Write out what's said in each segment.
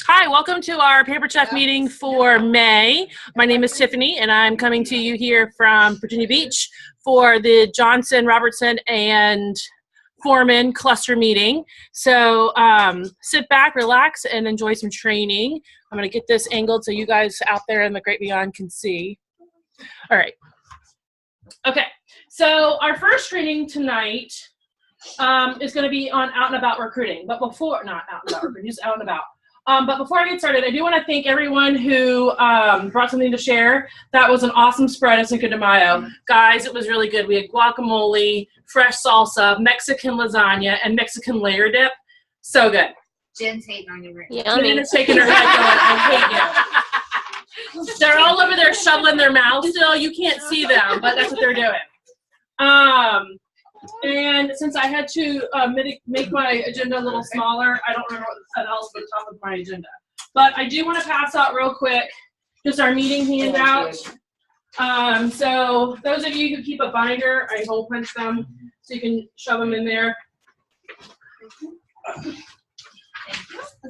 Hi, welcome to our paper check meeting for May. My name is Tiffany, and I'm coming to you here from Virginia Beach for the Johnson, Robertson, and Foreman cluster meeting. So sit back, relax, and enjoy some training. I'm going to get this angled so you guys out there in the great beyond can see. All right. Okay, so our first training tonight is going to be on out and about recruiting, but before, not out and about recruiting, just out and about. But before I get started, I do want to thank everyone who brought something to share. That was an awesome spread at Cinco de Mayo. Guys, it was really good. We had guacamole, fresh salsa, Mexican lasagna, and Mexican layer dip. So good. Jen's hating on you right now. Jen is shaking her head going, I hate you. They're all over there shoveling their mouths still. You can't see them, but that's what they're doing. And since I had to make my agenda a little smaller, I don't remember what else was on top of my agenda. But I do want to pass out real quick just our meeting handout. So those of you who keep a binder, I hole punch them so you can shove them in there.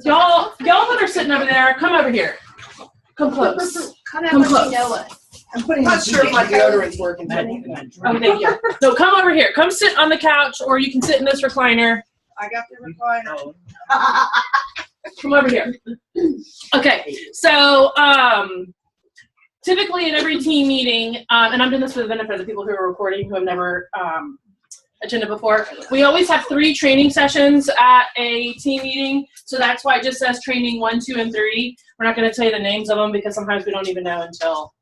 Y'all that are sitting over there, come over here. Come close. Come close. I'm not sure if my deodorant's working. Oh, thank you. So come over here. Come sit on the couch, or you can sit in this recliner. I got the recliner. Come over here. Okay, so typically at every team meeting, and I'm doing this for the benefit of the people who are recording who have never attended before, we always have 3 training sessions at a team meeting. So that's why it just says training 1, 2, and 3. We're not going to tell you the names of them because sometimes we don't even know until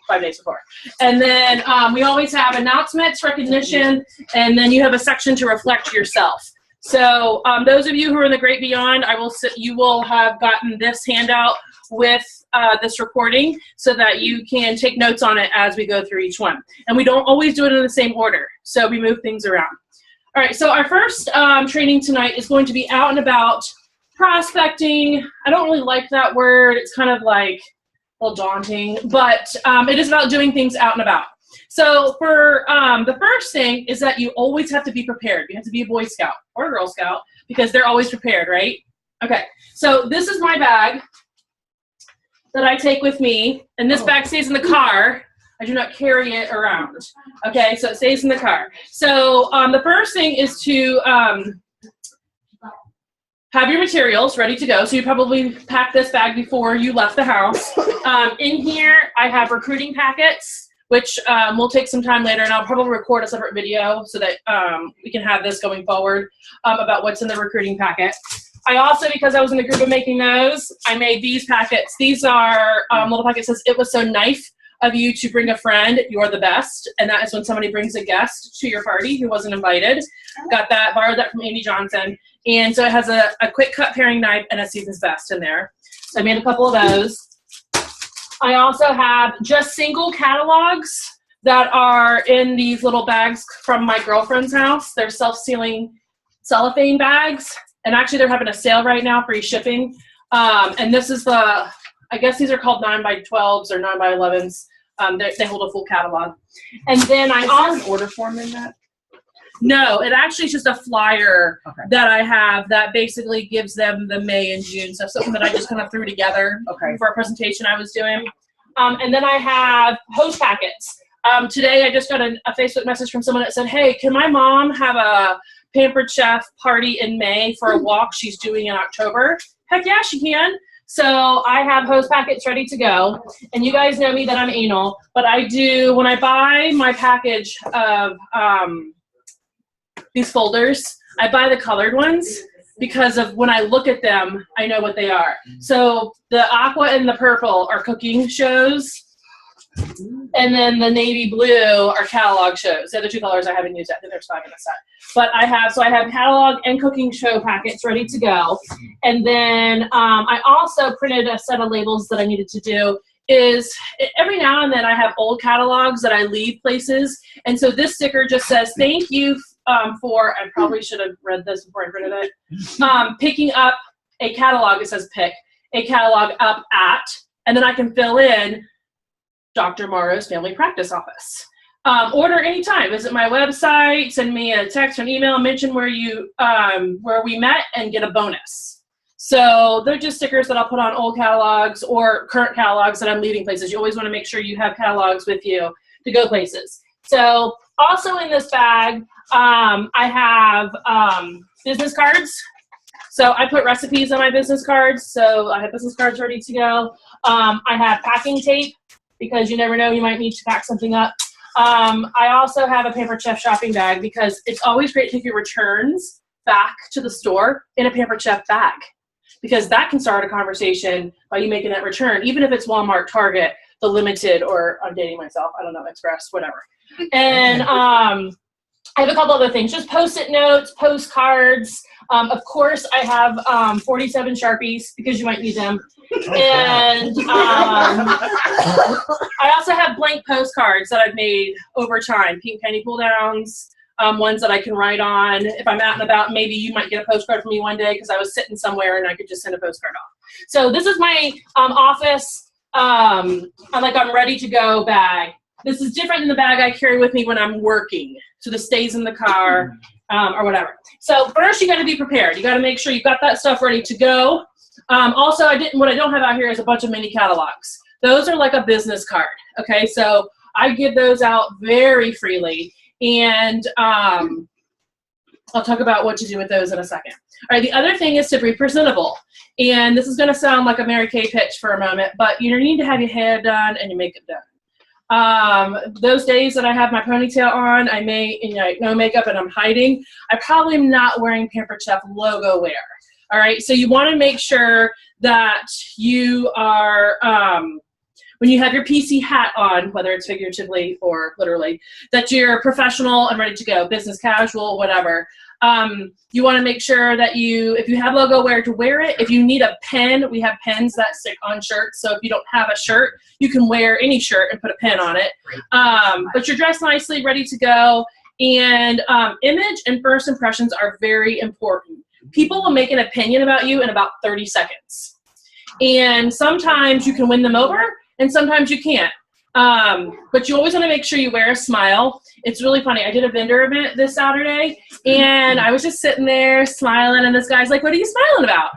5 days before. And then we always have announcements, recognition, and then you have a section to reflect yourself. So those of you who are in the great beyond, you will have gotten this handout with this recording so that you can take notes on it as we go through each one. And we don't always do it in the same order, so we move things around. All right, so our first training tonight is going to be out and about prospecting. I don't really like that word. It's kind of like a little daunting, but it is about doing things out and about. So for the first thing is that you always have to be prepared. You have to be a Boy Scout or a Girl Scout because they're always prepared, right? Okay, so this is my bag that I take with me, and this bag stays in the car. I do not carry it around. Okay, so it stays in the car. So the first thing is to have your materials ready to go. So you probably packed this bag before you left the house. In here, I have recruiting packets, which will take some time later, and I'll probably record a separate video so that we can have this going forward about what's in the recruiting packet. I also, because I was in the group of making those, I made these packets. These are little packets that says, "It was so nice of you to bring a friend, you're the best." And that is when somebody brings a guest to your party who wasn't invited. Got that, borrowed that from Amye Johnson. And so it has a quick cut paring knife and a Season's Best in there. So I made a couple of those. I also have just single catalogs that are in these little bags from my girlfriend's house. They're self-sealing cellophane bags. And actually they're having a sale right now, free shipping. And this is I guess these are called 9x12s or 9x11s. They hold a full catalog. And then I also— Is there an order form in that? No, it actually is just a flyer that I have that basically gives them the May and June stuff, something that I just kind of threw together for a presentation I was doing. And then I have hose packets. Today I just got a Facebook message from someone that said, "Hey, can my mom have a Pampered Chef party in May for a walk she's doing in October?" Heck yeah, she can. So I have hose packets ready to go. And you guys know me that I'm anal, but I do, when I buy my package of these folders, I buy the colored ones because of when I look at them, I know what they are. So the aqua and the purple are cooking shows, and then the navy blue are catalog shows. The other 2 colors I haven't used yet. I think there's 5 in a set. But I have catalog and cooking show packets ready to go. And then I also printed a set of labels that I needed to do. Every now and then I have old catalogs that I leave places. And so this sticker just says, "Thank you for," I probably should have read this before I printed it, "picking up a catalog." It says pick a catalog up at, and then I can fill in Dr. Morrow's Family Practice Office. Order anytime. Visit my website, send me a text or an email, mention where we met, and get a bonus. So they're just stickers that I'll put on old catalogs or current catalogs that I'm leaving places. You always want to make sure you have catalogs with you to go places. So also in this bag, I have business cards. So I put recipes on my business cards. So I have business cards ready to go. I have packing tape because you never know, you might need to pack something up. I also have a Pampered Chef shopping bag because it's always great to take your returns back to the store in a Pampered Chef bag, because that can start a conversation by you making that return, even if it's Walmart, Target, the Limited, or I'm dating myself, I don't know, Express, whatever. And I have a couple other things, just Post-it notes, postcards. Of course, I have 47 Sharpies because you might need them. And I also have blank postcards that I've made over time, pink penny pull downs, ones that I can write on. If I'm out and about, maybe you might get a postcard from me one day because I was sitting somewhere and I could just send a postcard off. So this is my office, I'm ready to go bag. This is different than the bag I carry with me when I'm working. So this stays in the car or whatever. So first you got to be prepared. You got to make sure you've got that stuff ready to go. Also, what I don't have out here is a bunch of mini catalogs. Those are like a business card. Okay, so I give those out very freely. And I'll talk about what to do with those in a second. All right, the other thing is to be presentable. And this is going to sound like a Mary Kay pitch for a moment, but you need to have your hair done and your makeup done. Those days that I have my ponytail on, I may, no makeup and I'm hiding, I probably am not wearing Pampered Chef logo wear. All right, so you want to make sure that you are, when you have your PC hat on, whether it's figuratively or literally, that you're professional and ready to go, business casual, whatever. You want to make sure that if you have logo wear, to wear it. If you need a pen, we have pens that stick on shirts. So if you don't have a shirt, you can wear any shirt and put a pen on it. But you're dressed nicely, ready to go. And image and first impressions are very important. People will make an opinion about you in about 30 seconds. And sometimes you can win them over, and sometimes you can't. But you always want to make sure you wear a smile. It's really funny. I did a vendor event this Saturday, and I was just sitting there smiling, and this guy's like, "What are you smiling about?"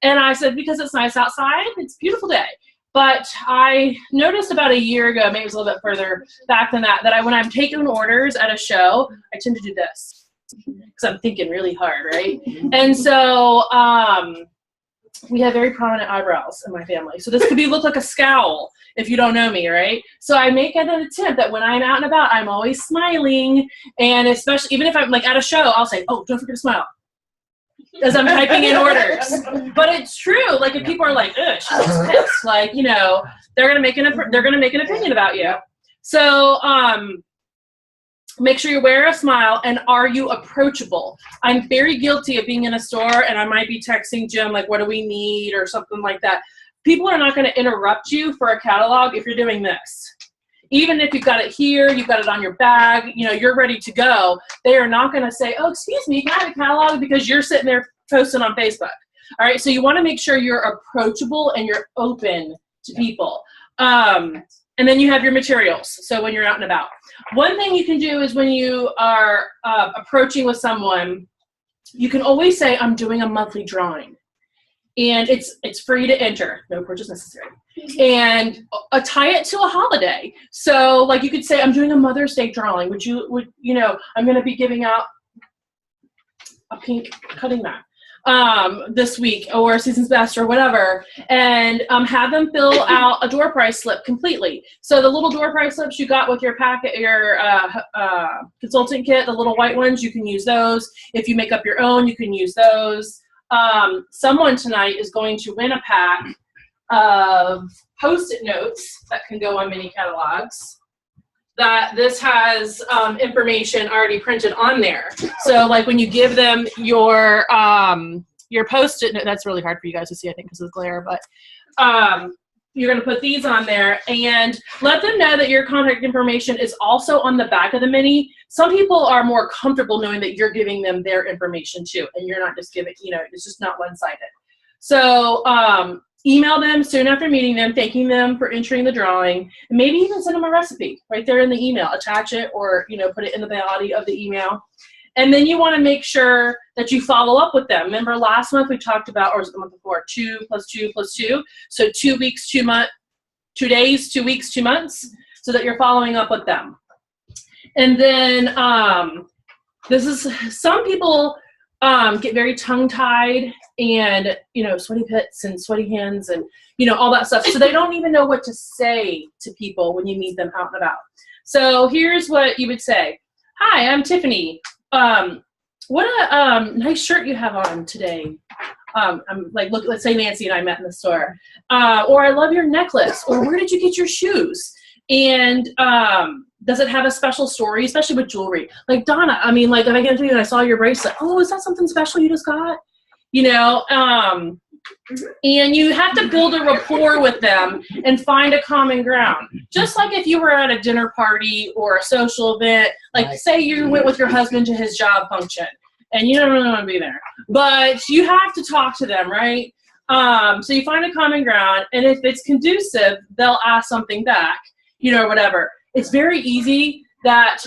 And I said, "Because it's nice outside. It's a beautiful day." But I noticed about a year ago, maybe it was a little bit further back than that, when I'm taking orders at a show, I tend to do this because I'm thinking really hard, right? And so we have very prominent eyebrows in my family. So this could look like a scowl if you don't know me, right? So I make an attempt that when I'm out and about, I'm always smiling. And especially, even if I'm like at a show, I'll say, "Oh, don't forget to smile," as I'm typing in orders. But it's true. Like if people are like, "Ugh, she looks pissed," like, they're gonna make an opinion about you. So make sure you wear a smile, and are you approachable? I'm very guilty of being in a store and I might be texting Jim like, "What do we need?" or something like that. People are not going to interrupt you for a catalog if you're doing this. Even if you've got it here, you've got it on your bag, you're ready to go, they are not going to say, "Oh, excuse me, can I have a catalog?" because you're sitting there posting on Facebook. All right, so you want to make sure you're approachable and you're open to people. And then you have your materials, so when you're out and about. One thing you can do is when you are approaching with someone, you can always say, "I'm doing a monthly drawing." And it's free to enter, no purchase necessary. And tie it to a holiday. So like you could say, "I'm doing a Mother's Day drawing. I'm going to be giving out a pink cutting mat this week, or Season's Best, or whatever," and have them fill out a door prize slip completely. So the little door prize slips you got with your packet, your consultant kit, the little white ones, you can use those. If you make up your own, you can use those. Someone tonight is going to win a pack of Post-it notes that can go on mini catalogs. That this has information already printed on there. So like when you give them your Post-it note, that's really hard for you guys to see, I think, because of the glare, but you're going to put these on there and let them know that your contact information is also on the back of the mini. Some people are more comfortable knowing that you're giving them their information too, and you're not just giving, it's just not one-sided. So email them soon after meeting them, thanking them for entering the drawing, and maybe even send them a recipe right there in the email. Attach it, or put it in the body of the email. And then you want to make sure that you follow up with them. Remember last month we talked about, or was it the month before, 2 + 2 + 2. So 2 weeks, 2 months, 2 days, 2 weeks, 2 months, so that you're following up with them. And then some people get very tongue-tied and, sweaty pits and sweaty hands and, all that stuff. So they don't even know what to say to people when you meet them out and about. So here's what you would say. Hi, I'm Tiffany. What a nice shirt you have on today. I'm like, look, let's say Nancy and I met in the store. Or I love your necklace. Or where did you get your shoes? And does it have a special story, especially with jewelry? Like Donna, I mean, like if I get to you and I saw your bracelet, oh, is that something special you just got? And you have to build a rapport with them and find a common ground. Just like if you were at a dinner party or a social event, like say you went with your husband to his job function and you don't really want to be there, but you have to talk to them, right? So you find a common ground, and if it's conducive, they'll ask something back, or whatever. It's very easy that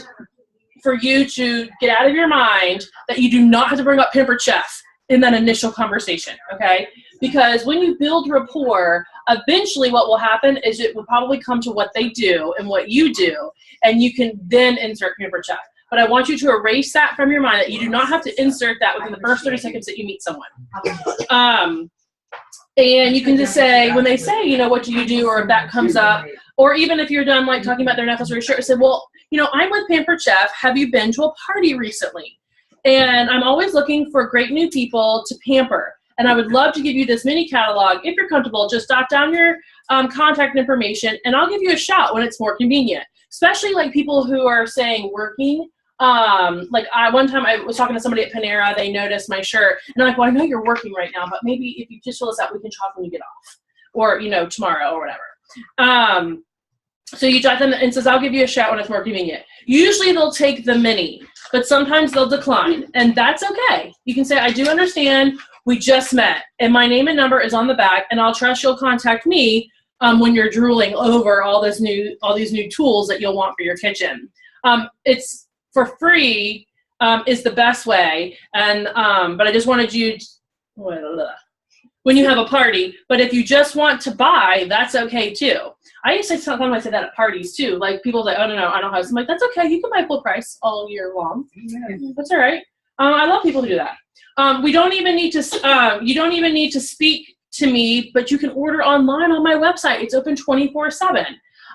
for you to get out of your mind that you do not have to bring up Pampered Chef in that initial conversation, okay? Because when you build rapport, eventually what will happen is it will probably come to what they do and what you do, and you can then insert Pampered Chef. But I want you to erase that from your mind, that you do not have to insert that within the first 30 seconds that you meet someone. And you can just say, when they say, what do you do, or if that comes up, or even if you're done like talking about their necklace or your shirt, say, well, I'm with Pampered Chef. Have you been to a party recently? And I'm always looking for great new people to pamper. And I would love to give you this mini catalog. If you're comfortable, just jot down your contact information, and I'll give you a shout when it's more convenient. Especially like people who are saying working. One time I was talking to somebody at Panera, they noticed my shirt, and I'm like, well, I know you're working right now, but maybe if you just fill us out, we can talk when you get off, or, tomorrow or whatever. So you jot them and says, I'll give you a shout when it's more convenient. Usually they'll take the mini, but sometimes they'll decline, and that's okay. You can say, I do understand, we just met, and my name and number is on the back, and I'll trust you'll contact me when you're drooling over all these new tools that you'll want for your kitchen. It's for free is the best way, and but I just wanted you when you have a party. But if you just want to buy, that's okay too. I used to sometimes I say that at parties too. Like people say, oh no, I don't have. I'm like, that's okay. You can buy full price all year long. That's all right. I love people who do that. We don't even need to. You don't even need to speak to me, but you can order online on my website. It's open 24/7.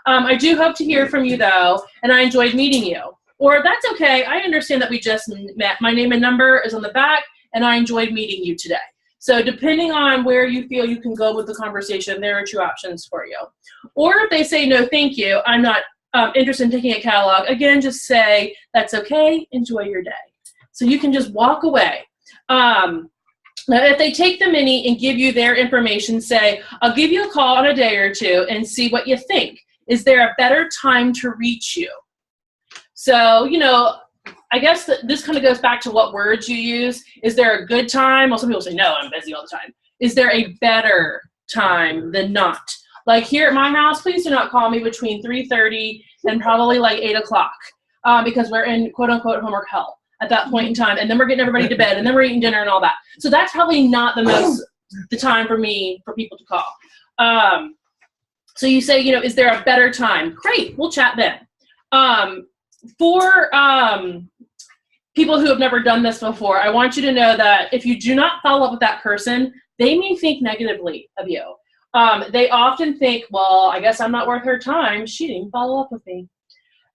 I do hope to hear from you though, and I enjoyed meeting you. Or that's okay. I understand that we just met. My name and number is on the back, and I enjoyed meeting you today. So depending on where you feel you can go with the conversation, there are 2 options for you. Or if they say, no, thank you, I'm not interested in taking a catalog, again, just say, that's okay, enjoy your day. So you can just walk away. Now, if they take the mini and give you their information, say, I'll give you a call in a day or 2 and see what you think. Is there a better time to reach you? So, I guess this kind of goes back to what words you use. Is there a good time? Well, some people say, no, I'm busy all the time. Is there a better time than not? Like here at my house, please do not call me between 3:30 and probably like 8 o'clock because we're in quote unquote homework hell at that point in time. And then we're getting everybody to bed and then we're eating dinner and all that. So that's probably not the time for people to call. So you say, is there a better time? Great, we'll chat then. For people who have never done this before, I want you to know that if you do not follow up with that person, they may think negatively of you. They often think, well, I guess I'm not worth her time. She didn't follow up with me.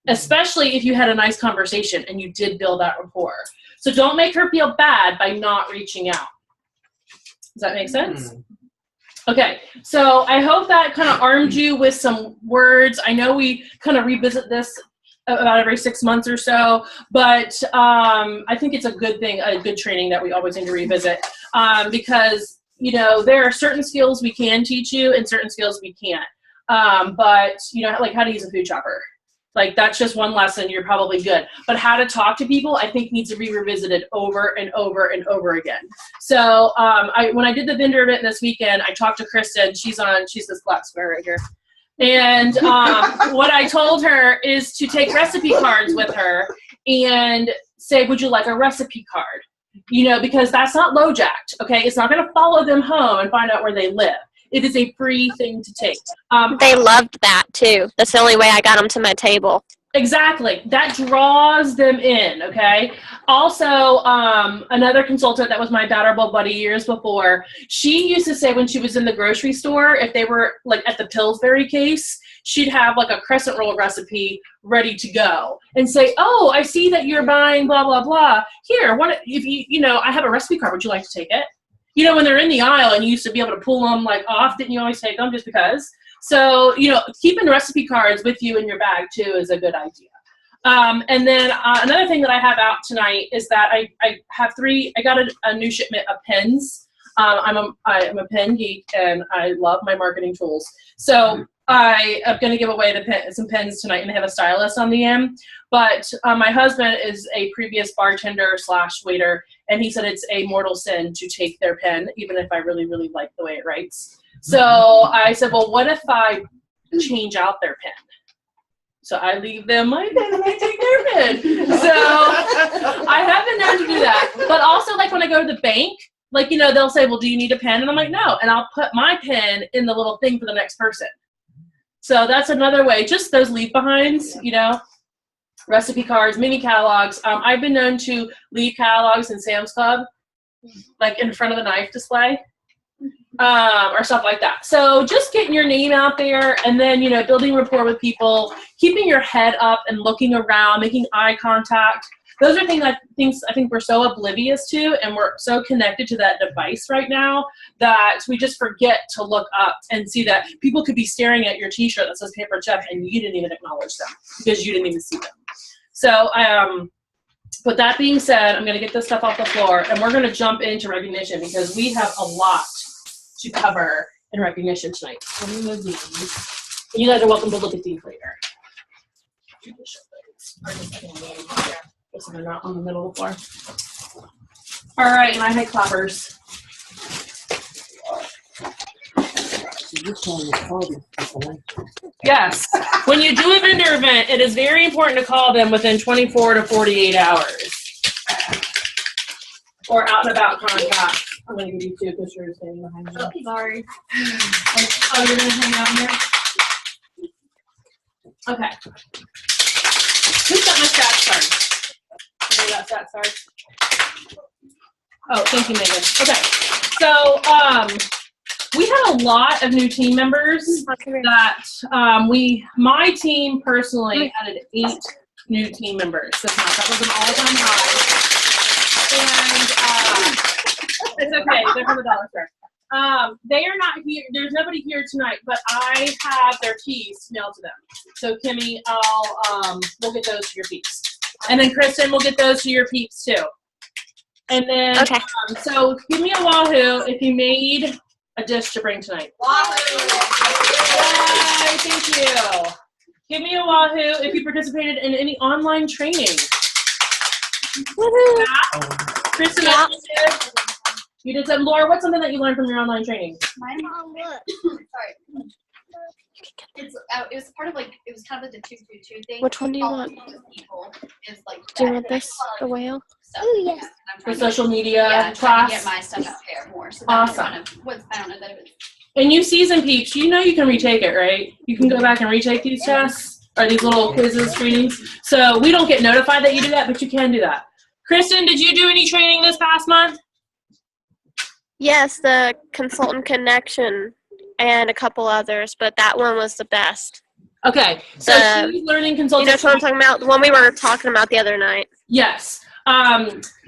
Especially if you had a nice conversation and you did build that rapport. So don't make her feel bad by not reaching out. Does that make sense? Okay, so I hope that kind of armed you with some words. I know we kind of revisit this about every 6 months or so, but I think it's a good thing, a good training that we always need to revisit because, there are certain skills we can teach you and certain skills we can't. But, like how to use a food chopper. Like that's just one lesson, you're probably good. But how to talk to people, I think needs to be revisited over and over and over again. So when I did the vendor event this weekend, I talked to Kristen. She's this black square right here. And what I told her is to take recipe cards with her and say, would you like a recipe card? You know, because that's not LoJacked, okay? It's not going to follow them home and find out where they live. It is a free thing to take. They loved that, too. That's the only way I got them to my table. Exactly. That draws them in, okay? Also, another consultant that was my Batterball buddy years before, she used to say when she was in the grocery store, if they were like at the Pillsbury case, she'd have like a crescent roll recipe ready to go and say, oh, I see that you're buying blah, blah, blah. Here, what if you know, I have a recipe card. Would you like to take it? You know, when they're in the aisle and you used to be able to pull them like off, didn't you always take them just because? So, you know, keeping recipe cards with you in your bag, too, is a good idea. And then another thing that I have out tonight is that I got a new shipment of pens. I'm a pen geek, and I love my marketing tools. So I am going to give away some pens tonight, and they have a stylus on the end. But my husband is a previous bartender / waiter, and he said it's a mortal sin to take their pen, even if I really, really like the way it writes. So I said, well, what if I change out their pen? So I leave them my pen and I take their pen. So I have been known to do that. But also, like, when I go to the bank, like, you know, they'll say, well, do you need a pen? And I'm like, no. And I'll put my pen in the little thing for the next person. So that's another way. Just those leave behinds, you know, recipe cards, mini catalogs. I've been known to leave catalogs in Sam's Club, like in front of the knife display. Or stuff like that. So just getting your name out there, and then, you know, building rapport with people, keeping your head up and looking around, making eye contact. Those are things I think we're so oblivious to, and we're so connected to that device right now that we just forget to look up and see that people could be staring at your t-shirt that says Paper Chef and you didn't even acknowledge them because you didn't even see them. So with that being said, I'm going to get this stuff off the floor, and we're going to jump into recognition because we have a lot to cover in recognition tonight. Let me move these. You guys are welcome to look at these later. So they're not on the middle of the floor. All right, and I had clappers. Yes. When you do a vendor event, it is very important to call them within 24 to 48 hours. Or out and about contact. I'm going to give you two because you're standing behind me. Oh, sorry. Oh, you're going to hang out in there? Okay. Who's got my stats card? Anybody got stats card? Oh, thank you, Megan. Okay. So, we had a lot of new team members that my team personally added 8 new team members this month. That was an all-time high. And it's okay. They're from the dollar store. They are not here. There's nobody here tonight, but I have their keys mailed to them. So Kimmy, we'll get those to your peeps, and then Kristen will get those to your peeps too. And then, okay. So give me a wahoo if you made a dish to bring tonight. Wahoo! Yay, thank you. Give me a wahoo if you participated in any online training. Woohoo! Kristen, Yeah. you did some. Laura, what's something that you learned from your online training? My mom sorry. It was part of it was kind of like the 2-2-2 thing. Which one do you want? People is like. Do you want this, the whale? Oh yes. The social media trying class. to get my stuff out there more. So that's Awesome. kind of what I don't know that it was. And you season peeps, you know you can retake it, right? You can go back and retake these tests or these little quizzes, screenings. So we don't get notified that you do that, but you can do that. Kristen, did you do any training this past month? Yes, the Consultant Connection and a couple others, but that one was the best. Okay, so she's learning You consultant. know what I'm talking about? The one we were talking about the other night. Yes.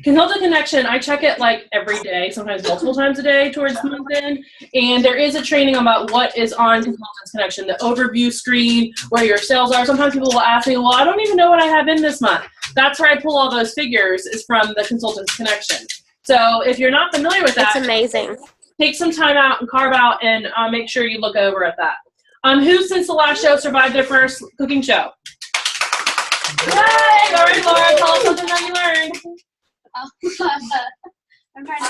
Consultant Connection, I check it like every day, sometimes multiple times a day towards month end. And there is a training about what is on Consultants Connection, the overview screen, where your sales are. Sometimes people will ask me, well, I don't even know what I have in this month. That's where I pull all those figures is from the Consultants Connection. So if you're not familiar with that, It's amazing. take some time out and carve out and make sure you look over at that. Who since the last show survived their first cooking show? Yay! All right, Laura, tell us something that you learned. I'm trying to.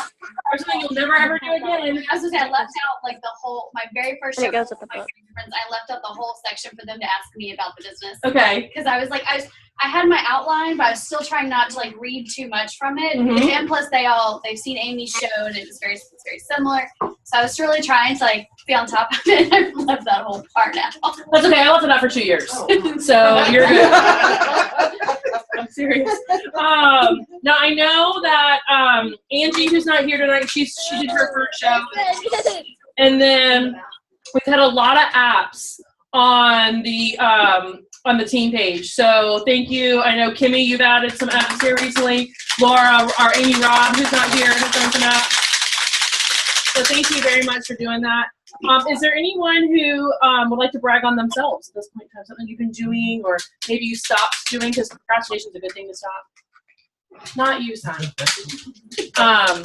Or something you'll never ever do again. I was gonna say I left out like the whole my very first And show it goes with with the my book. friends. I left out the whole section for them to ask me about the business Okay. because I was like I had my outline, but I was still trying not to like read too much from it. Mhm. And plus they've seen Amy's show and it's very similar. So I was really trying to like be on top of it. I left that whole part out. That's okay. I left it out for 2 years. So you're good. I'm serious. Now I know that Angie, who's not here tonight, she did her first show, and then we've had a lot of apps on the team page. So thank you. I know Kimmy, you've added some apps here recently. Laura, our Amy Robb, who's not here, has done some apps. So thank you very much for doing that. Is there anyone who would like to brag on themselves at this point in time? Something you've been doing, or maybe you stopped doing, because procrastination is a good thing to stop. Not you, son. I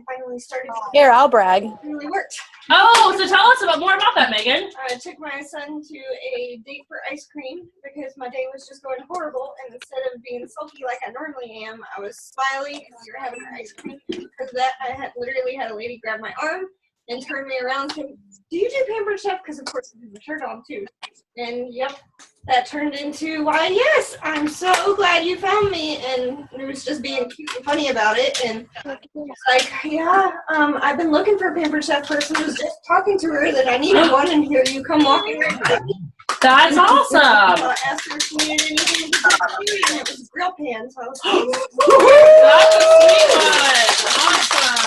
finally started. Here, I'll brag. It really worked. Oh, so tell us more about that, Megan. I took my son to a date for ice cream because my day was just going horrible, and instead of being sulky like I normally am, I was smiley because we were having ice cream. Because that, I had literally had a lady grab my arm and turn me around and say, "Do you do Pampered Chef?" Because of course I had the shirt on too. And yep, that turned into, "Why, yes, I'm so glad you found me." And it was just being cute and funny about it. And it's like, yeah, I've been looking for a Pampered Chef person. I was just talking to her that I needed one, and here you come walking right by me. That's awesome. I asked her if she needed anything to do, and it was a grill pan, so I was like, That's a sweet one. Awesome.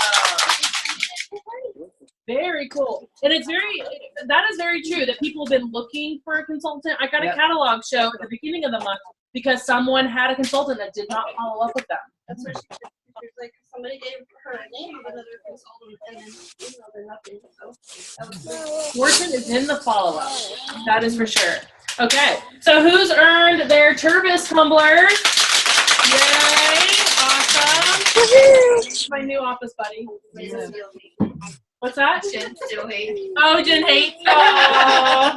Very cool. And that is very true that people have been looking for a consultant. I got a catalog show at the beginning of the month because someone had a consultant that did not follow up with them. that's what she said. She was like, somebody gave her a name of another consultant, and then emailed her nothing, so that was good. Fortune is in the follow-up. That is for sure. Okay, so who's earned their Turbis tumblers? Yay, awesome. My new office buddy. What's that? Jen still hates. Oh, Jen hates. Aww.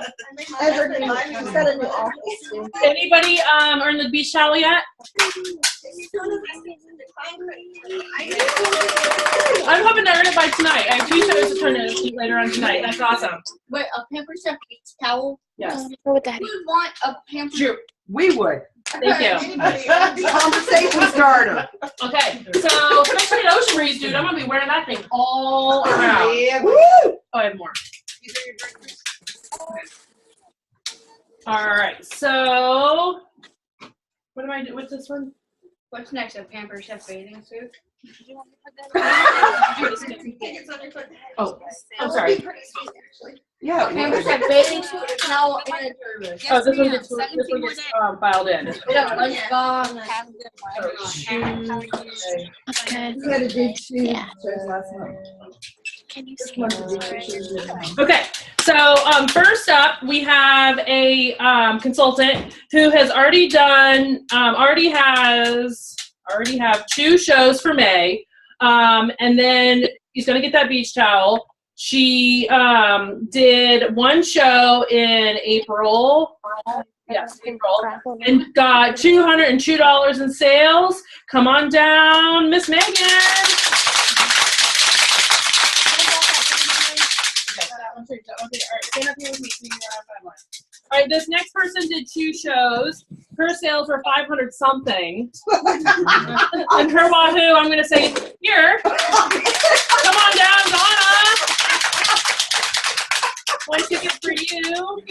I heard that mine just got a new office too. Anybody earn the beach towel yet? I'm hoping to earn it by tonight. I have 2 shows to turn in later on tonight. That's awesome. Wait, a Pampered Chef beach towel? Yes. Go with Daddy. Who would want a Pampered Sure. We would. Thank you. Conversation starter. Okay, so especially at Ocean Breeze, dude, I'm gonna be wearing that thing all around. Yeah. Oh, I have more. All right, so what am I doing? What's this one? What's next? A Pampered Chef bathing suit? Oh, I'm sorry. Yeah. Pampered Chef bathing suit, a towel, and a turban. Oh, this one gets filed in. Okay. We had a big shoe Yeah. shows last month. Can you Just see? wanted to do shoes. Okay, so first up, we have a consultant who has already done, already have 2 shows for May, and then he's gonna get that beach towel. She did 1 show in April. Yes, April, and got $202 in sales. Come on down, Miss Megan. Okay, all right, stand up here with me so you can have that one. All right, this next person did 2 shows. Her sales were 500 something. And her wahoo, I'm gonna say here. Come on down, Donna. 1 ticket for you.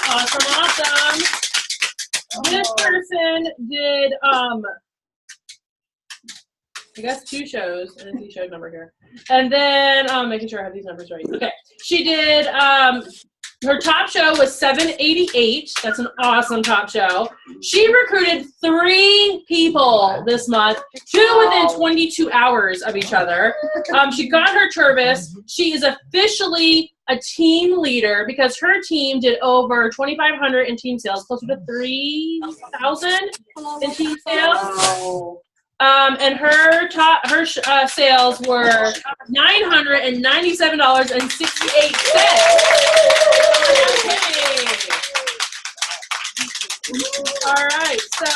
Awesome. This person did I guess 2 shows, and a 2 show number here. And then, making sure I have these numbers right. Okay. She did, her top show was 788. That's an awesome top show. She recruited 3 people this month, 2 within 22 hours of each other. She got her Turbis. She is officially a team leader because her team did over 2,500 in team sales, closer to 3,000 in team sales. And her sales were $997.68. All right, so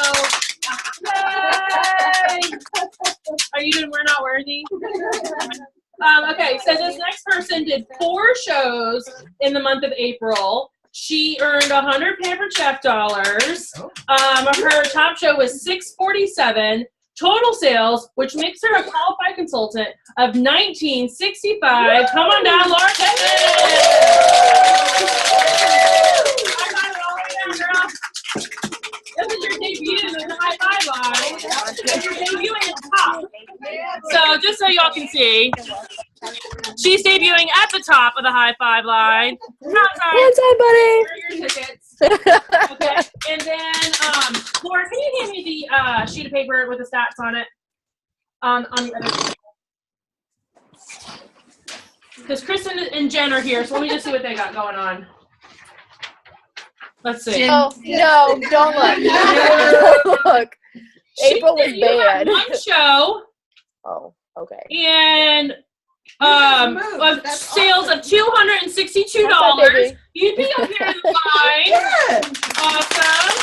yay! Are you doing We're Not Worthy? Okay, so this next person did 4 shows in the month of April. She earned 100 Pampered Chef dollars. Her top show was $647. Total sales, which makes her a qualified consultant, of $1965. Come on down, Laura This is your debut in the high five line. You're debuting at the top. So just so y'all can see, she's debuting at the top of the high five line. Hands up, buddy. Where are your tickets? Okay, and then Laura, can you hand me the sheet of paper with the stats on it? On the other. Because Kristen and Jen are here, so let me just see what they got going on. Let's see. Oh, no, don't look. Don't look. April was You had bad. one show Oh, okay. and of That's sales awesome. of $262. That's my baby. You'd be up here in the line. Awesome.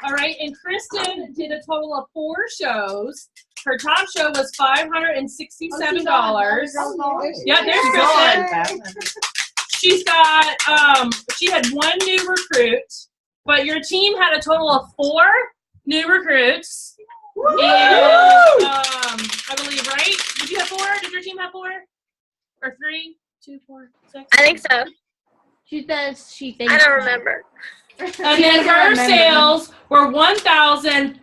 All right, and Kristen did a total of 4 shows. Her top show was $567. Yeah, there's Kristen. She's got she had 1 new recruit, but your team had a total of 4 new recruits. And I believe, right? Did you have 4? Did your team have 4? Or 3? 2, 4, 6? I think so. She says she thinks. I don't remember. And then her sales were $1,467 in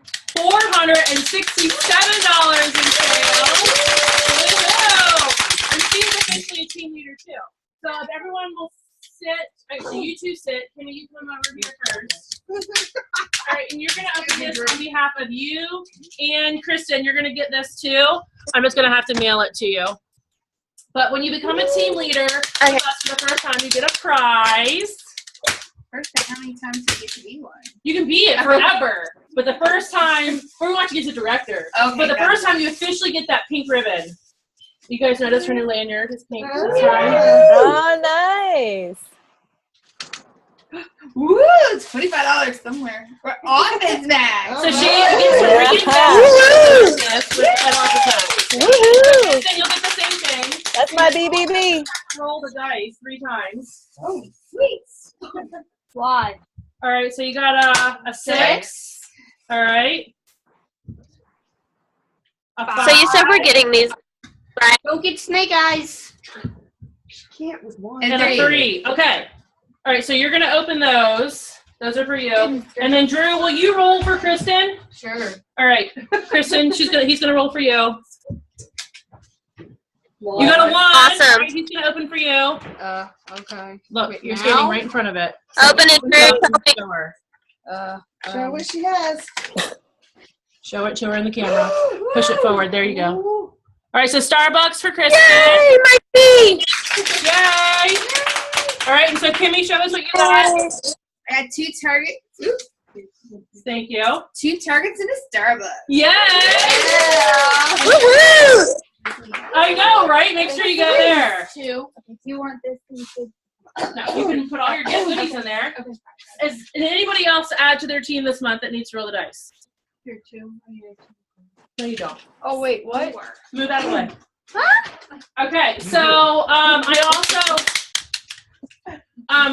sales. Woo! And she's officially a team leader too. So if everyone will sit, actually you two sit. Can you come over here first? All right, and you're gonna open this on behalf of you and Kristen. You're gonna get this too. I'm just gonna have to mail it to you. But when you become a team leader with us for the first time, you get a prize. First, how many times do you get to be one? You can be it forever. But the first time, we want to get to director. Okay, but the gotcha. first time you officially get that pink ribbon. You guys notice her new lanyard is pink. That's Oh, nice. Woo! It's $25 somewhere. We're on this bag. So she gets to bring it back with an architect. Woohoo! Then you'll get the same thing. That's my BBB. Roll the dice 3 times. Oh, sweet. Why? All right, so you got a 6. All right. A 5. So you said we're getting these. Go get snake eyes. Can't with one. and a 3. Okay. All right, so you're going to open those. Those are for you. And then Drew, will you roll for Kristen? Sure. All right. Kristen, he's going to roll for you. You got a 1. Awesome. All right, he's going to open for you. Okay. Look, Wait, you're now? standing right in front of it. Open it, Drew. Show her. Show what she has. Show it to her in the camera. Push it forward. There you go. All right, so Starbucks for Kristen. Yay, my tea! Yay! All right, and so Kimmy, show us what you got. I got 2 targets. Thank you. 2 targets in a Starbucks. Yay! Woohoo! I know, right? Make sure you go there. 2. If you want this, you could. No, you can put all your gift goodies in there. Okay. Is anybody else add to their team this month that needs to roll the dice? Here, 2. No, you don't. Oh, wait, what? Move out of the way. Okay, so I also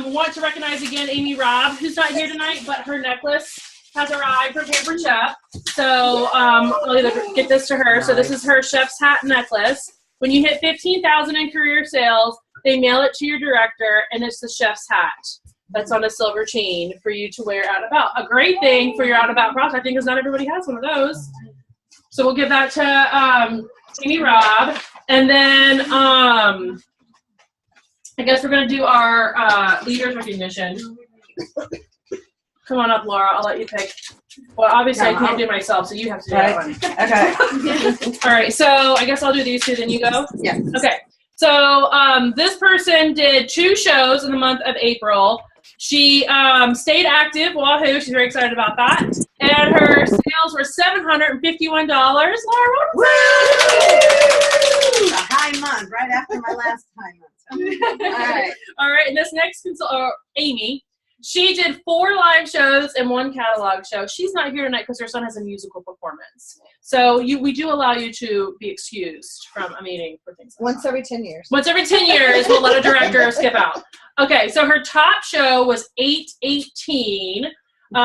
want to recognize again Amy Robb, who's not here tonight, but her necklace has arrived from Pampered Chef. So I'll either get this to her. So this is her chef's hat necklace. When you hit 15,000 in career sales, they mail it to your director, and it's the chef's hat that's on a silver chain for you to wear out and about. A great thing for your out and about prospecting because not everybody has one of those. So we'll give that to Amy Robb. And then I guess we're going to do our leaders recognition. Come on up, Laura. I'll let you pick. Well, obviously I can't do myself, so you have to do that one. Okay. All right, so I guess I'll do these 2, then you go? Yeah. Okay. So this person did 2 shows in the month of April. She stayed active. Wahoo! She's very excited about that. And her sales were $751. Laura, Woo! A high month, right after my last high month. All right. all right. And this next Amy, She did 4 live shows and 1 catalog show. She's not here tonight because her son has a musical performance. So we do allow you to be excused from a meeting for things like Once every 10 years. Once every 10 years, we'll let a director skip out. Okay, so her top show was 8/18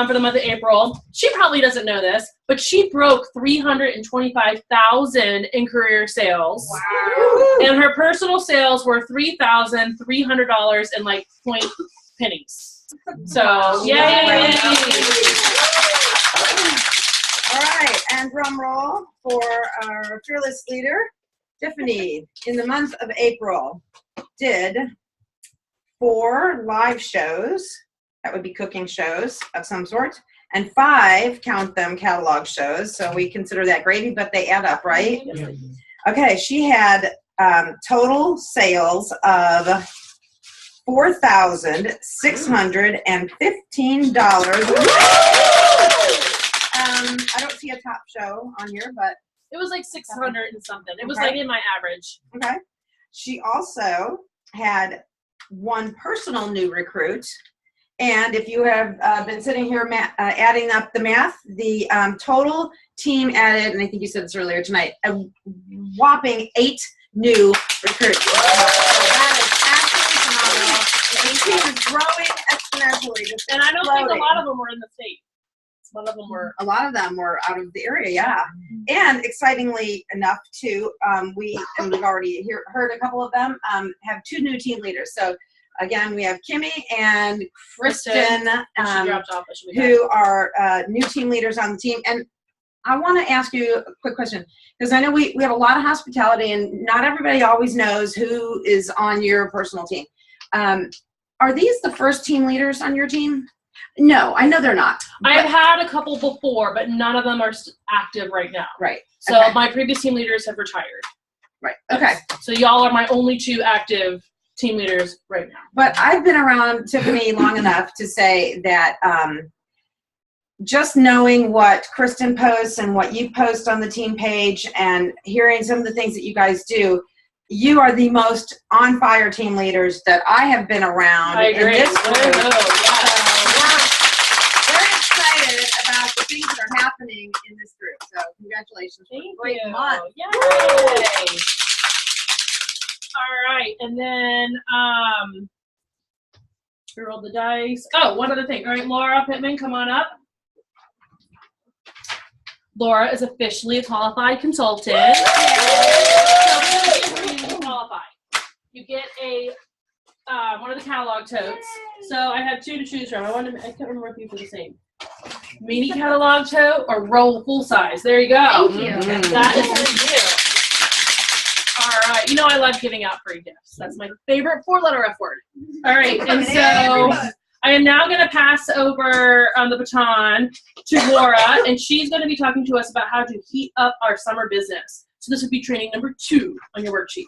for the month of April. She probably doesn't know this, but she broke $325,000 in career sales. Wow. And her personal sales were $3,300 and like point pennies. So, yay! All right, and drum roll for our fearless leader, Tiffany. In the month of April, did 4 live shows. That would be cooking shows of some sort, and 5, count them, catalog shows. So we consider that gravy, but they add up, right? Okay, she had total sales of $4,615. I don't see a top show on here, but It was like 600 and something. It was Okay. like in my average. okay. She also had 1 personal new recruit. And if you have been sitting here adding up the math, the total team added, and I think you said this earlier tonight, a whopping 8 new recruits. So that is absolutely phenomenal. The team is growing exponentially. Just And I don't think a exploding. lot of them were in the state. A lot of them were. A lot of them were out of the area, yeah. And excitingly enough, too, we've already heard a couple of them, have 2 new team leaders. So again, we have Kimmy and Kristen, She dropped off, but she'll be back. who are new team leaders on the team. And I want to ask you a quick question, because I know we have a lot of hospitality, and not everybody always knows who is on your personal team. Are these the first team leaders on your team? No, I know they're not. I've had a couple before, but none of them are active right now. Right. So Okay. my previous team leaders have retired. Right. Okay. So y'all are my only 2 active team leaders right now. But I've been around Tiffany long enough to say that just knowing what Kristen posts and what you post on the team page and hearing some of the things that you guys do, you are the most on fire team leaders that I have been around. I agree. In this group. Woohoo, So yeah. we're very excited about the things that are happening in this group. So congratulations for a Thank great you. month. Yay. All right, and then we rolled the dice. Oh, one other thing. All right, Laura Pittman, come on up. Laura is officially a qualified consultant. So you qualify. You get a one of the catalog totes. So I have 2 to choose from. I can't remember if these are the same. Mini catalog tote or roll full size. There you go. Thank you. That is for you. All right. You know I love giving out free gifts. That's my favorite 4-letter F word. All right. And so I am now going to pass over the baton to Laura, and she's going to be talking to us about how to heat up our summer business. So this would be training number 2 on your worksheet.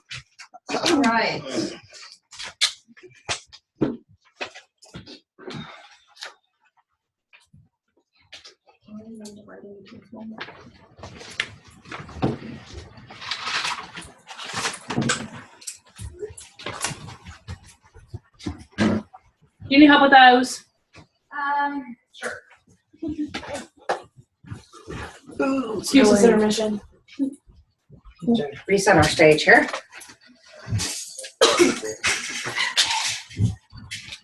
All right. Do you need help with those? Sure. Excuse this intermission. Reset our stage here.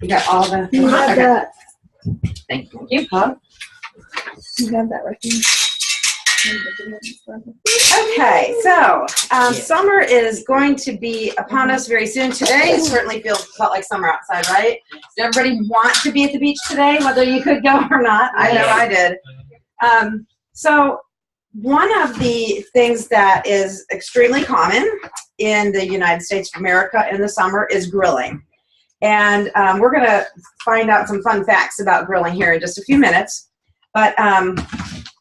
You got all the. You have okay. that. Thank you. Huh? You have that right here. Okay, so summer is going to be upon us very soon. Today certainly felt like summer outside, right? Did everybody want to be at the beach today, whether you could go or not? I know I did. So one of the things that is extremely common in the United States of America in the summer is grilling. And we're going to find out some fun facts about grilling here in just a few minutes. But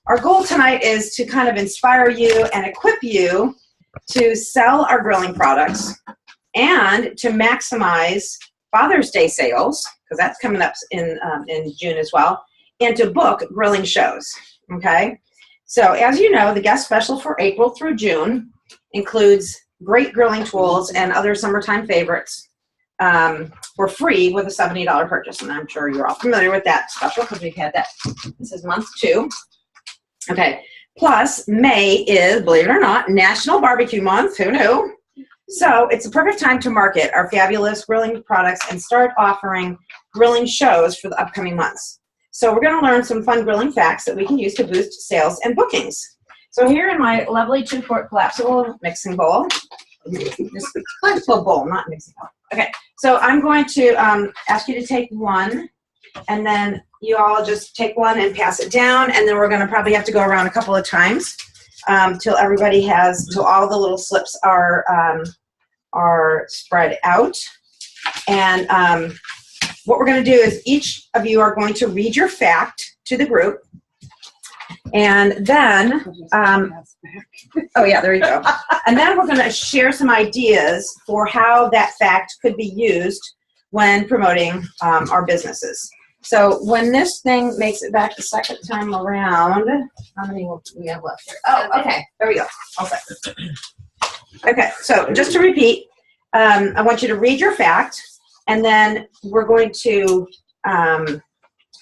our goal tonight is to kind of inspire you and equip you to sell our grilling products and to maximize Father's Day sales, because that's coming up in June as well, and to book grilling shows, okay? So as you know, the guest special for April through June includes great grilling tools and other summertime favorites, for free with a $70 purchase. And I'm sure you're all familiar with that special because we've had that. This is month 2. Okay. Plus, May is, believe it or not, National Barbecue Month. Who knew? So it's a perfect time to market our fabulous grilling products and start offering grilling shows for the upcoming months. So we're going to learn some fun grilling facts that we can use to boost sales and bookings. So here in my lovely 2-quart collapsible mixing bowl, just collapsible bowl, not mixing bowl. Okay, so I'm going to ask you to take one, and then you all just take one and pass it down, and then we're going to probably have to go around a couple of times till everybody has, till all the little slips are spread out. And what we're going to do is each of you are going to read your fact to the group. And then, oh yeah, there you go. And then we're going to share some ideas for how that fact could be used when promoting our businesses. So when this thing makes it back the second time around, how many will we have left here? Oh, okay, there we go. Okay. Okay, so just to repeat, I want you to read your fact, and then we're going to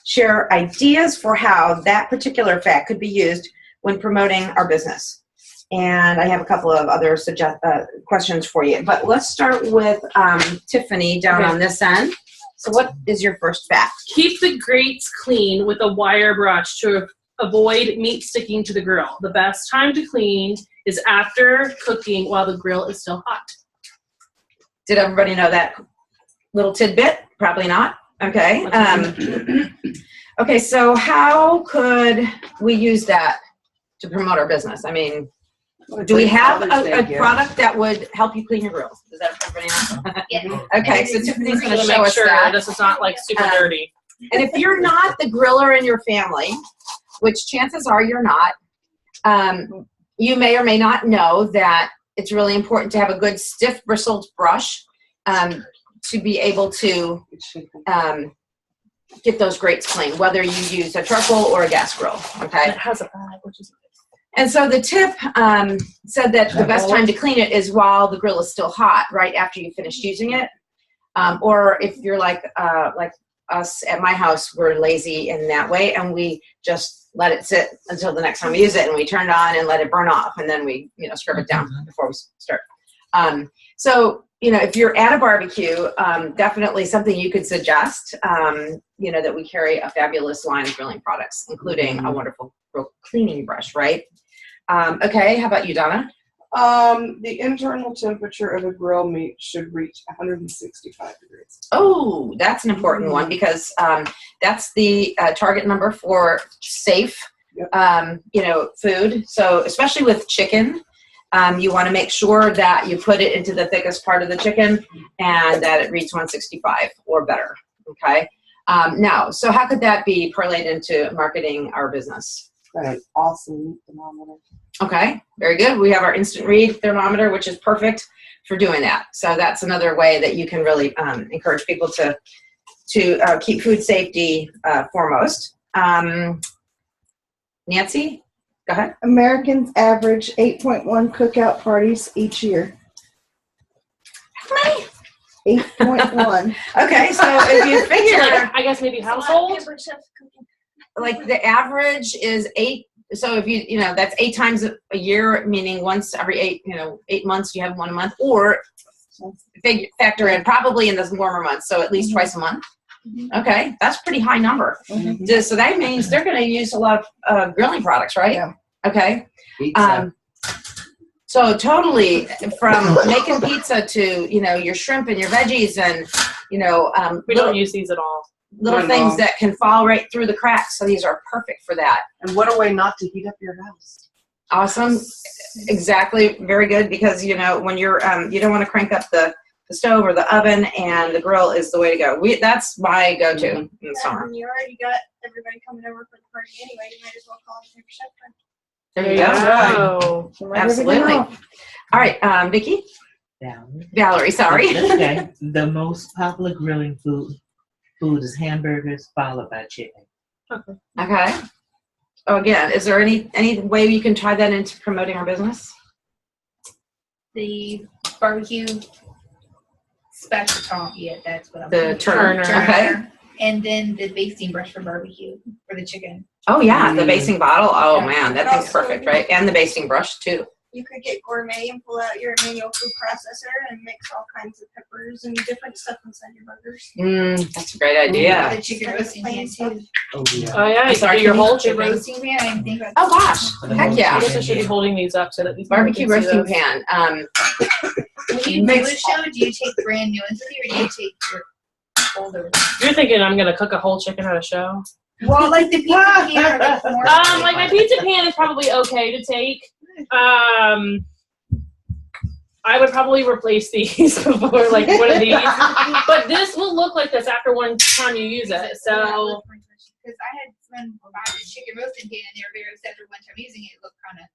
share ideas for how that particular fact could be used when promoting our business. And I have a couple of other questions for you. But let's start with Tiffany down on this end. So what is your first fact? Keep the grates clean with a wire brush to avoid meat sticking to the grill. The best time to clean is after cooking while the grill is still hot. Did everybody know that little tidbit? Probably not. Okay. Okay, so how could we use that to promote our business? I mean, do we have a product that would help you clean your grill? Does that everybody know? Yeah. Okay, so Tiffany's going to Make show us sure that. this is not like super dirty. And if you're not the griller in your family, which chances are you're not, you may or may not know that it's really important to have a good stiff bristled brush to be able to get those grates clean, whether you use a charcoal or a gas grill, okay? It has a bag, which is And so the tip said that the best time to clean it is while the grill is still hot, right after you finished using it. Or if you're like us at my house, we're lazy in that way, and we just let it sit until the next time we use it, and we turn it on and let it burn off, and then we, scrub it down before we start. So, if you're at a barbecue, definitely something you could suggest, that we carry a fabulous line of grilling products, including a wonderful grill cleaning brush, right? Okay, how about you, Donna? The internal temperature of a grill meat should reach 165 degrees. Oh, that's an important one because that's the target number for safe, food. So especially with chicken, you want to make sure that you put it into the thickest part of the chicken and that it reaches 165 or better. Okay. Now, so how could that be parlayed into marketing our business? An awesome meat thermometer. Okay, very good. We have our instant read thermometer, which is perfect for doing that. So that's another way that you can really encourage people to keep food safety foremost. Nancy, go ahead. Americans average 8.1 cookout parties each year. How many? 8.1. Okay, so if you figure, I guess maybe household. like the average is 8. So if you that's 8 times a year, meaning once every 8 months you have one a month, or factor in probably in the warmer months, so at least twice a month. Okay, that's a pretty high number. So that means they're going to use a lot of grilling products, right? Yeah. Okay. So totally, from making pizza to your shrimp and your veggies and We don't use these at all. little things that can fall right through the cracks. So these are perfect for that. And what a way not to heat up your house. Awesome. Exactly. Very good, because when you're you don't want to crank up the stove or the oven, and the grill is the way to go. That's my go-to in the summer. And you already got everybody coming over for the party anyway. You might as well call it your chef. There you go. Absolutely. All right, Vicki? Valerie, sorry. Okay. The most popular grilling food is hamburgers, followed by chicken. Okay. Oh, again, is there any way you can tie that into promoting our business? The barbecue special tong. Yeah, that's what I'm The thinking. Turner. Turner. Okay. And then the basting brush for barbecue for the chicken. Oh yeah, the basting bottle. Oh Yeah. man, that thing's perfect, right? And the basting brush too. You could get gourmet and pull out your manual food processor and mix all kinds of peppers and different stuff inside your burgers. That's a great idea. The chicken roasting pan too. Oh yeah, you can do your whole The chicken. roasting pan, I didn't think about Oh gosh, heck I yeah. guess I should be holding these up so that these people Barbecue can see roasting those. pan. When you do a show, do you take brand new ones with you, or do you take your older ones? You're thinking I'm gonna cook a whole chicken at a show? Well, like the pizza pan or the corn. Like my pizza pan is probably okay to take. I would probably replace these before like one of these. But this will look like this after one time you use it. So Because I had someone buy the chicken roasting pan and they were very upset for one time using it. It looked kind of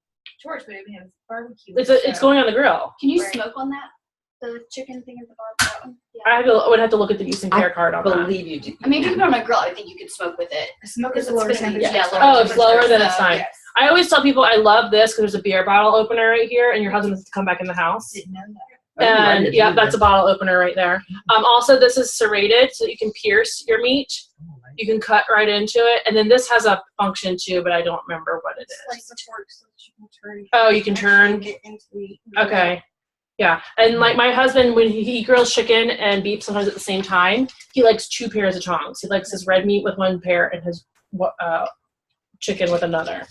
torch, but it was barbecue. it's going on the grill. Can you Right. smoke on that? The chicken thing at the bottom? Yeah. I would have to look at the use and care card on that. Believe you do. I mean, if you put it on a grill, I think you could smoke with it. Smoke Because is it's lower gonna be- temperature. yeah, lower Oh, it's lower, temperature, then it's so- fine. Yes. I always tell people I love this because there's a beer bottle opener right here, and your husband has to come back in the house. Didn't know that. And yeah, that's a bottle opener right there. Also, this is serrated, so you can pierce your meat. You can cut right into it, and then this has a function too, but I don't remember what it It's like is. the fork so that you can turn. Oh, you can turn. Get into the Okay. Yeah, and like my husband, when he grills chicken and beef sometimes at the same time, he likes 2 pairs of tongs. He likes his red meat with one pair and his chicken with another.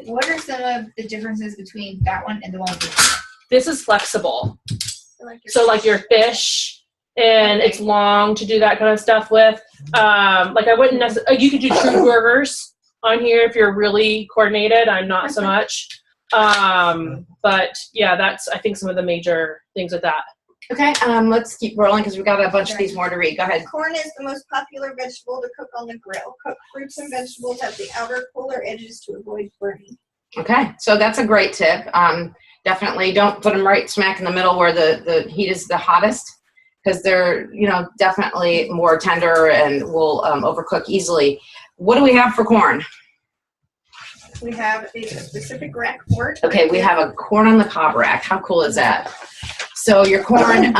What are some of the differences between that one and the one with the This is flexible. like your So like your fish, and it's long to do that kind of stuff with. Like I wouldn't necessarily, you could do true burgers on here if you're really coordinated. I'm not so much. But yeah, that's, I think, some of the major things with that. Okay, let's keep rolling because we've got a bunch of these more to read. Go ahead. Corn is the most popular vegetable to cook on the grill. Cooked fruits and vegetables have the outer cooler edges to avoid burning. Okay, so that's a great tip. Definitely don't put them right smack in the middle where the heat is the hottest, because they're, definitely more tender and will overcook easily. What do we have for corn? We have a specific rack for it. Okay, we have a corn on the cob rack. How cool is that? So your corn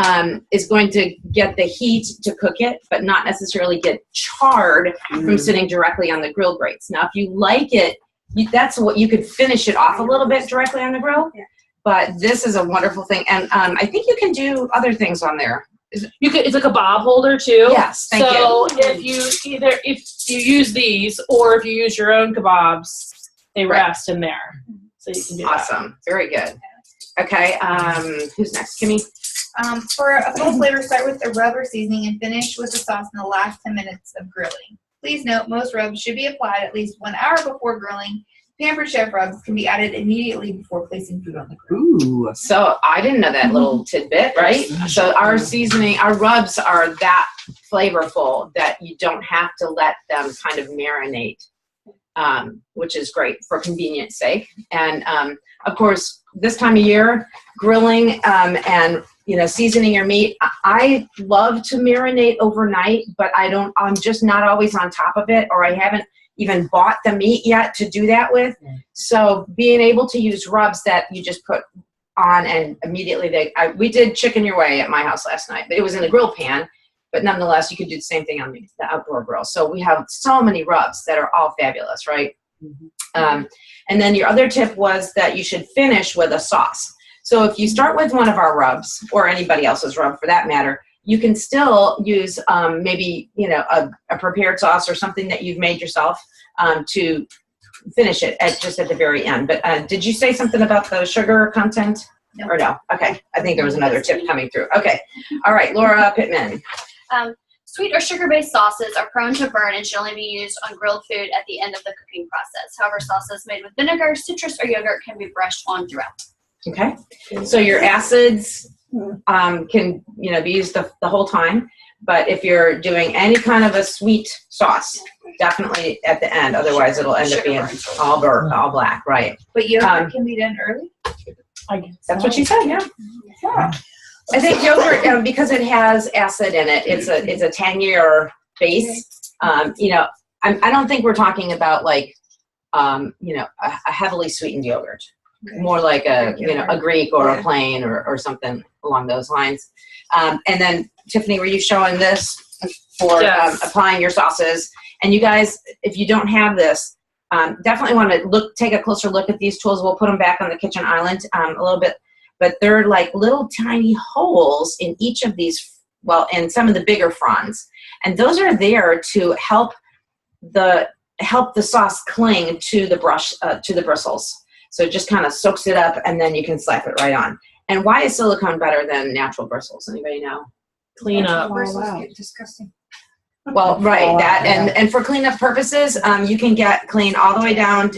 is going to get the heat to cook it, but not necessarily get charred from sitting directly on the grill grates. Now, if you like it, that's what you could finish it off a little bit directly on the grill. Yeah. But this is a wonderful thing, and I think you can do other things on there. You could, it's like a bob holder too. Yes, thank you. So if you use these or if you use your own kebabs, they rest in there. So you can do that. Awesome, very good. Okay, who's next? Kimmy? For a full flavor, start with the rub or seasoning and finish with the sauce in the last 10 minutes of grilling. Please note, most rubs should be applied at least 1 hour before grilling. Pampered chef rubs can be added immediately before placing food on the grill. Ooh. So I didn't know that little tidbit, right? So our seasoning, our rubs are that flavorful that you don't have to let them kind of marinate, which is great for convenience sake. And of course, this time of year, grilling and seasoning your meat, I love to marinate overnight, but I'm just not always on top of it, or I haven't even bought the meat yet to do that with. So being able to use rubs that you just put on and immediately we did chicken your way at my house last night, but it was in a grill pan, but nonetheless you could do the same thing on the outdoor grill. So we have so many rubs that are all fabulous, right? And then your other tip was that you should finish with a sauce. So if you start with one of our rubs, or anybody else's rub for that matter, you can still use maybe a prepared sauce or something that you've made yourself to finish it just at the very end. But did you say something about the sugar content? No. Or no? Okay, I think there was another tip coming through. Okay, all right, Laura Pittman. Sweet or sugar-based sauces are prone to burn and should only be used on grilled food at the end of the cooking process. However, sauces made with vinegar, citrus, or yogurt can be brushed on throughout. Okay, so your acids can be used the whole time, but if you're doing any kind of a sweet sauce, definitely at the end, otherwise it'll end up being all black, right? But yogurt can be done early? I guess That's what she said, yeah. I think yogurt, because it has acid in it, it's a tangier base. I don't think we're talking about like a heavily sweetened yogurt. More like a Greek or a plain or something along those lines. And then Tiffany, were you showing this for Yes. applying your sauces? And you guys, if you don't have this, definitely want to take a closer look at these tools. We'll put them back on the kitchen island a little bit, but they're like little tiny holes in each of these, well, in some of the bigger fronds. And those are there to help the sauce cling to the bristles. So it just kind of soaks it up, and then you can slap it right on. And why is silicone better than natural bristles? Anybody know? Clean up. Bristles get disgusting. Well, right, that and for cleanup purposes, you can get clean all the way down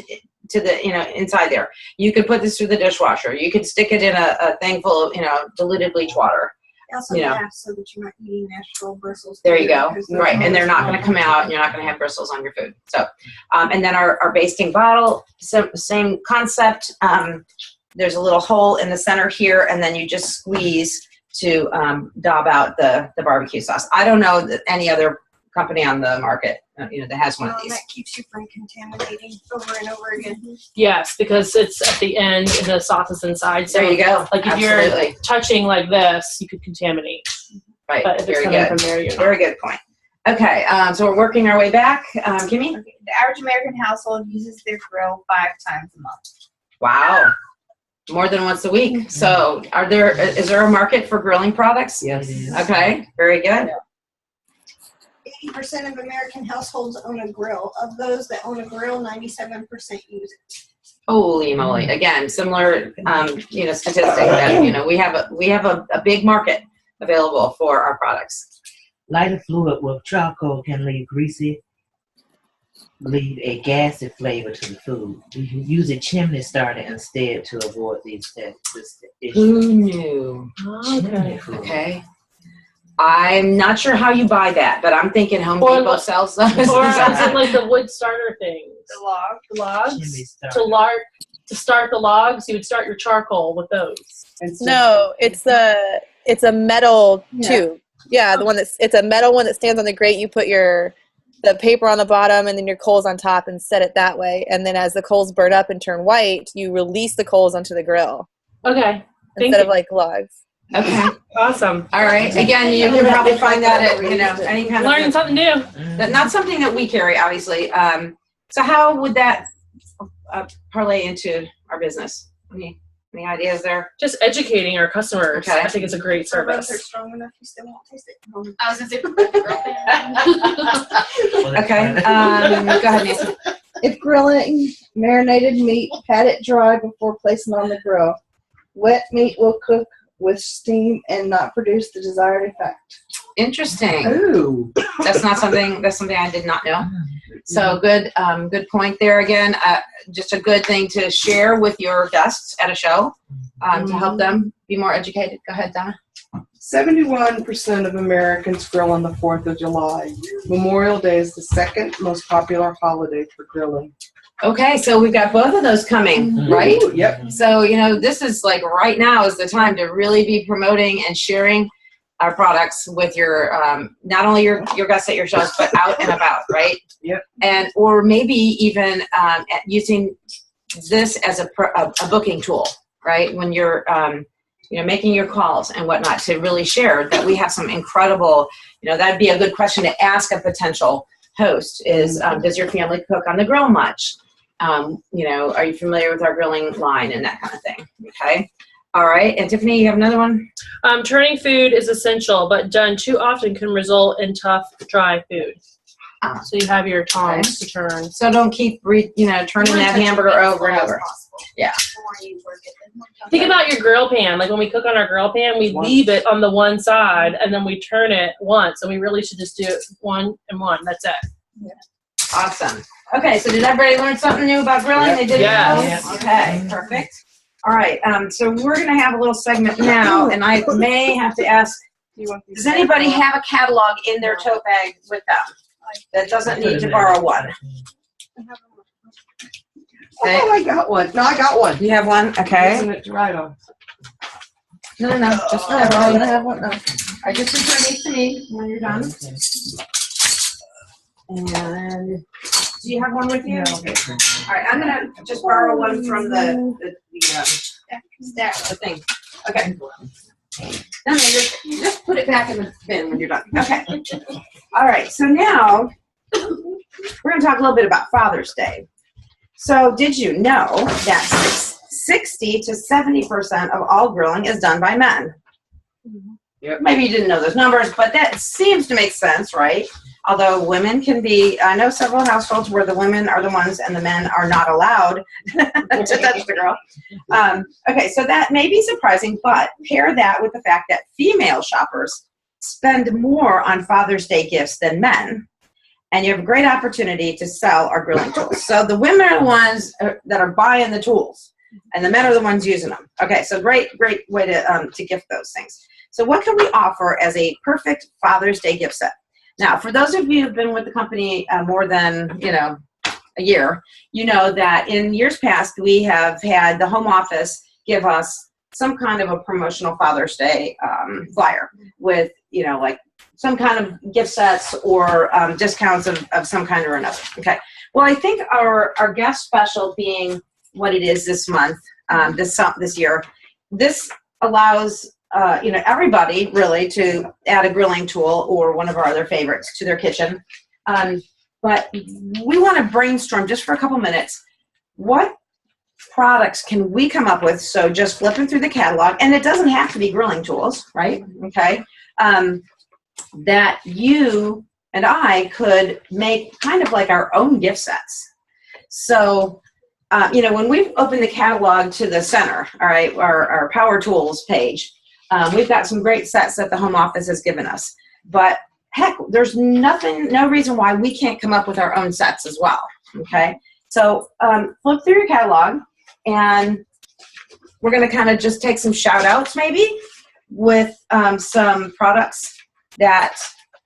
to the inside there. You could put this through the dishwasher. You could stick it in a thing full of diluted bleach water. Also, so that you're not eating natural bristles. There you go. Right, and they're not going to come out, and you're not going to have bristles on your food. So, and then our basting bottle, same concept. There's a little hole in the center here, and then you just squeeze to daub out the barbecue sauce. I don't know that any other company on the market, that has one of these. That keeps you from contaminating over and over again. Yes, because it's at the end and the sauce is inside. So There you go. like if Absolutely. you're touching like this, you could contaminate. Right. But if it's Very coming good. from there, you're not. Very good point. Okay, so we're working our way back. Kimmy? Okay. The average American household uses their grill 5 times a month. Wow. More than once a week. So is there a market for grilling products? Yes. Okay, very good. 80% of American households own a grill. Of those that own a grill, 97% use it. Holy moly. Again, similar statistic that we have a big market available for our products. Lighter fluid with charcoal can leave a gassy flavor to the food. You can use a chimney starter instead to avoid these issues. Who knew? Chimney fluid. Okay. I'm not sure how you buy that, but I'm thinking Home Or Depot sells those. Or is it like the wood starter things? The log. The logs? Chimney starter. To start the logs, you would start your charcoal with those. No, it's a metal tube. Yeah, it's a metal one that stands on the grate. You put the paper on the bottom and then your coals on top and set it that way. And then as the coals burn up and turn white, you release the coals onto the grill Okay. instead of like logs. Okay. Awesome. All right. Again, you can probably find that at any kind Learning of something new. not something that we carry, obviously. So how would that parlay into our business? Any ideas there? Just educating our customers. Okay. I think it's a great Our rubs are service. strong enough, you still won't taste it. I was gonna say, girl pan. Okay. Go ahead, Nancy. If grilling marinated meat, pat it dry before placing on the grill. Wet meat will cook with steam and not produce the desired effect. Interesting. Ooh. That's something I did not know. So good point there again. Just a good thing to share with your guests at a show to help them be more educated. Go ahead, Donna. 71% of Americans grill on the 4th of July. Memorial Day is the second most popular holiday for grilling. Okay, so we've got both of those coming, right? Ooh, yep. So, this is like right now is the time to really be promoting and sharing our products with your, not only your guests at your shows, but out and about, right? Yep. And, or maybe even using this as a booking tool, right? When you're, making your calls and whatnot to really share that we have some incredible, that'd be a good question to ask a potential host is, does your family cook on the grill much? Are you familiar with our grilling line and that kind of thing? Okay. All right. And Tiffany, you have another one? Turning food is essential, but done too often can result in tough, dry food. So you have your tongs to turn. So don't keep, turning that hamburger over and over. Yeah. Think about your grill pan. Like when we cook on our grill pan, we leave it on the one side and then we turn it once. And we really should just do it one and one. That's it. Yeah. Awesome. Okay. So did everybody learn something new about grilling? They did? Yes. Okay. Perfect. All right. So we're going to have a little segment now, and I may have to ask, does anybody have a catalog in their tote bag with them that doesn't need to borrow one? Okay. Oh, I got one. No, I got one. You have one? Okay. Isn't it to write on? No. Just I'm gonna have one. No. I just return these to me when you're done. And do you have one with you? Okay. All right, I'm gonna just borrow one from the thing. Okay. Then they just put it back in the bin when you're done. Okay. All right. So now we're going to talk a little bit about Father's Day. So did you know that 60 to 70% of all grilling is done by men? Yep. Maybe you didn't know those numbers, but that seems to make sense, right? Although women can be, I know several households where the women are the ones and the men are not allowed to touch the grill. Okay, so that may be surprising, but pair that with the fact that female shoppers spend more on Father's Day gifts than men, and you have a great opportunity to sell our grilling tools. So the women are the ones that are buying the tools, and the men are the ones using them. Okay, so great way to gift those things. So what can we offer as a perfect Father's Day gift set? Now, for those of you who've been with the company more than, a year, you know that in years past, we have had the home office give us some kind of a promotional Father's Day flyer with, like some kind of gift sets or discounts of some kind or another. Okay. Well, I think our guest special being what it is this month, this year, this allows everybody really to add a grilling tool or one of our other favorites to their kitchen. But we want to brainstorm just for a couple minutes. What products can we come up with? So just flipping through the catalog, and it doesn't have to be grilling tools, right? Okay. That you and I could make kind of like our own gift sets. So, when we open the catalog to the center, all right, our power tools page, we've got some great sets that the home office has given us. But heck, there's no reason why we can't come up with our own sets as well. Okay, so flip through your catalog, and we're going to kind of just take some shout outs maybe with some products that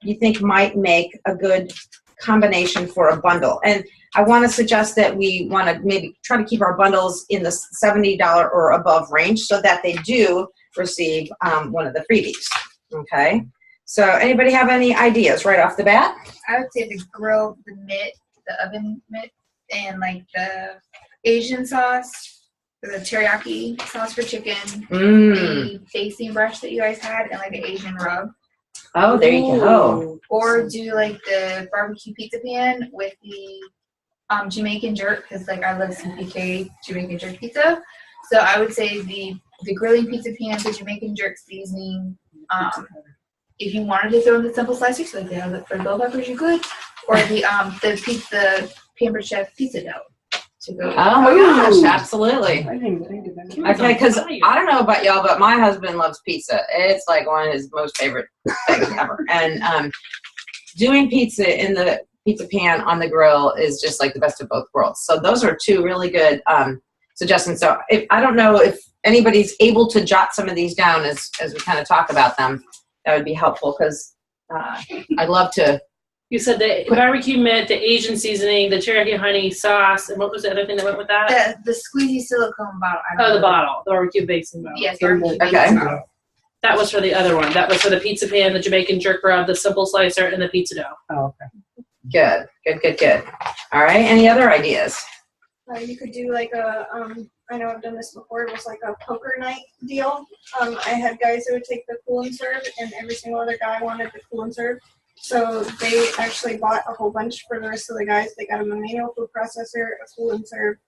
you think might make a good combination for a bundle. And I want to suggest that we want to maybe try to keep our bundles in the $70 or above range so that they do receive one of the freebies. Okay. So anybody have any ideas right off the bat? I would say the grill, the mitt, the oven mitt, and like the Asian sauce, the teriyaki sauce for chicken, the basting brush that you guys had, and like the Asian rub. Oh, there you go. Or do like the barbecue pizza pan with the Jamaican jerk, because like I love CPK Jamaican jerk pizza. So I would say the grilling pizza pan, the Jamaican jerk seasoning. If you wanted to throw in the simple slicers, so like they have it for bell peppers, you could. Or the Pampered Chef pizza dough. To go. Oh my gosh, absolutely. I didn't even think of that. Okay, because I don't know about y'all, but my husband loves pizza. It's like one of his most favorite things ever. And doing pizza in the pizza pan on the grill is just like the best of both worlds. So those are two really good suggestions. So I don't know if anybody's able to jot some of these down as we kind of talk about them. That would be helpful because I'd love to. You said the barbecue mitt, the Asian seasoning, the teriyaki honey sauce, and what was the other thing that went with that? The squeezy silicone bottle. The bottle, the barbecue basting bottle. Yes, barbecue Okay. basting bottle. That was for the other one. That was for the pizza pan, the Jamaican jerk rub, the simple slicer, and the pizza dough. Oh, okay. Good. All right. Any other ideas? You could do like a, I know I've done this before, it was like a poker night deal. I had guys that would take the cool and serve, and every single other guy wanted the cool and serve. So they actually bought a whole bunch for the rest of the guys. They got them a manual food processor, a cool and serve,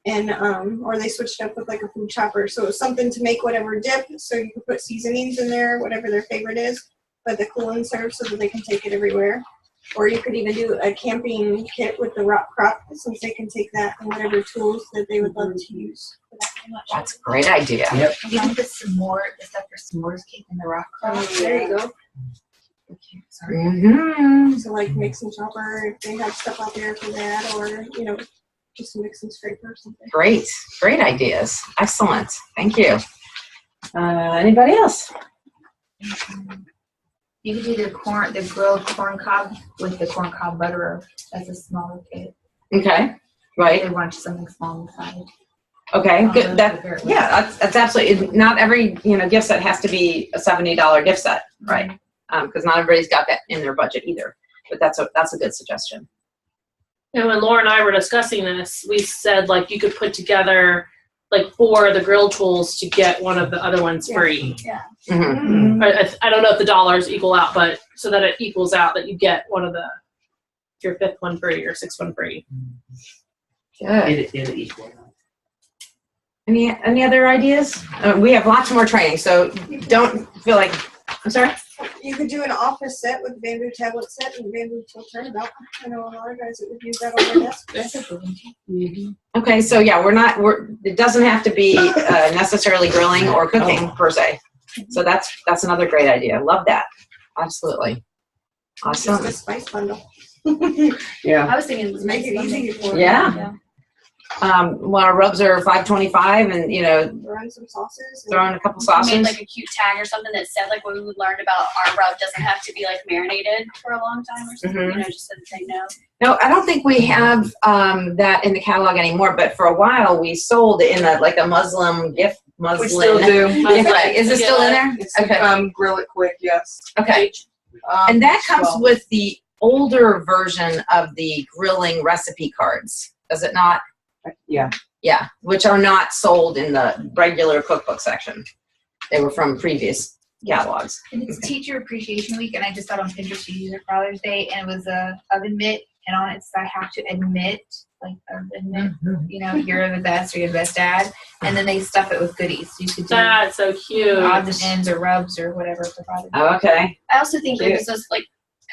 and or they switched up with like a food chopper. So it was something to make whatever dip, so you could put seasonings in there, whatever their favorite is, but the cool and serve so that they can take it everywhere. Or you could even do a camping kit with the rock crop, since they can take that and whatever tools that they would love to use for that very much. That's a great idea. Yep. You can put the stuff for s'mores cake in the rock crop. There you go. Mm-hmm. So like mix and chopper, if they have stuff out there for that, or just mix and scraper or something. Great ideas. Excellent. Thank you. Anybody else? You could do the grilled corn cob with the corn cob butterer as a smaller kit. Okay. Right. They want something small inside. Okay. Good. That's absolutely. Not every gift set has to be a $70 gift set, right? Because not everybody's got that in their budget either. But that's a good suggestion. And when Laura and I were discussing this, we said like you could put together like 4 of the grill tools to get one of the other ones free. Yeah. Mhm. I don't know if the dollars equal out, but so that it equals out that you get one of your 5th one free or 6th one free. Good. It'll equal out. Any other ideas? We have lots more training, so don't feel like. I'm sorry. You could do an office set with a bamboo tablet set and bamboo tilt turnabout. I know a lot of guys that would use that on their desk. Okay, so yeah, it doesn't have to be necessarily grilling or cooking per se. So that's another great idea. Love that. Absolutely. Awesome. Just a spice bundle. Yeah. I was thinking Make it easy for Yeah. Well, our rubs are $5.25, and throw in some sauces. throw in a couple We sauces. made like a cute tag or something that said like what we learned about our rub doesn't have to be like marinated for a long time or something. Mhm. Just so that they know. No, I don't think we have that in the catalog anymore. But for a while, we sold it in a Muslim gift. We still do. Is it still in there? It's Okay. Grill It Quick, yes. Okay. And that comes well. with the older version of the grilling recipe cards, does it not? Yeah. Yeah, which are not sold in the regular cookbook section. They were from previous catalogs. And it's Teacher Appreciation Week, and I just got on Pinterest to use it for Father's Day, and it was a oven mitt, and on it said I have to admit, you're the best or you're the best dad, and then they stuff it with goodies. So you could do That's so cute. odds and ends or rubs or whatever for Father's Day. Okay. I also think this is like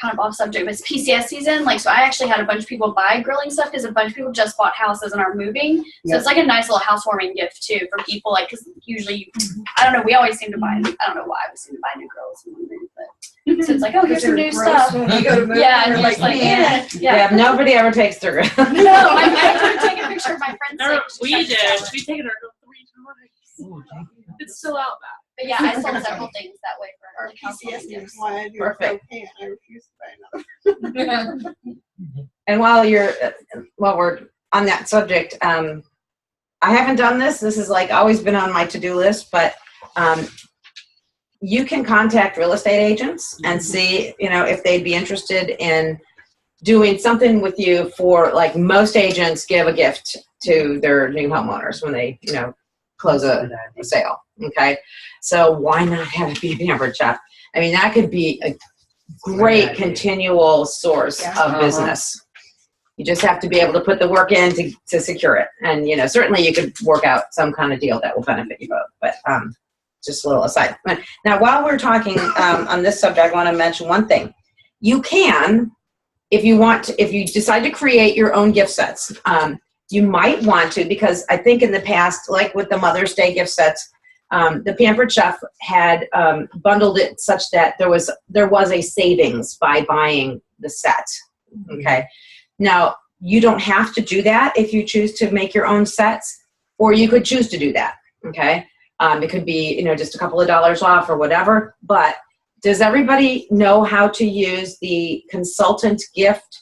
kind of off subject, but it's PCS season. So I actually had a bunch of people buy grilling stuff because a bunch of people just bought houses and are moving. So it's like a nice little housewarming gift too for people. Because usually, I don't know, we always seem to buy. I don't know why we seem to buy new grills when we move, but so it's like, oh, here's some new stuff. When we go to move, Yeah, and we're you're just like, Yeah, yeah. nobody ever takes their grill. No, I could take a picture of my friend's. Remember, sink. we did. We've taken our grill 3 times. It's still out back. But yeah, I sold several things that way for Our like PCS housewarming is gifts. why I do Perfect. propane. I refuse to buy another. And while we're on that subject, I haven't done this. This has always been on my to-do list, but you can contact real estate agents and see, if they'd be interested in doing something with you for most agents give a gift to their new homeowners when they, close a sale. Okay. So why not have it be a pampered chef? I mean, that could be a great continual source of business. You just have to be able to put the work in to secure it. And, certainly you could work out some kind of deal that will benefit you both. But just a little aside. Now, while we're talking on this subject, I want to mention one thing. You can, if you decide to create your own gift sets, you might want to, because I think in the past, like with the Mother's Day gift sets, the Pampered Chef had bundled it such that there was a savings by buying the set. Okay. Now, you don't have to do that if you choose to make your own sets, or you could choose to do that. Okay. It could be, just a couple of dollars off or whatever. But does everybody know how to use the consultant gift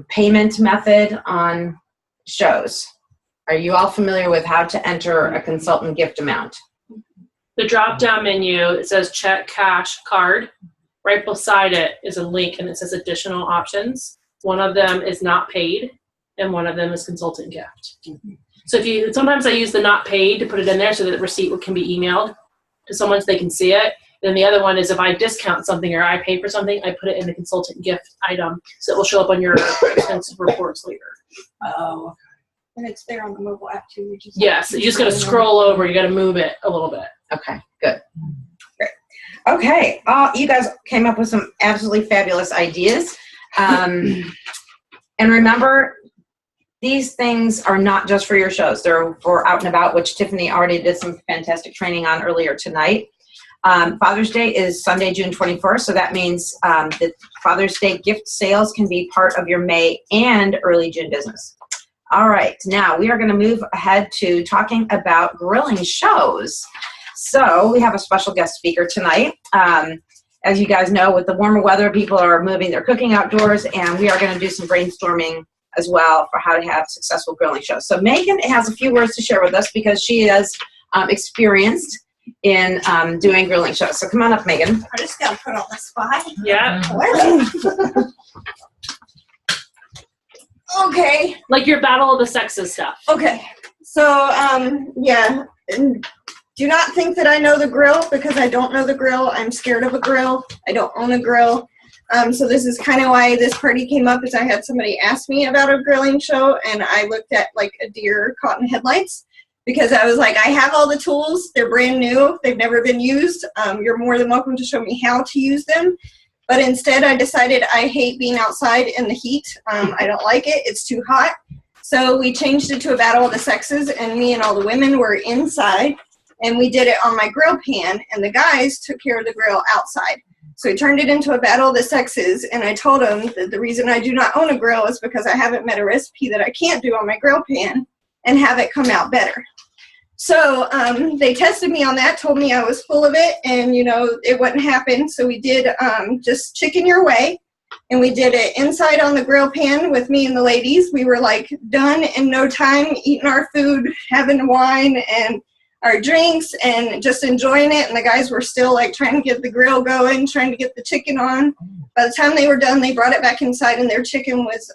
payment method on shows? Are you all familiar with how to enter a consultant gift amount? The drop-down menu, it says check, cash, card. Right beside it is a link, and it says additional options. One of them is not paid, and one of them is consultant gift. So sometimes I use the not paid to put it in there so that the receipt can be emailed to someone so they can see it. Then the other one is if I discount something or I pay for something, I put it in the consultant gift item so it will show up on your expense reports later. Oh. And it's there on the mobile app too. Yes, you just got to scroll over. You got to move it a little bit. Okay, good. Great. Okay, you guys came up with some absolutely fabulous ideas. And remember, these things are not just for your shows. They're for out and about, which Tiffany already did some fantastic training on earlier tonight. Father's Day is Sunday, June 21st, so that means that Father's Day gift sales can be part of your May and early June business. All right, now we are going to move ahead to talking about grilling shows. So we have a special guest speaker tonight. As you guys know, with the warmer weather, people are moving their cooking outdoors, and we are going to do some brainstorming as well for how to have successful grilling shows. So Megan has a few words to share with us because she is experienced in doing grilling shows. So come on up, Megan. I just got put on the spot. Yeah. Okay. Like your battle of the sexes stuff. Okay. So, yeah. Do not think that I know the grill, because I don't know the grill. I'm scared of a grill. I don't own a grill. So this is kind of why this party came up, is I had somebody ask me about a grilling show, and I looked at like a deer caught in headlights, because I was like, I have all the tools. They're brand new. They've never been used. You're more than welcome to show me how to use them. But instead, I decided I hate being outside in the heat. I don't like it. It's too hot. So we changed it to a battle of the sexes, and me and all the women were inside, and we did it on my grill pan, and the guys took care of the grill outside. So we turned it into a battle of the sexes, and I told them that the reason I do not own a grill is because I haven't met a recipe that I can't do on my grill pan and have it come out better. So they tested me on that, told me I was full of it, and, you know, it wouldn't happen. So we did just chicken your way, and we did it inside on the grill pan with me and the ladies. We were, like, done in no time, eating our food, having wine and our drinks, and just enjoying it. And the guys were still, like, trying to get the grill going, trying to get the chicken on. By the time they were done, they brought it back inside, and their chicken was,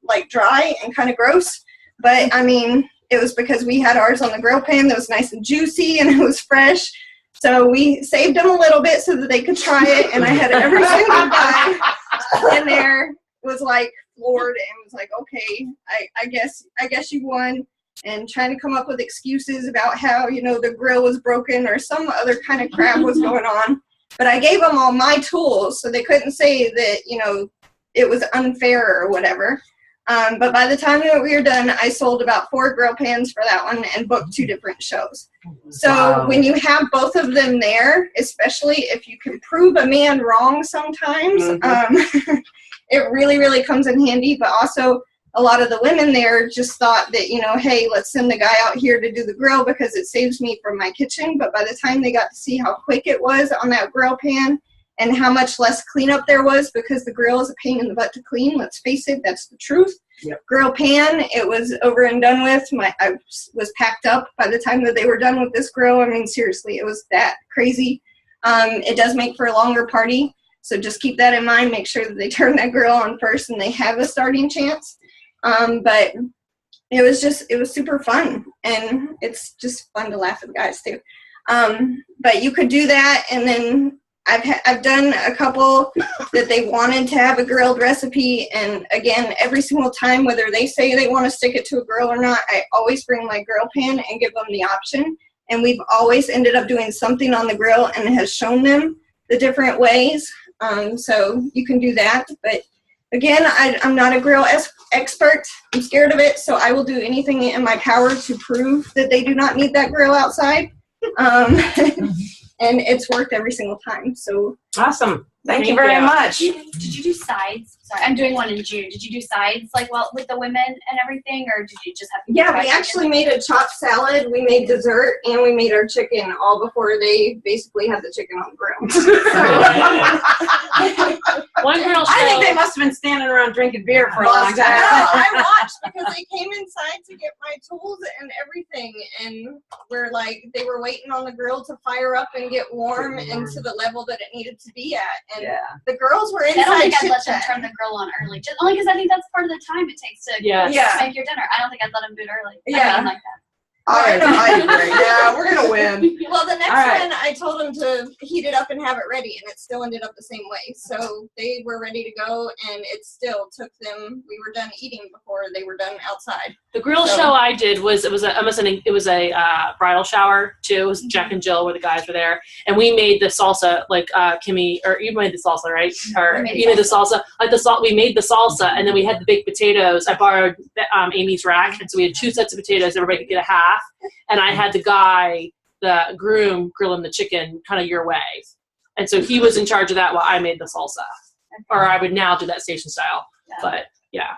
like, dry and kind of gross. But, I mean, it was because we had ours on the grill pan that was nice and juicy, and it was fresh. So we saved them a little bit so that they could try it, and I had every single guy in there was, like, floored and was like, okay, I guess you won. And trying to come up with excuses about how, you know, the grill was broken or some other kind of crap was going on. But I gave them all my tools, so they couldn't say that, you know, it was unfair or whatever. But by the time that we were done, I sold about 4 grill pans for that one and booked 2 different shows. So when you have both of them there, especially if you can prove a man wrong sometimes, it really, really comes in handy. But also, a lot of the women there just thought that, you know, hey, let's send the guy out here to do the grill because it saves me from my kitchen. But by the time they got to see how quick it was on that grill pan and how much less cleanup there was, because the grill is a pain in the butt to clean, let's face it, that's the truth. Yep. Grill pan, it was over and done with. I was packed up by the time that they were done with this grill. I mean, seriously, it was that crazy. It does make for a longer party, so just keep that in mind. Make sure that they turn that grill on first and they have a starting chance. But it was super fun, and it's just fun to laugh at the guys too. But you could do that, and then I've done a couple that they wanted to have a grilled recipe, and again, every single time, whether they say they want to stick it to a grill or not, I always bring my grill pan and give them the option, and we've always ended up doing something on the grill, and it has shown them the different ways. So you can do that, but again, I'm not a grill expert. I'm scared of it, so I will do anything in my power to prove that they do not need that grill outside. And it's worked every single time. So awesome. Thank you very much. Did you do sides? Sorry, I'm doing one in June. Did you do sides, like, well, with the women and everything, or did you just have to? Yeah, we actually made a chopped salad. We made dessert, and we made our chicken all before they basically had the chicken on the grill. One girl show. I think they must have been standing around drinking beer for a long time. No, I watched because they came inside to get my tools and everything, and they were waiting on the grill to fire up and get warm and to the level that it needed to be at. And the girls were inside. I don't think I'd let them turn the grill on early, just only because I think that's part of the time it takes to make your dinner. I don't think I'd let them do it early. I mean, like that. I agree. Yeah, we're gonna win. Well, the next one, I told them to heat it up and have it ready, and it still ended up the same way. So they were ready to go, and it still took them. We were done eating before they were done outside. The grill show I did was it was a bridal shower too. It was Jack and Jill where the guys were there, and we made the salsa like Kimmy, or you made the salsa, right? Or you made the salsa like the salt. We made the salsa, and then we had the baked potatoes. I borrowed Amy's rack, and so we had 2 sets of potatoes. Everybody could get a half, and I had the groom grilling the chicken kind of your way, and so he was in charge of that while I made the salsa, or I would now do that station style. But yeah.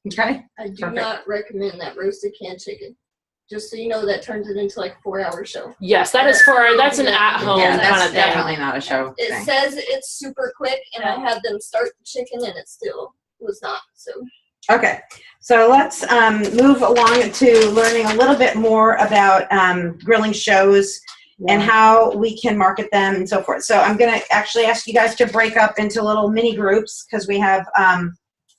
Okay. I do not recommend that roasted canned chicken. Just so you know, that turns it into like a 4-hour show. Yes, that's an at-home kind of thing. Definitely not a show. It says it's super quick, and I had them start the chicken, and it still was not. So. Okay, so let's move along to learning a little bit more about grilling shows and how we can market them and so forth. So I'm going to actually ask you guys to break up into little mini groups because we have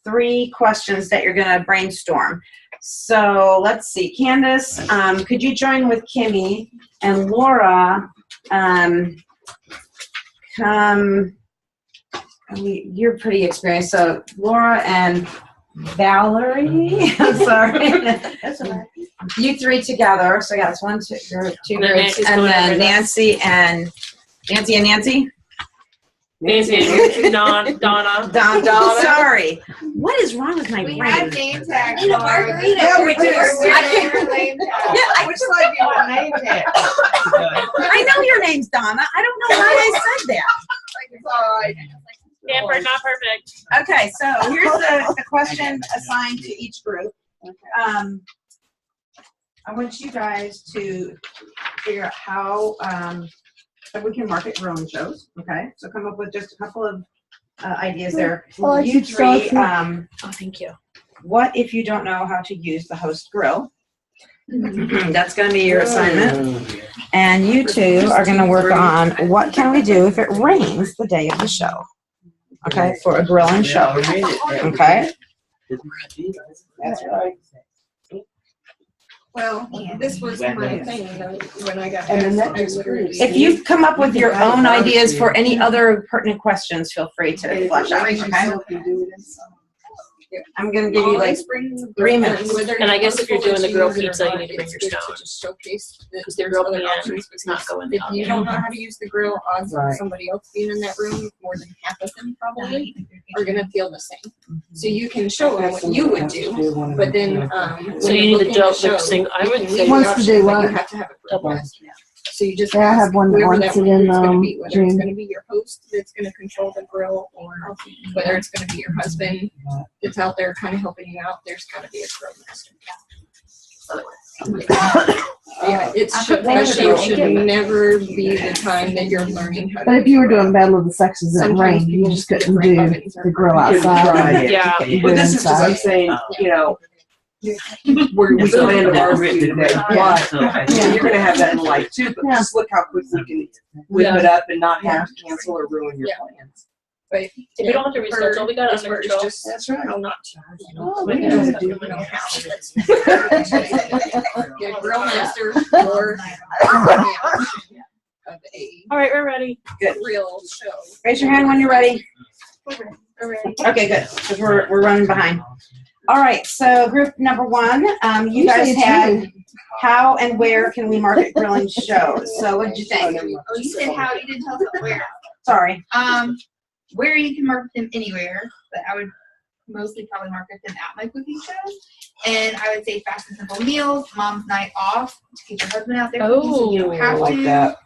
3 questions that you're going to brainstorm. So let's see. Candace, could you join with Kimmy and Laura? You're pretty experienced. So Laura and Valerie, I'm sorry. That's all right. You 3 together. So yeah, it's 1, 2 And then groups, Nancy's and going then over Nancy and Nancy. Nancy, Donna. Sorry. What is wrong with my We brain? have name tags. Need a Mars. margarita. Yeah, we do. We're name tags. Which side do you want name tag? I know your name's Donna. I don't know why I said that. Stanford, not perfect. Okay, so here's the question assigned to each group. I want you guys to figure out how that we can market grilling shows. Okay, so come up with just a couple of ideas there. You 3, Oh, thank you. what if you don't know how to use the host grill? That's going to be your assignment. And you 2 are going to work on what can we do if it rains the day of the show. Okay, for a grilling show. Okay. That's right. Well, this was my thing when I got And then back. that just proves- If you come up with your own ideas for any other pertinent questions, feel free to flesh out. Okay. I'm going to give you like 3 minutes. And I guess if you're doing the grilled pizza, you need to bring your stone. Because the grilled pan does not go in the If you oven. don't know how to use the grill, odds Right. of somebody else being in that room, more than half of them probably are gonna feel the same. So you can show them what you would do, but then So you need the double thing. I would say Wants to do you what? have to have a double. grill. So you just Yeah, I have ask one that whoever wants that it one in, group's gonna be, whether it's June. gonna be your host that's gonna control the grill, or whether it's gonna be your husband that's out there kind of helping you out. There's gotta be a grill master. Yeah, it should never be the time that you're learning how to. But if you were doing Battle of the Sexes in Sometimes rain, you people just just couldn't get right do ovens or- the grill You couldn't outside. try it. Yeah. You do But it this is just, I'm inside. saying, you know, we planned a barbecue today, but you're gonna have that in life too, but Yeah. just look how quickly you can whip it up and not have to cancel or ruin your Yeah. plans. But We don't have to reschedule. We got it as under far as control. just That's right. how not Oh, to. we You gotta know, do you know how. Get a grill master or of a All right, we're ready. real show. Raise your hand when you're ready. We're ready. Okay, good, because we're running behind. All right, so group number 1, you guys Usually it's had you. how and where can we market grilling shows? So what did you think? Oh, you said how, you didn't tell us where. Sorry. Where you can market them anywhere, but I would mostly probably market them at my cooking shows. And I would say fast and simple meals, mom's night off to get your husband out there cooking so you don't have I like to. that.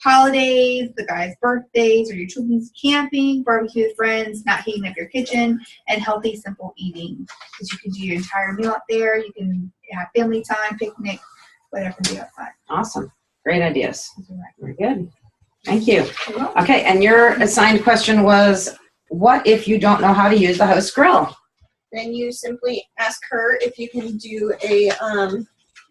Holidays, the guys' birthdays, or your children's camping, barbecue with friends, not heating up your kitchen, and healthy, simple eating. Because you can do your entire meal out there. You can have family time, picnic, whatever can be outside. Awesome. Great ideas. Very good. Thank you. Okay, and your assigned question was, what if you don't know how to use the host grill? Then you simply ask her if you can do a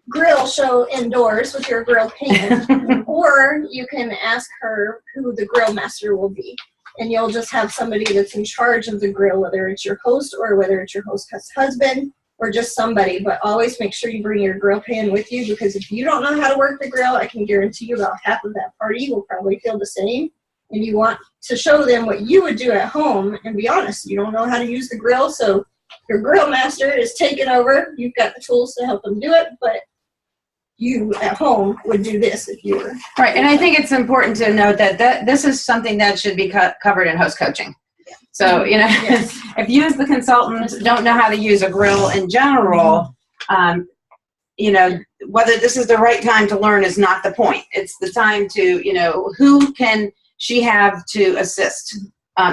grill show indoors with your grill pan, or you can ask her who the grill master will be. And you'll just have somebody that's in charge of the grill, whether it's your host or whether it's your host's husband or just somebody. But always make sure you bring your grill pan with you, because if you don't know how to work the grill, I can guarantee you about half of that party will probably feel the same. And you want to show them what you would do at home. And be honest, you don't know how to use the grill, so your grill master is taking over. You've got the tools to help them do it, but you at home would do this if you were. Right, and I think it's important to note that this is something that should be covered in host coaching. So, you know, Yes. if you as the consultant don't know how to use a grill in general, you know, whether this is the right time to learn is not the point. It's the time to, you know, who can she have to assist?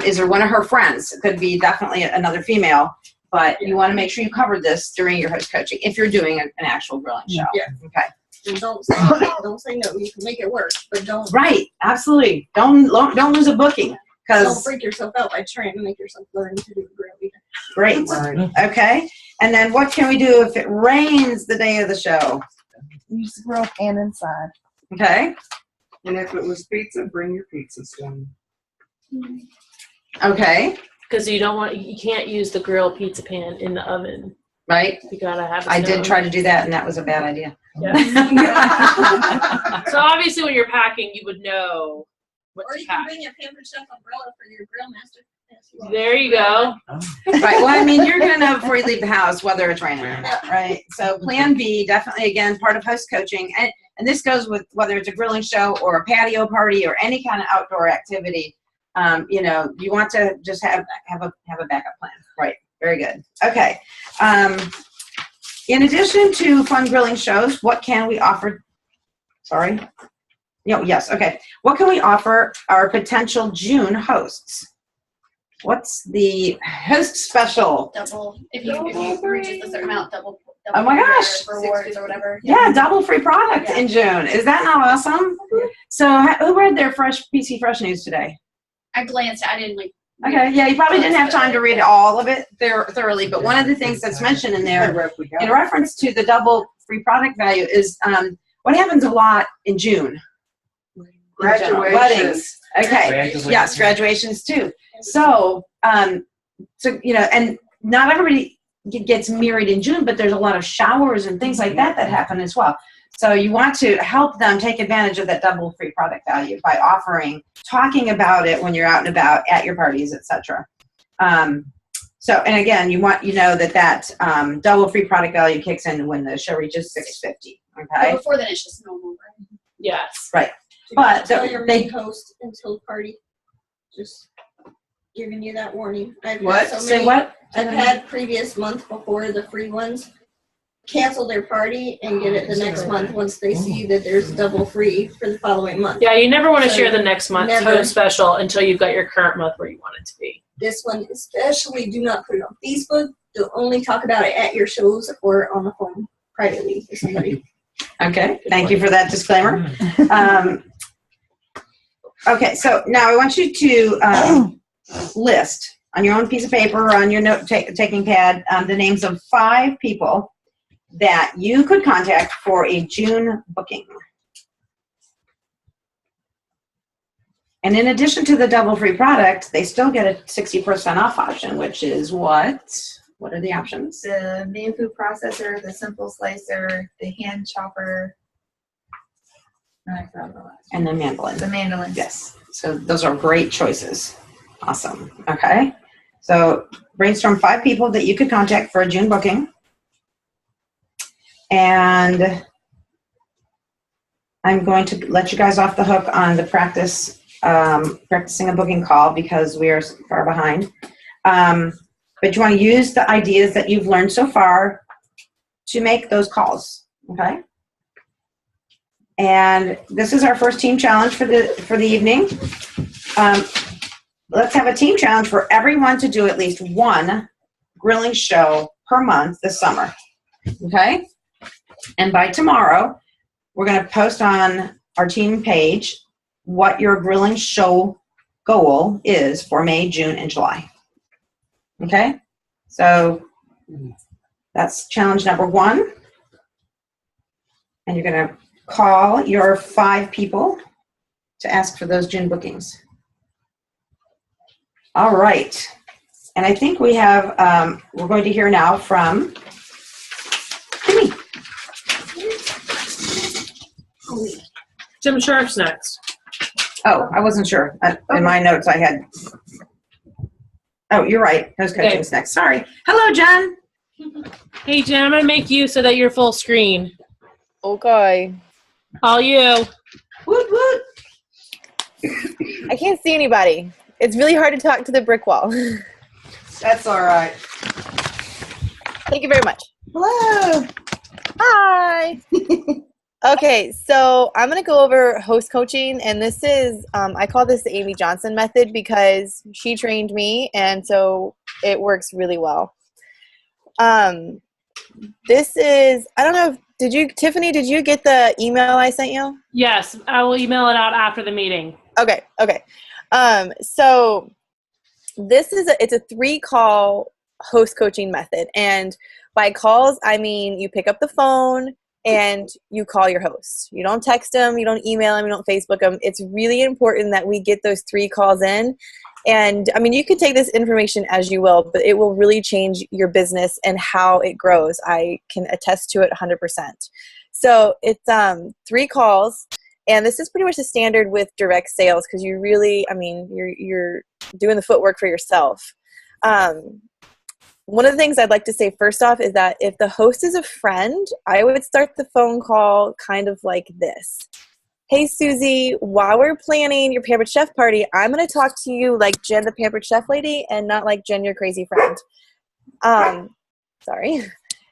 Is there one of her friends? It could be definitely another female, but you want to make sure you cover this during your host coaching if you're doing an actual grilling show. Yeah. Okay. And don't say no. You can make it work, but don't Right. Absolutely. Don't lose a booking. don't freak yourself out by trying to make yourself learn to do a grill either. Great. Right. Okay. And then what can we do if it rains the day of the show? Use the grill pan inside. Okay. And if it was pizza, bring your pizza stone. Okay. Because you can't use the grill pizza pan in the oven. Right? You gotta have. I did try to do that, and that was a bad idea. Yeah. So obviously, when you're packing, you would know what Or to you can pack. bring a Pampered Chef umbrella for your grill master. There you go. Right. Well, I mean, you're going to know before you leave the house whether it's raining or not, right? So plan B, definitely, again, part of host coaching. And this goes with whether it's a grilling show or a patio party or any kind of outdoor activity. You know, you want to just have a backup plan. Right. Very good. Okay. In addition to fun grilling shows, what can we offer? Sorry. No, yes. Okay. What can we offer our potential June hosts? What's the host special? Double, if you reaches a certain amount, double Oh my gosh. rewards or whatever. Yeah, double free product in June. Is that not awesome? So who read their PC Fresh News today? I glanced. I didn't like. Okay, yeah, you probably didn't have time to read all of it thoroughly, but one of the things that's mentioned in there in reference to the double free product value is what happens a lot in June? Graduations. Weddings. Okay. Graduations. Yes, graduations too. So, you know, and not everybody gets married in June, but there's a lot of showers and things like that happen as well. So you want to help them take advantage of that double free product value by talking about it when you're out and about at your parties, etc. So, and again, you know that double free product value kicks in when the show reaches $650. Okay. But before then, it's just normal, right? Yes. Right. But tell your main host until party. Just giving you that warning. Say what? I've had previous month before the free ones cancel their party and get it the next month once they see that there's double free for the following month. Yeah, you never want to share the next month's never. host special until you've got your current month where you want it to be. This one especially, do not put it on Facebook. Don't only talk about it at your shows or on the phone privately with somebody. Okay, thank you for that disclaimer. Okay, so now I want you to list on your own piece of paper or on your note-taking pad the names of 5 people that you could contact for a June booking. And in addition to the double free product, they still get a 60% off option, which is what? What are the options? The main food processor, the simple slicer, the hand chopper, And the mandolin. The mandolin. Yes. So those are great choices. Awesome. Okay. So brainstorm 5 people that you could contact for a June booking. And I'm going to let you guys off the hook on the practicing a booking call because we are far behind. But you want to use the ideas that you've learned so far to make those calls. Okay. And this is our first team challenge for the evening. Let's have a team challenge for everyone to do at least one grilling show per month this summer. Okay? And by tomorrow, we're going to post on our team page what your grilling show goal is for May, June, and July. Okay? So that's challenge number 1. And you're going to call your 5 people to ask for those June bookings. All right. And I think we have, we're going to hear now from Timmy. Jim Sharp's next. Oh, I wasn't sure. In my notes I had, oh, you're right. Host coaching's next. Sorry. Hello, Jen. Hey, Jen, I'm going to make you so that you're full screen. Okay. All you. Woot, woot. I can't see anybody. It's really hard to talk to the brick wall. That's all right. Thank you very much. Hello. Hi. Okay, so I'm going to go over host coaching, and this is, I call this the Amy Johnson method because she trained me, and so it works really well. This is, I don't know, Tiffany, did you get the email I sent you? Yes, I will email it out after the meeting. Okay. So this is it's a 3-call host coaching method, and by calls I mean you pick up the phone and you call your host. You don't text them, you don't email them, you don't Facebook them. It's really important that we get those 3 calls in, And I mean, you can take this information as you will, but it will really change your business and how it grows. I can attest to it 100%. So it's 3 calls, and this is pretty much the standard with direct sales because you really, I mean, you're doing the footwork for yourself. One of the things I'd like to say first off is that if the host is a friend, I would start the phone call kind of like this. Hey, Susie, while we're planning your Pampered Chef party, I'm going to talk to you like Jen, the Pampered Chef lady, and not like Jen, your crazy friend. Sorry.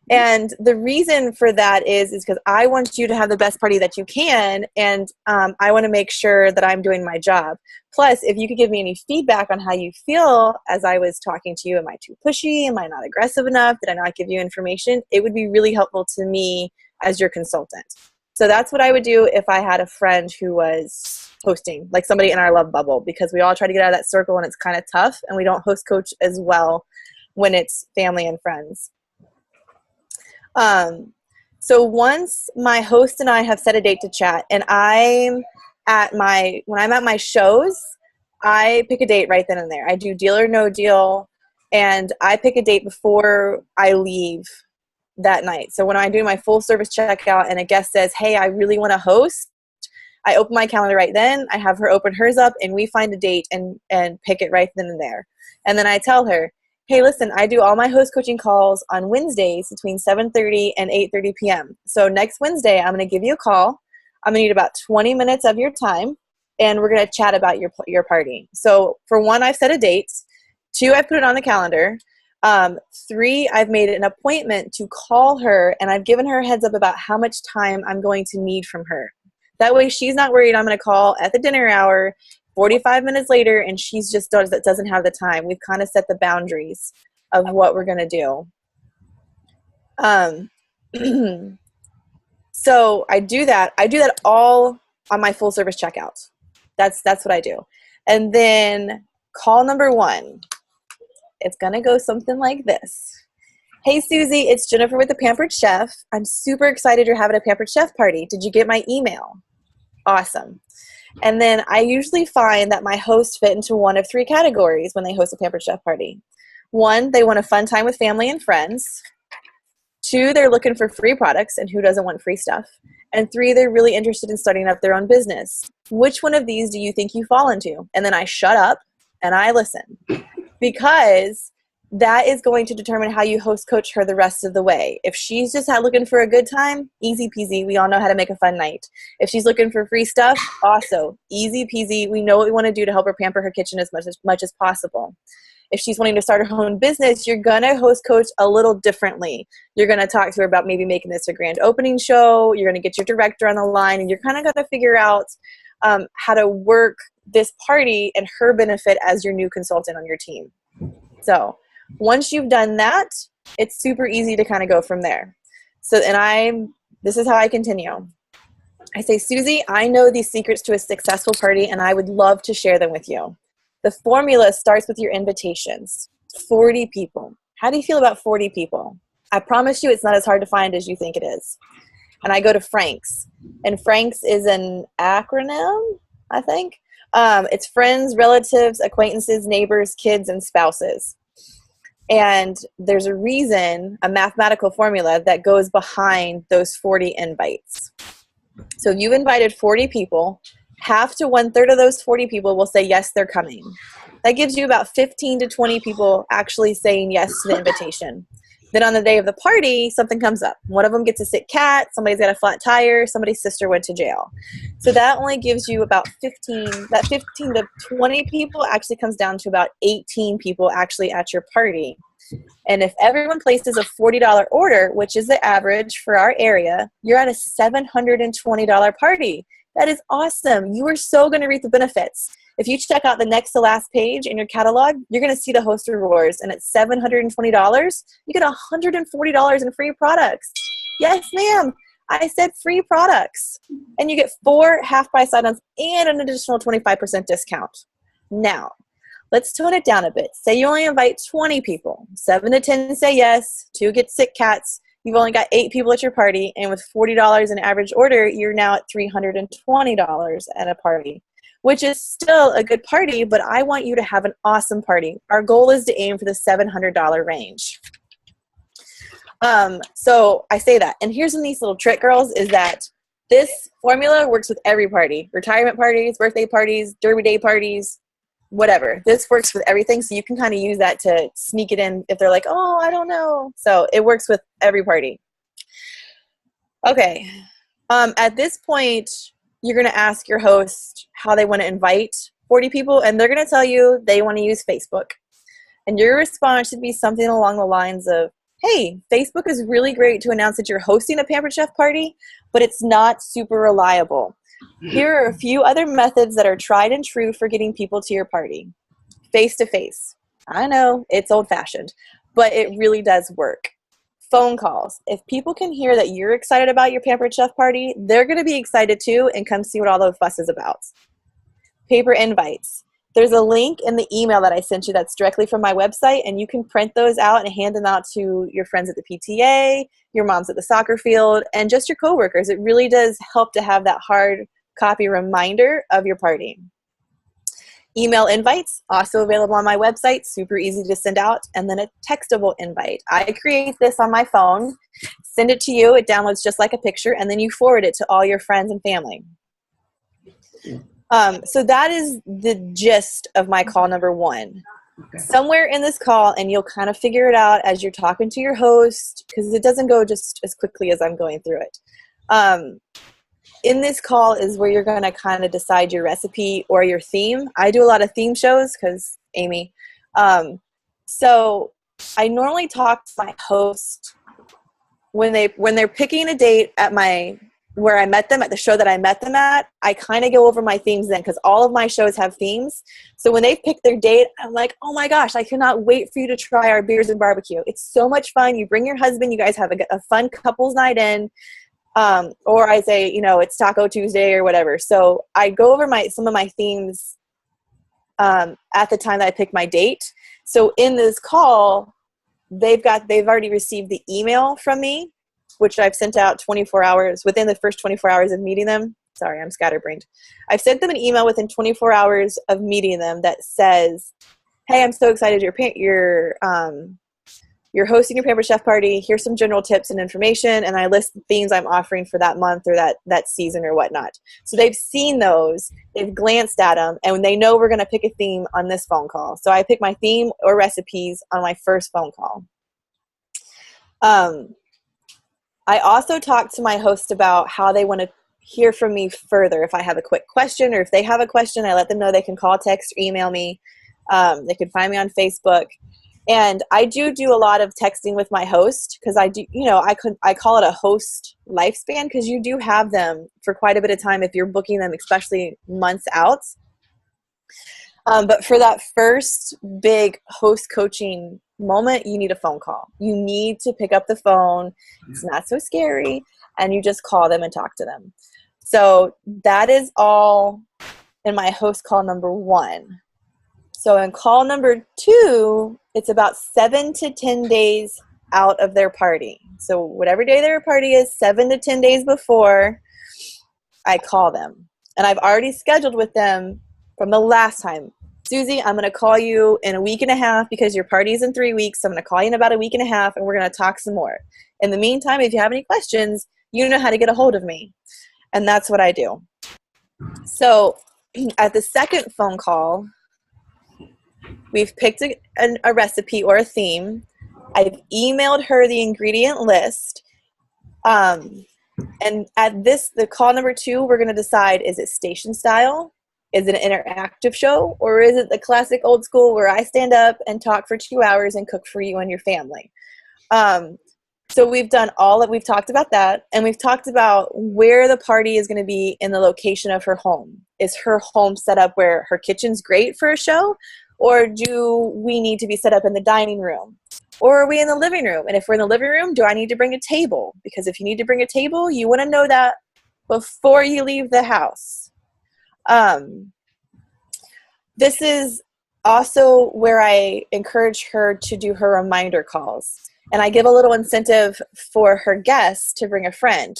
And the reason for that is because I want you to have the best party that you can, and I want to make sure that I'm doing my job. Plus, if you could give me any feedback on how you feel as I was talking to you, am I too pushy? Am I not aggressive enough? Did I not give you information? It would be really helpful to me as your consultant. So that's what I would do if I had a friend who was hosting, like somebody in our love bubble, because we all try to get out of that circle and it's kind of tough, and we don't host coach as well when it's family and friends. So once my host and I have set a date to chat, and when I'm at my shows, I pick a date right then and there. I do deal or no deal, and I pick a date before I leave that night. So when I do my full service checkout and a guest says, hey, I really want to host, I open my calendar right then. I have her open hers up, and we find a date and pick it right then and there. And then I tell her, hey, listen, I do all my host coaching calls on Wednesdays between 7:30 and 8:30 p.m. So next Wednesday, I'm going to give you a call. I'm going to need about 20 minutes of your time, and we're going to chat about your party. So for 1, I've set a date. 2, I've put it on the calendar. 3, I've made an appointment to call her, and I've given her a heads up about how much time I'm going to need from her. That way she's not worried I'm going to call at the dinner hour 45 minutes later and she's just doesn't have the time. We've kind of set the boundaries of what we're going to do. So I do that. I do that all on my full service checkout. That's what I do. And then call number 1. It's going to go something like this. Hey, Susie, it's Jennifer with the Pampered Chef. I'm super excited you're having a Pampered Chef party. Did you get my email? Awesome. And then I usually find that my hosts fit into one of 3 categories when they host a Pampered Chef party. 1, they want a fun time with family and friends. 2, they're looking for free products, and who doesn't want free stuff? And 3, they're really interested in starting up their own business. Which one of these do you think you fall into? And then I shut up and I listen, because that is going to determine how you host coach her the rest of the way. If she's just looking for a good time, easy peasy. We all know how to make a fun night. If she's looking for free stuff, also easy peasy. We know what we want to do to help her pamper her kitchen as much as possible. If she's wanting to start her own business, you're going to host coach a little differently. You're going to talk to her about maybe making this a grand opening show. You're going to get your director on the line, and you're kind of going to figure out how to work this party and her benefit as your new consultant on your team. So once you've done that, it's super easy to kind of go from there. So, this is how I continue. I say, Susie, I know these secrets to a successful party, and I would love to share them with you. The formula starts with your invitations. 40 people. How do you feel about 40 people? I promise you it's not as hard to find as you think it is. And I go to Frank's. And Frank's is an acronym, I think. It's friends, relatives, acquaintances, neighbors, kids, and spouses. And there's a reason, a mathematical formula that goes behind those 40 invites. So if you've invited 40 people, half to 1/3 of those 40 people will say, yes, they're coming. That gives you about 15 to 20 people actually saying yes to the invitation. Then on the day of the party, something comes up. One of them gets a sick cat, somebody's got a flat tire, somebody's sister went to jail. So that only gives you about 15 to 20 people actually comes down to about 18 people actually at your party. And if everyone places a $40 order, which is the average for our area, you're at a $720 party. That is awesome. You are so going to reap the benefits. If you check out the next to last page in your catalog, you're going to see the host rewards. And at $720, you get $140 in free products. Yes, ma'am. I said free products. And you get 4 half-price items and an additional 25% discount. Now, let's tone it down a bit. Say you only invite 20 people. 7 to 10 say yes. 2 get sick cats. You've only got 8 people at your party, and with $40 in average order, you're now at $320 at a party. which is still a good party, but I want you to have an awesome party. Our goal is to aim for the $700 range. So I say that. And here's a nice little trick, girls, is that this formula works with every party. Retirement parties, birthday parties, derby day parties, whatever. This works with everything, so you can kind of use that to sneak it in if they're like, oh, I don't know. So it works with every party. Okay. At this point, you're going to ask your host how they want to invite 40 people, and they're going to tell you they want to use Facebook. And your response should be something along the lines of, hey, Facebook is really great to announce that you're hosting a Pampered Chef party, but it's not super reliable. Here are a few other methods that are tried and true for getting people to your party. Face-to-face. I know, it's old-fashioned, but it really does work. Phone calls. If people can hear that you're excited about your Pampered Chef party, they're going to be excited too and come see what all the fuss is about. Paper invites. There's a link in the email that I sent you that's directly from my website, and you can print those out and hand them out to your friends at the PTA, your moms at the soccer field, and just your coworkers. It really does help to have that hard copy reminder of your party. Email invites, also available on my website, super easy to send out, and then a textable invite. I create this on my phone, send it to you, it downloads just like a picture, and then you forward it to all your friends and family. So that is the gist of my call number 1. Okay. Somewhere in this call, and you'll kind of figure it out as you're talking to your host, because it doesn't go just as quickly as I'm going through it. In this call is where you're going to kind of decide your recipe or your theme. I do a lot of theme shows because Amy. So I normally talk to my host when they're picking a date at where I met them, at the show that I met them at. I kind of go over my themes then, because all of my shows have themes. So when they pick their date, I'm like, oh my gosh, I cannot wait for you to try our beers and barbecue. It's so much fun. You bring your husband, you guys have a fun couples night in. Or I say, it's Taco Tuesday or whatever. So I go over some of my themes at the time that I pick my date. So in this call, they've already received the email from me, which I've sent out 24 hours, within the first 24 hours of meeting them. Sorry, I'm scatterbrained. I've sent them an email within 24 hours of meeting them that says, hey, I'm so excited you're hosting your Pampered Chef party. Here's some general tips and information, and I list the themes I'm offering for that month or that season or whatnot. So they've seen those, they've glanced at them, and they know we're going to pick a theme on this phone call. So I pick my theme or recipes on my first phone call. I also talk to my host about how they want to hear from me further. If I have a quick question or if they have a question, I let them know they can call, text, or email me. They can find me on Facebook. And I do a lot of texting with my host because I do, I call it a host lifespan because you do have them for quite a bit of time if you're booking them, especially months out. But for that first big host coaching moment, you need a phone call. You need to pick up the phone. It's not so scary. And you just call them and talk to them. So that is all in my host call number 1. So in call number 2, it's about 7 to 10 days out of their party. So whatever day their party is, 7 to 10 days before, I call them. And I've already scheduled with them from the last time. Susie, I'm going to call you in a week and a half because your party is in 3 weeks. So I'm going to call you in about a week and a half, and we're going to talk some more. In the meantime, if you have any questions, you know how to get a hold of me. And that's what I do. So at the second phone call, we've picked a recipe or a theme. I've emailed her the ingredient list. And at the call number 2, we're going to decide, is it station style? Is it an interactive show? Or is it the classic old school where I stand up and talk for 2 hours and cook for you and your family? So we've talked about that, and we've talked about where the party is going to be in the location of her home. Is her home set up where her kitchen's great for a show? Or do we need to be set up in the dining room? Or are we in the living room? And if we're in the living room, do I need to bring a table? Because if you need to bring a table, you want to know that before you leave the house. This is also where I encourage her to do her reminder calls. And I give a little incentive for her guests to bring a friend.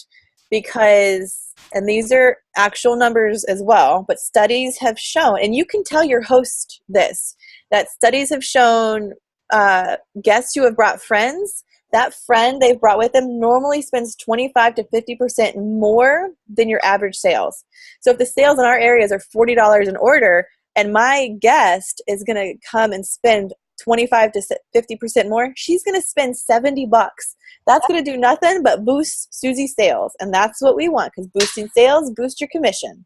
because, and these are actual numbers as well, but studies have shown, and you can tell your host this, that studies have shown guests who have brought friends, that friend they've brought with them normally spends 25 to 50% more than your average sales. So if the sales in our areas are $40 an order, and my guest is going to come and spend 25 to 50% more, she's going to spend $70. That's going to do nothing but boost Susie's sales. And that's what we want, because boosting sales, boost your commission.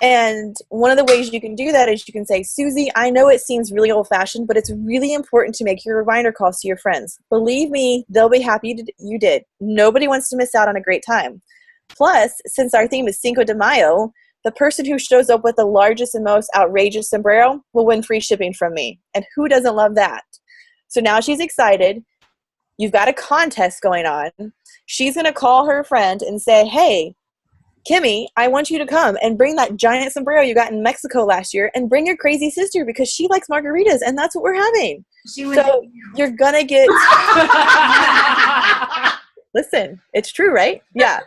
And one of the ways you can do that is you can say, Susie, I know it seems really old-fashioned, but it's really important to make your reminder calls to your friends. Believe me, they'll be happy you did. Nobody wants to miss out on a great time. Plus, since our theme is Cinco de Mayo, the person who shows up with the largest and most outrageous sombrero will win free shipping from me. And who doesn't love that? So now she's excited. You've got a contest going on. She's going to call her friend and say, hey, Kimmy, I want you to come and bring that giant sombrero you got in Mexico last year, and bring your crazy sister because she likes margaritas and that's what we're having. So you're going to get... Listen, it's true, right? Yeah.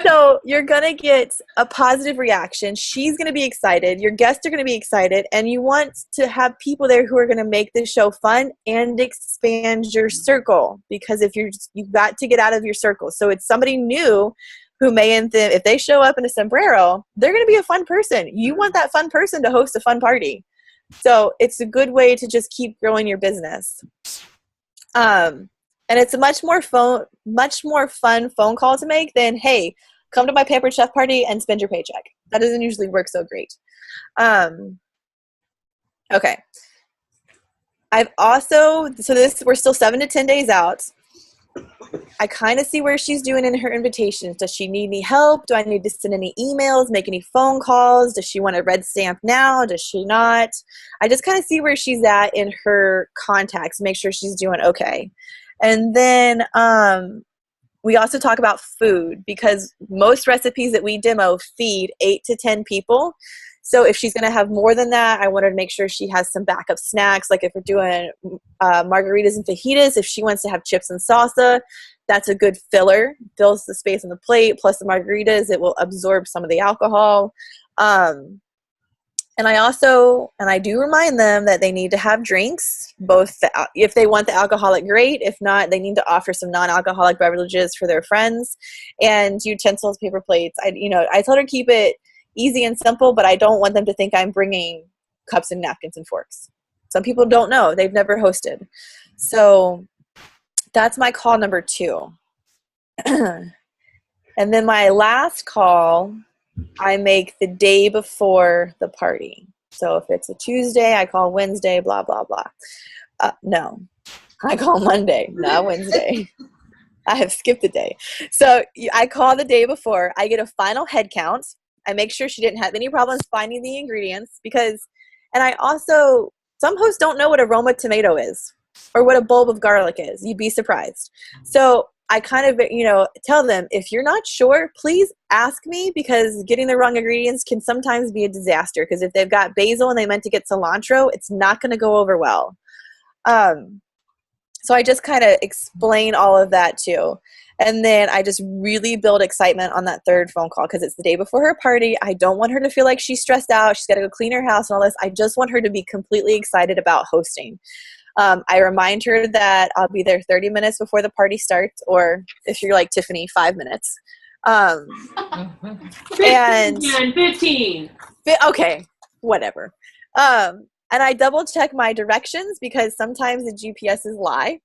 So you're going to get a positive reaction. She's going to be excited. Your guests are going to be excited. And you want to have people there who are going to make this show fun and expand your circle. Because you've got to get out of your circle. So it's somebody new who may, if they show up in a sombrero, they're going to be a fun person. You want that fun person to host a fun party. So it's a good way to just keep growing your business. And it's a much more fun phone call to make than, hey, come to my Pampered Chef party and spend your paycheck. That doesn't usually work so great. Okay. We're still 7 to 10 days out. I kind of see where she's doing in her invitations. Does she need any help? Do I need to send any emails, make any phone calls? Does she want a red stamp now? Does she not? I just kind of see where she's at in her contacts, make sure she's doing okay. And then we also talk about food, because most recipes that we demo feed 8 to 10 people. So if she's going to have more than that, I want her to make sure she has some backup snacks. Like if we're doing margaritas and fajitas, if she wants to have chips and salsa, that's a good filler. Fills the space on the plate. Plus the margaritas, it will absorb some of the alcohol. And I do remind them that they need to have drinks, if they want the alcoholic, great. If not, they need to offer some non-alcoholic beverages for their friends, and utensils, paper plates. I told her to keep it easy and simple, but I don't want them to think I'm bringing cups and napkins and forks. Some people don't know. They've never hosted. So that's my call number 2. And then my last call, I make the day before the party. So if it's a Tuesday, I call Wednesday, blah, blah, blah. No, I call Monday, not Wednesday. I have skipped a day. So I call the day before. I get a final head count. I make sure she didn't have any problems finding the ingredients some hosts don't know what a Roma tomato is or what a bulb of garlic is. You'd be surprised. So I kind of, tell them, if you're not sure, please ask me, because getting the wrong ingredients can sometimes be a disaster. Because if they've got basil and they meant to get cilantro, it's not going to go over well. So I just kind of explain all of that too. And then I just really build excitement on that third phone call, because it's the day before her party. I don't want her to feel like she's stressed out. She's got to go clean her house and all this. I just want her to be completely excited about hosting. I remind her that I'll be there 30 minutes before the party starts, or if you're like Tiffany, 5 minutes. And 15. Okay, whatever. And I double check my directions, because sometimes the GPSs lie.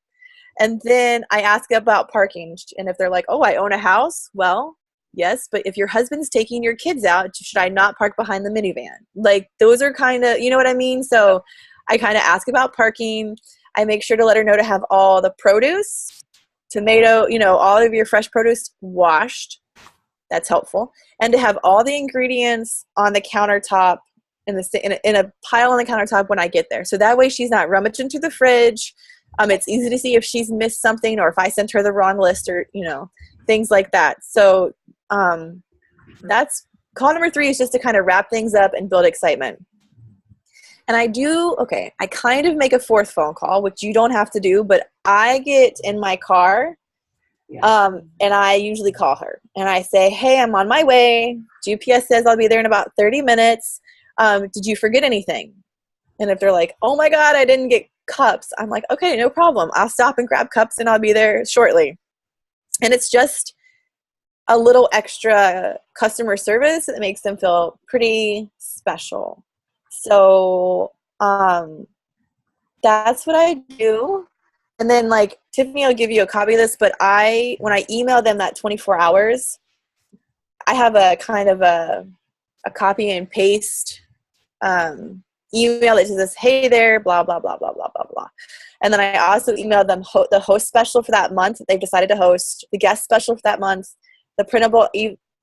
And then I ask about parking. And if they're like, oh, I own a house. Well, yes, but if your husband's taking your kids out, should I not park behind the minivan? Like, those are kind of, you know what I mean? So I kind of ask about parking. I make sure to let her know to have all the produce, tomato, all of your fresh produce washed. That's helpful. And to have all the ingredients on the countertop in a pile on the countertop when I get there. So that way she's not rummaging through the fridge. It's easy to see if she's missed something, or if I sent her the wrong list, or, things like that. So that's call number 3, is just to kind of wrap things up and build excitement. And I kind of make a 4th phone call, which you don't have to do, but I get in my car And I usually call her and I say, hey, I'm on my way. GPS says I'll be there in about 30 minutes. Did you forget anything? And if they're like, oh my God, I didn't get cups, I'm like, okay, no problem. I'll stop and grab cups and I'll be there shortly. And it's just a little extra customer service that makes them feel pretty special. So that's what I do. And then, like, Tiffany will give you a copy of this, but when I email them that 24 hours, I have a kind of a copy and paste email that says, hey there, blah, blah, blah, blah, blah, blah, blah. And then I also email them the host special for that month that they've decided to host, the guest special for that month, the printable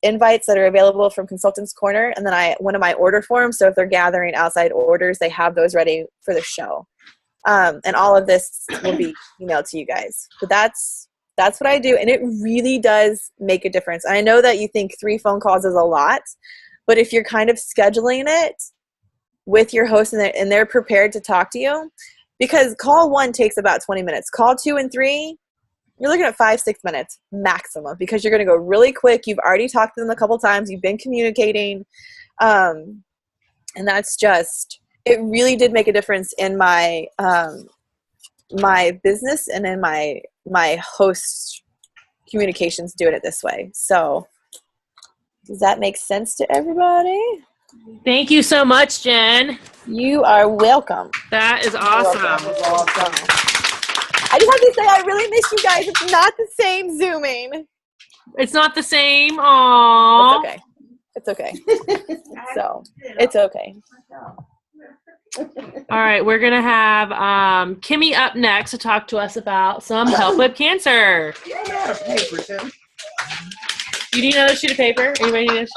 invites that are available from Consultants Corner, and then one of my order forms. So if they're gathering outside orders, they have those ready for the show. And all of this will be emailed to you guys. But that's what I do, and it really does make a difference. And I know that you think 3 phone calls is a lot, but if you're kind of scheduling it with your host and they're prepared to talk to you, because call 1 takes about 20 minutes. Call 2 and 3, you're looking at 5-6 minutes maximum, because you're going to go really quick. You've already talked to them a couple times. You've been communicating. And that's just, it really did make a difference in my my business and in my host communications doing it this way. So does that make sense to everybody? Thank you so much, Jen. You are welcome. That is awesome. I just have to say, I really miss you guys. It's not the same Zooming. It's not the same. Aww. It's okay. So it's okay. All right, we're gonna have Kimmy up next to talk to us about some help with cancer. You're out of paper, Tim. You need another sheet of paper? Anybody need this?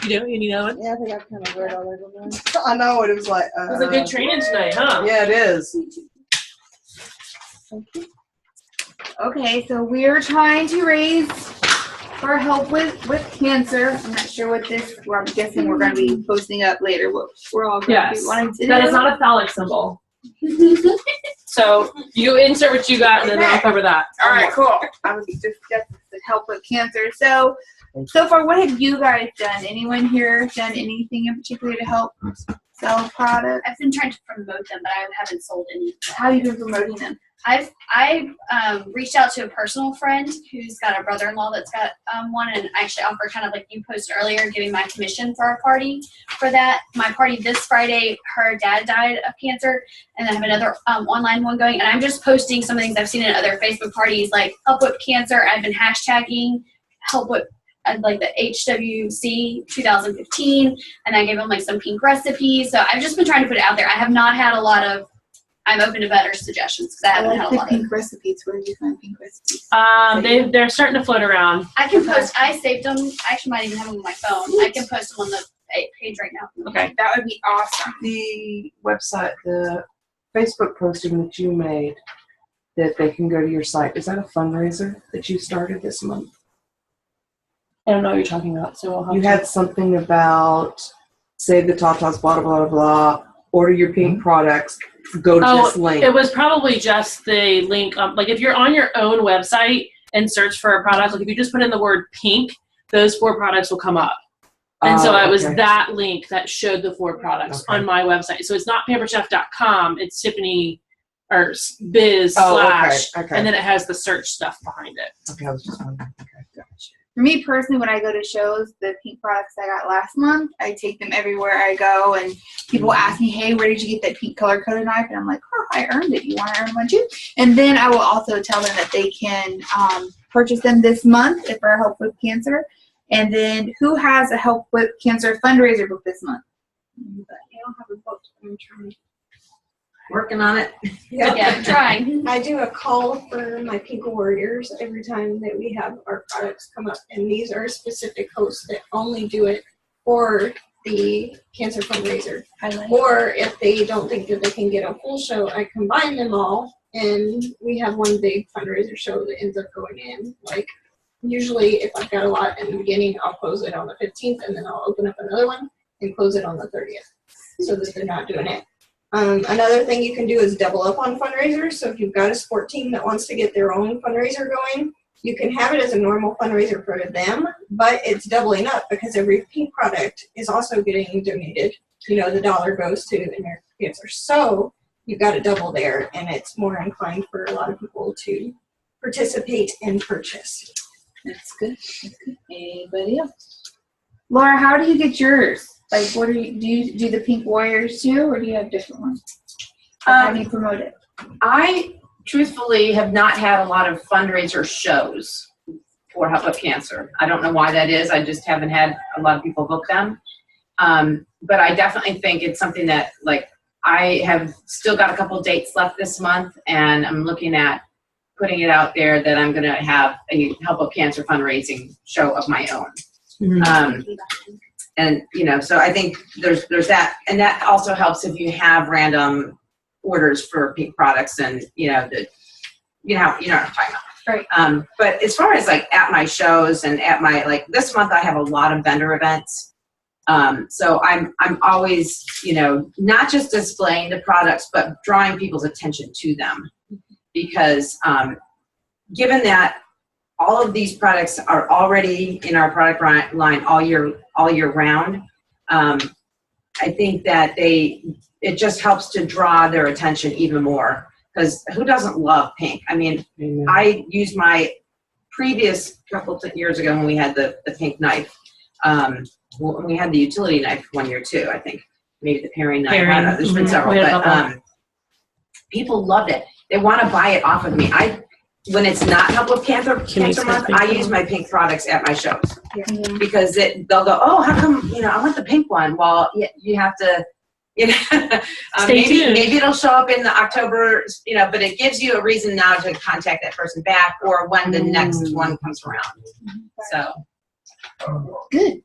You do? You need another one? Yeah, I think I kind of read all over mine. I know it was like. It was a good training tonight, huh? Yeah, it is. Okay, so we're trying to raise for help with cancer. I'm not sure what this, I'm guessing we're going to be posting up later what we're all going to be wanting to do. That is not a phallic symbol. So you insert what you got and then I'll cover that. All right, cool. I was just the help with cancer. So far, what have you guys done? Anyone here done anything in particular to help sell products? I've been trying to promote them, but I haven't sold any. How have you been promoting them? I've reached out to a personal friend who's got a brother-in-law that's got one, and I actually offered, kind of like you posted earlier, giving my commission for our party for that. My party this Friday, her dad died of cancer, and I have another online one going, and I'm just posting some of the things I've seen in other Facebook parties, like help with cancer. I've been hashtagging help with like the HWC 2015, and I gave them like some pink recipes. So I've just been trying to put it out there. I have not had a lot of, I'm open to better suggestions because I haven't had a lot of pink recipes. Where do you find pink recipes? They're starting to float around. I can post, I saved them. I actually might even have them on my phone. I can post them on the page right now. Okay. That would be awesome. The website, the Facebook posting that you made, that they can go to your site, is that a fundraiser that you started this month? I don't know what you're talking about, so we'll have You had something about save the Tatas, blah, blah, blah, blah, order your pink products, go to this link. It was probably just the link. Like if you're on your own website and search for a product, like if you just put in the word pink, those 4 products will come up. And so it was that link that showed the 4 products on my website. So it's not pamperchef.com, it's Tiffany or biz / and then it has the search stuff behind it. Okay, I was just wondering. Okay, gotcha. For me personally, when I go to shows, the pink products I got last month, I take them everywhere I go, and people ask me, hey, where did you get that pink color-coded knife? And I'm like, oh, I earned it. You want to earn one too? And then I will also tell them that they can purchase them this month for help with cancer. And then who has a help with cancer fundraiser book this month? But I don't have a book. I'm trying. Working on it. Yeah, I'm trying. I do a call for my Pink Warriors every time that we have our products come up, and these are specific hosts that only do it for the cancer fundraiser. Or if they don't think that they can get a full show, I combine them all, and we have one big fundraiser show that ends up going in. Like usually, if I've got a lot in the beginning, I'll close it on the 15th, and then I'll open up another one and close it on the 30th, so that they're not doing it Another thing you can do is double up on fundraisers. So if you've got a sport team that wants to get their own fundraiser going, you can have it as a normal fundraiser for them, but it's doubling up because every pink product is also getting donated. The dollar goes to American Cancer. So you've got a double there, and it's more inclined for a lot of people to participate and purchase. That's good. That's good. Anybody else? Laura, how do you get yours? Like, what do you do the Pink Warriors too, or do you have different ones? How do you promote it? I truthfully have not had a lot of fundraiser shows for Help Up Cancer. I don't know why that is. I just haven't had a lot of people book them. But I definitely think it's something that, like, I have still got a couple dates left this month, and I'm looking at putting it out there that I'm going to have a Help Up Cancer fundraising show of my own. And, so I think there's that. And that also helps if you have random orders for pink products and, what I'm talking about. Right. But as far as like at my shows and at my, like this month, I have a lot of vendor events. So I'm always, not just displaying the products, but drawing people's attention to them, because given that all of these products are already in our product line all year round, I think that it just helps to draw their attention even more, because who doesn't love pink? I mean, I used my previous couple of years ago when we had the pink knife. We had the utility knife 1 year too, I think. Maybe the paring knife. I don't know. There's been several, but people loved it. They want to buy it off of me. When it's not Help Up Cancer Month, I use my pink products at my shows, because they'll go, oh, how come, I want the pink one. Well, you have to, maybe it'll show up in the October, but it gives you a reason now to contact that person back, or when the next one comes around. So. Good.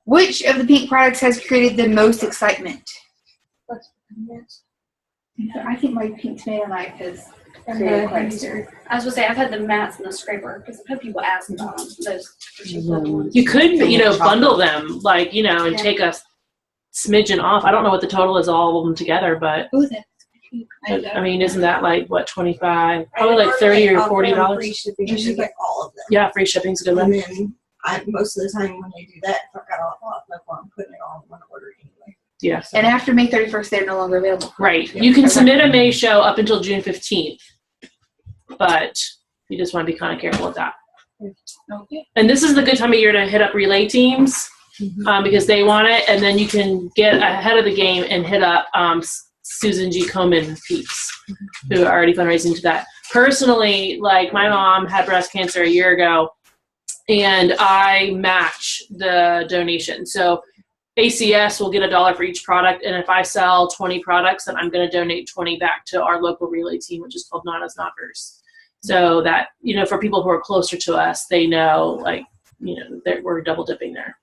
Which of the pink products has created the most excitement? I think my pink tomato knife has created quite a stir. I was going to say, I've had the mats and the scraper, because I've had people ask about those particular ones. You could, bundle them, like, and take a smidgen off. I don't know what the total is, all of them together, but I mean, isn't that like what, 25? Probably like $30 or $40. Free shipping. You should get all of them. Yeah, free shipping's a good one. And then most of the time when they do that, if I've got a lot left, I'm putting it all in one order anyway. Yeah. And after May 31st, they're no longer available. Right. You can submit a May show up until June 15th, but you just want to be kind of careful with that. Okay. And this is the good time of year to hit up relay teams, because they want it, and then you can get ahead of the game and hit up Susan G. Komen peeps who are already fundraising to that. Personally, like my mom had breast cancer a year ago, and I match the donation. So ACS will get $1 for each product, and if I sell 20 products, then I'm going to donate 20 back to our local relay team, which is called Nana's Knockers. So that, for people who are closer to us, they know, like, that we're double dipping there.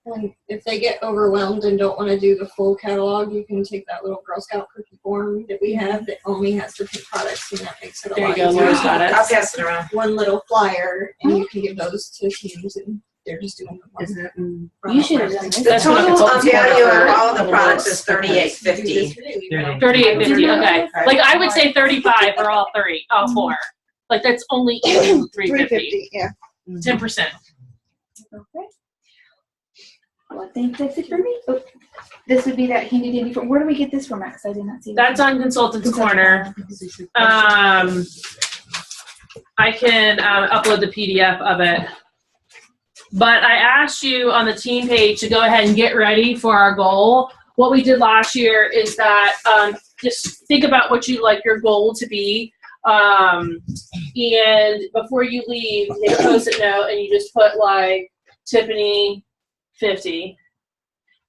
And if they get overwhelmed and don't want to do the full catalog, you can take that little Girl Scout cookie form that we have that only has the pink products, and that makes it a lot easier. Laura's got it. I'll pass it around. One little flyer, and you can give those to teams, and they're just doing the one. You should have done this. The total value of all the products is $38.50. $38.50. Okay. Like I would say $35 for all four. Like that's only $3.50. Yeah. 10%. Okay. Well, I think that's it for me. Oh, this would be that handy dandy form. Where do we get this from? Because I did not see That's on Consultant's Corner. I can upload the PDF of it. But I asked you on the team page to go ahead and get ready for our goal. What we did last year is that just think about what you'd like your goal to be. And before you leave, you take a Post-it note and you just put like Tiffany 50.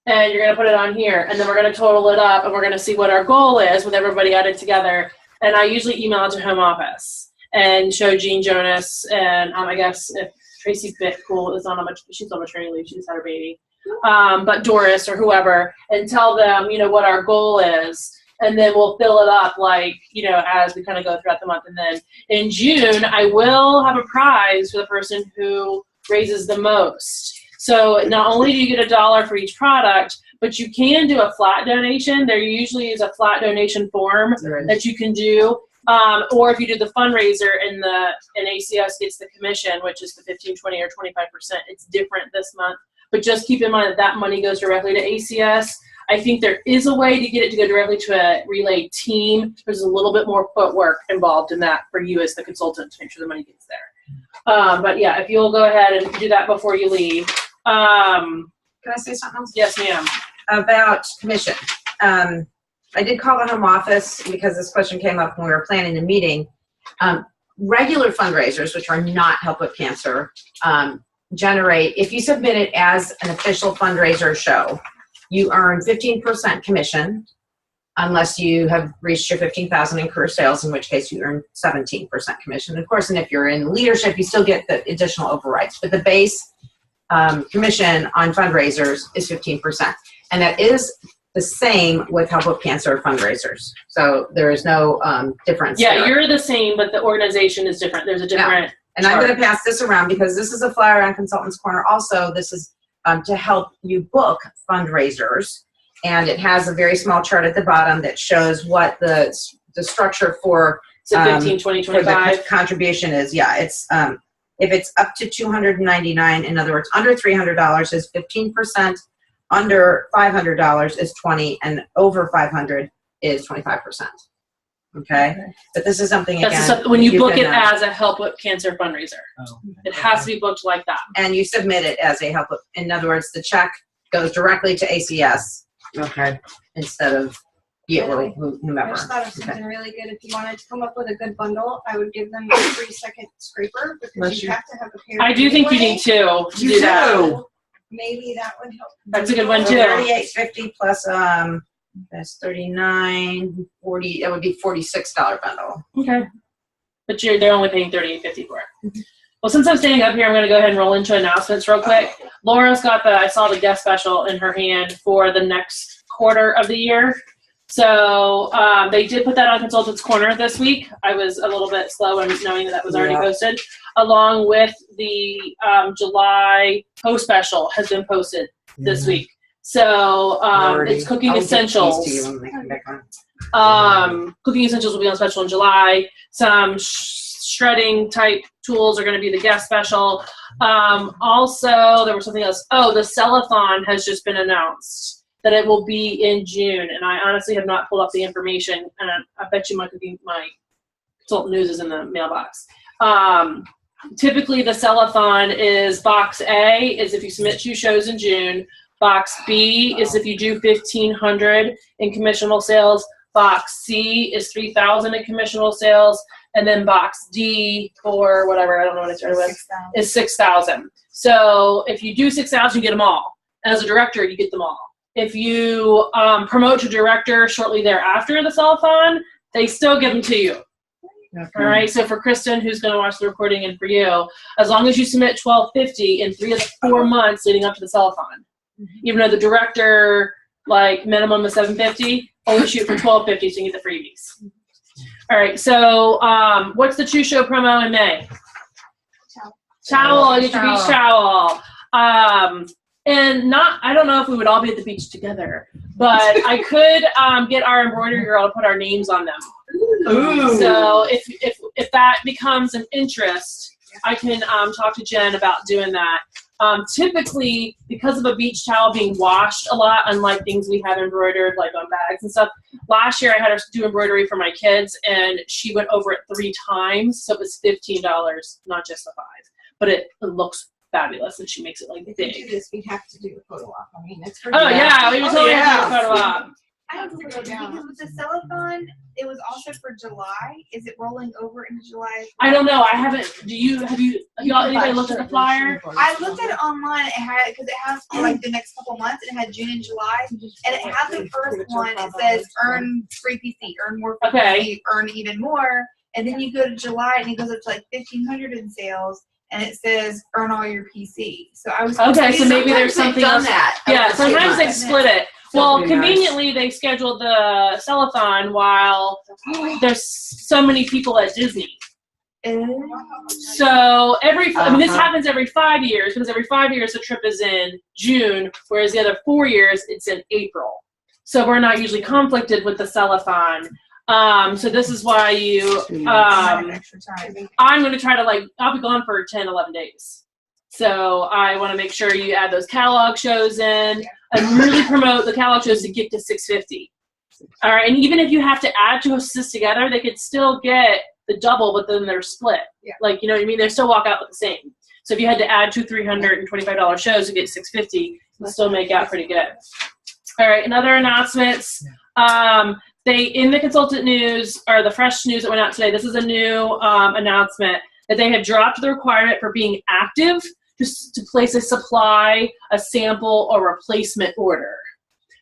And you're going to put it on here. And then we're going to total it up and we're going to see what our goal is with everybody added together. And I usually email it to home office and show Jean Jonas. And I guess if Tracy Bitcool is she's on maternity leave. She just had her baby. But Doris or whoever, and tell them, what our goal is. And then we'll fill it up as we kind of go throughout the month. And then in June, I will have a prize for the person who raises the most. So not only do you get $1 for each product, but you can do a flat donation. There usually is a flat donation form that you can do. Or if you do the fundraiser and ACS gets the commission, which is the 15, 20, or 25%, it's different this month. But just keep in mind that that money goes directly to ACS. I think there is a way to get it to go directly to a relay team. There's a little bit more footwork involved in that for you as the consultant to make sure the money gets there. But yeah, if you'll go ahead and do that before you leave. Can I say something else? Yes, ma'am. About commission. I did call the home office because this question came up when we were planning the meeting. Regular fundraisers, which are not Help with Cancer, generate, if you submit it as an official fundraiser show, you earn 15% commission unless you have reached your 15,000 in career sales, in which case you earn 17% commission. Of course, and if you're in leadership, you still get the additional overrides. But the base commission on fundraisers is 15%. And that is the same with Help with Cancer fundraisers. So there is no difference. Yeah, there. you're the same, but the organization is different. There's a different And I'm going to pass this around because this is a flyer on Consultants Corner. Also, this is to help you book fundraisers. And it has a very small chart at the bottom that shows what the structure for, so 15, 20, 25. the contribution is. Yeah, it's if it's up to $299, in other words, under $300 is 15%, under $500 is 20%, and over $500 is 25%. Okay, but this is something again. When you book it as a Help with Cancer fundraiser, it has to be booked like that. And you submit it as a Help with. In other words, the check goes directly to ACS. Okay. Instead of or whomever. I just thought of something really good. If you wanted to come up with a good bundle, I would give them a 3-second scraper because you have to have a pair. I do think you need two to do that. Maybe that would help. That's a good one too. $38.50 plus that's $39.40. That would be $46 bundle. Okay, but they're only paying $38.50 for it. Well, since I'm standing up here, I'm going to go ahead and roll into announcements real quick. Laura's got I saw the guest special in her hand for the next quarter of the year. So they did put that on Consultants Corner this week. I was a little bit slow in knowing that was already posted, along with the July post special has been posted this week. So it's Cooking Essentials. Cooking Essentials will be on special in July. Some shredding type tools are going to be the guest special. Also, there was something else. Oh, the Sell-a-thon has just been announced that it will be in June, and I honestly have not pulled up the information, and I bet you my consultant news is in the mailbox. Typically, the Sell-a-thon is box A is if you submit 2 shows in June. Box B is if you do 1,500 in commissionable sales. Box C is 3,000 in commissionable sales. And then box D for whatever, I don't know what it started with, is 6,000. So if you do 6,000, you get them all. As a director, you get them all. If you promote to director shortly thereafter the Sell-a-thon, they still give them to you. Okay. All right, so for Kristen, who's going to watch the recording, and for you, as long as you submit $1,250 in 3 of the 4 months leading up to the Sell-a-thon, even though the director, minimum is $750, only shoot for $1,250 so you get the freebies. All right, so what's the 2-show promo in May? Towel, you get your beach towel. And I don't know if we would all be at the beach together, but I could get our embroidery girl to put our names on them. Ooh. So if that becomes an interest, I can talk to Jen about doing that. Typically, because of a beach towel being washed a lot, unlike things we have embroidered like on bags and stuff, last year I had her do embroidery for my kids, and she went over it 3 times, so it was $15, not just the 5. But it looks fabulous, and she makes it big. If we do this, we have to do a photo op. I mean, it's pretty. Oh yeah, we were totally have to do a photo op. I have to look at because with the Sell-a-thon, it was also for July. Is it rolling over into July? I don't know. I haven't. Have you anybody looked at the flyer? I looked at it online. It had because it has for the next couple months. And it had June and July, and it has the first one. It says earn free PC, earn more free PC, earn even more. And then you go to July, and it goes up to 1,500 in sales. And it says earn all your PC. So I was okay. So maybe there's something else. Yeah. Sometimes they split it. Well, conveniently, they scheduled the Sell-a-thon while there's so many people at Disney. So this happens every 5 years, because every 5 years the trip is in June, whereas the other 4 years it's in April. So we're not usually conflicted with the sellathon. So this is why I'm going to try to I'll be gone for 10, 11 days. So I want to make sure you add those catalog shows in and really promote the catalog shows to get to 650. All right, and even if you have to add 2 hostesses together, they could still get the double, but then they're split. Yeah. You know what I mean? They still walk out with the same. So if you had to add 2 $325 shows to get 650, you'll still make out pretty good. All right, and other announcements. In the consultant news, or the fresh news that went out today, this is a new announcement that they have dropped the requirement for being active to place a supply, a sample, or replacement order.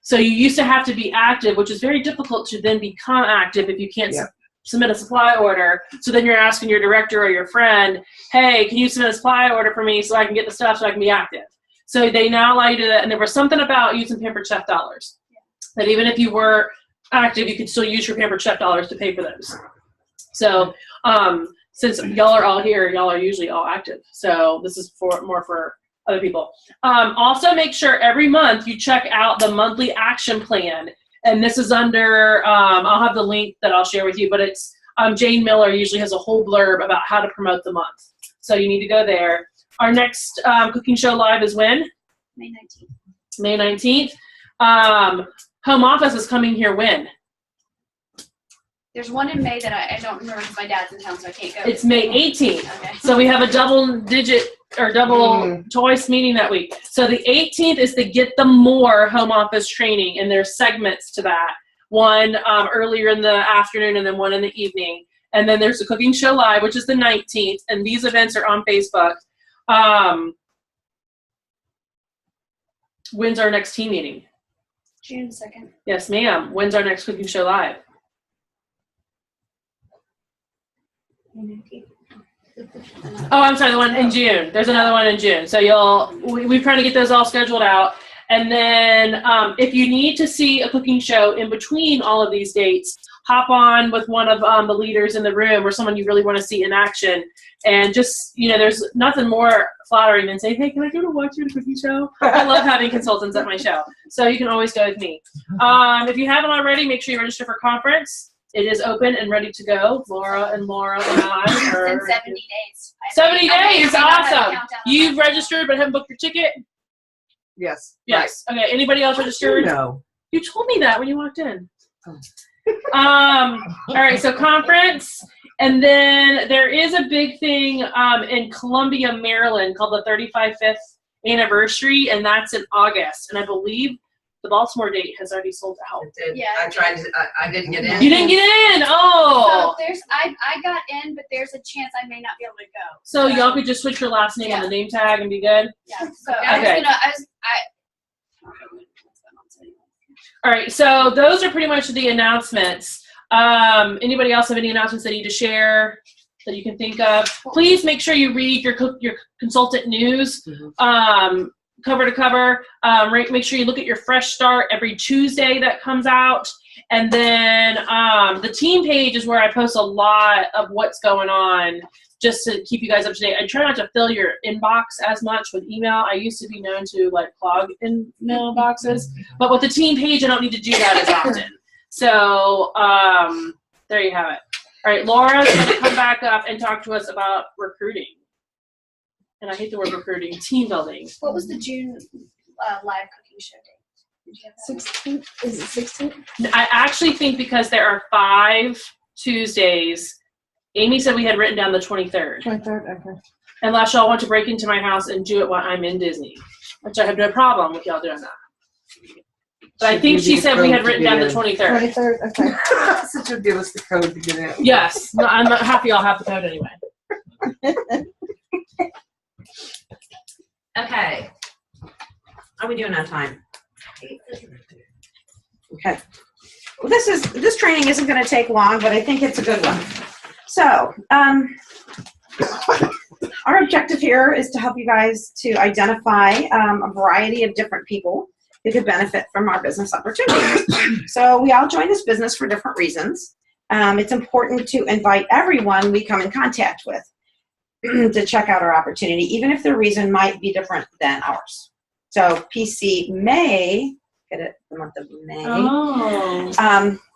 So you used to have to be active, which is very difficult to then become active if you can't submit a supply order. So then you're asking your director or your friend, hey, can you submit a supply order for me so I can get the stuff so I can be active? So they now allow you to do that. And there was something about using Pampered Chef dollars, that even if you were active, you could still use your Pampered Chef dollars to pay for those. So since y'all are all here, y'all are usually all active. So this is more for other people. Also make sure every month you check out the monthly action plan. And this is under, I'll have the link that I'll share with you, but it's Jane Miller usually has a whole blurb about how to promote the month. So you need to go there. Our next cooking show live is when? May 19th. May 19th. Home office is coming here when? There's one in May that I don't remember because my dad's in town, so I can't go. It's May 18th. Okay. So we have a double choice meeting that week. So the 18th is the Get the More home office training, and there's segments to that. One earlier in the afternoon and then one in the evening. And then there's the cooking show live, which is the 19th, and these events are on Facebook. When's our next team meeting? June 2nd. Yes, ma'am. When's our next cooking show live? Oh, I'm sorry, the one in June. There's another one in June. So we're trying to get those all scheduled out. And then if you need to see a cooking show in between all of these dates, hop on with one of the leaders in the room or someone you really want to see in action. And just, there's nothing more flattering than say, hey, can I go to watch you at a cooking show? I love having consultants at my show. So you can always go with me. If you haven't already, make sure you register for conference. It is open and ready to go. Laura and I are. It's in 70 days. 70 days, awesome. You've registered but haven't booked your ticket? Yes. Yes. Right. Okay, anybody else registered? No. You told me that when you walked in. Oh. All right, so conference. And then there is a big thing in Columbia, Maryland called the 35th anniversary, and that's in August. And I believe the Baltimore date has already sold out. It did. Yeah, I didn't get in. You didn't get in? Oh. So I got in, but there's a chance I may not be able to go. So y'all could just switch your last name on the name tag and be good? Yeah. So okay. All right, so those are pretty much the announcements. Anybody else have any announcements they need to share that you can think of? Please make sure you read your consultant news. Cover to cover. Make sure you look at your Fresh Start every Tuesday that comes out. And then the team page is where I post a lot of what's going on just to keep you guys up to date. I try not to fill your inbox as much with email. I used to be known to clog in mailboxes. But with the team page, I don't need to do that as often. So there you have it. All right, Laura's going to come back up and talk to us about recruiting. And I hate the word recruiting, team building. What was the June live cooking show date? 16th? Is it 16th? I actually think because there are 5 Tuesdays, Amy said we had written down the 23rd. 23rd, okay. Unless y'all want to break into my house and do it while I'm in Disney, which I have no problem with y'all doing that. But I think she said we had written down the 23rd. 23rd, okay. So she'll give us the code to get in. Yes. No, I'm happy y'all have the code anyway. Okay. How are we doing on time? Okay. Well, this training isn't going to take long, but I think it's a good one. So, our objective here is to help you guys to identify a variety of different people who could benefit from our business opportunities. So we all join this business for different reasons. it's important to invite everyone we come in contact with to check out our opportunity, even if their reason might be different than ours. So PC may, get it, the month of May,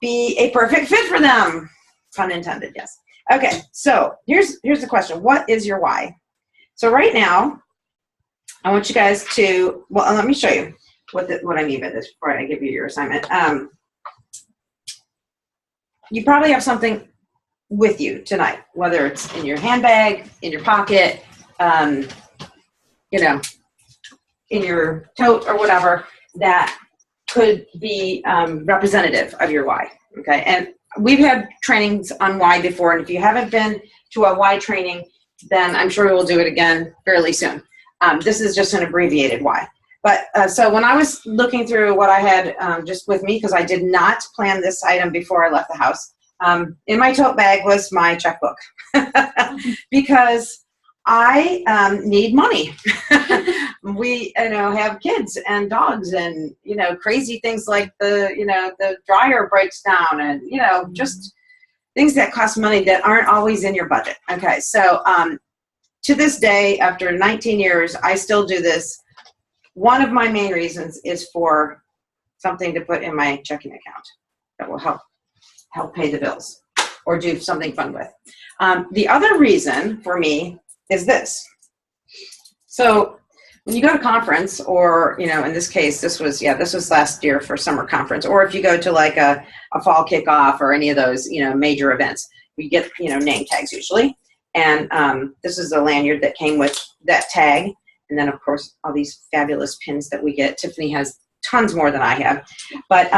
be a perfect fit for them. Pun intended, yes. Okay, so here's the question. What is your why? So right now, I want you guys to, well, let me show you what I mean by this before I give you your assignment. You probably have something with you tonight, whether it's in your handbag, in your pocket, you know, in your tote or whatever, that could be representative of your why, okay? And we've had trainings on why before, and if you haven't been to a why training, then I'm sure we'll do it again fairly soon. This is just an abbreviated why. But so when I was looking through what I had just with me, because I did not plan this item before I left the house, in my tote bag was my checkbook because I need money. We, have kids and dogs and, crazy things like the dryer breaks down and, just things that cost money that aren't always in your budget. Okay, so to this day, after 19 years, I still do this. One of my main reasons is for something to put in my checking account that will help pay the bills or do something fun with. The other reason for me is this. So when you go to conference, or in this case, this was last year for summer conference, or if you go to like a fall kickoff or any of those major events, we get name tags usually, and this is a lanyard that came with that tag, and then of course all these fabulous pins that we get. Tiffany has tons more than I have, but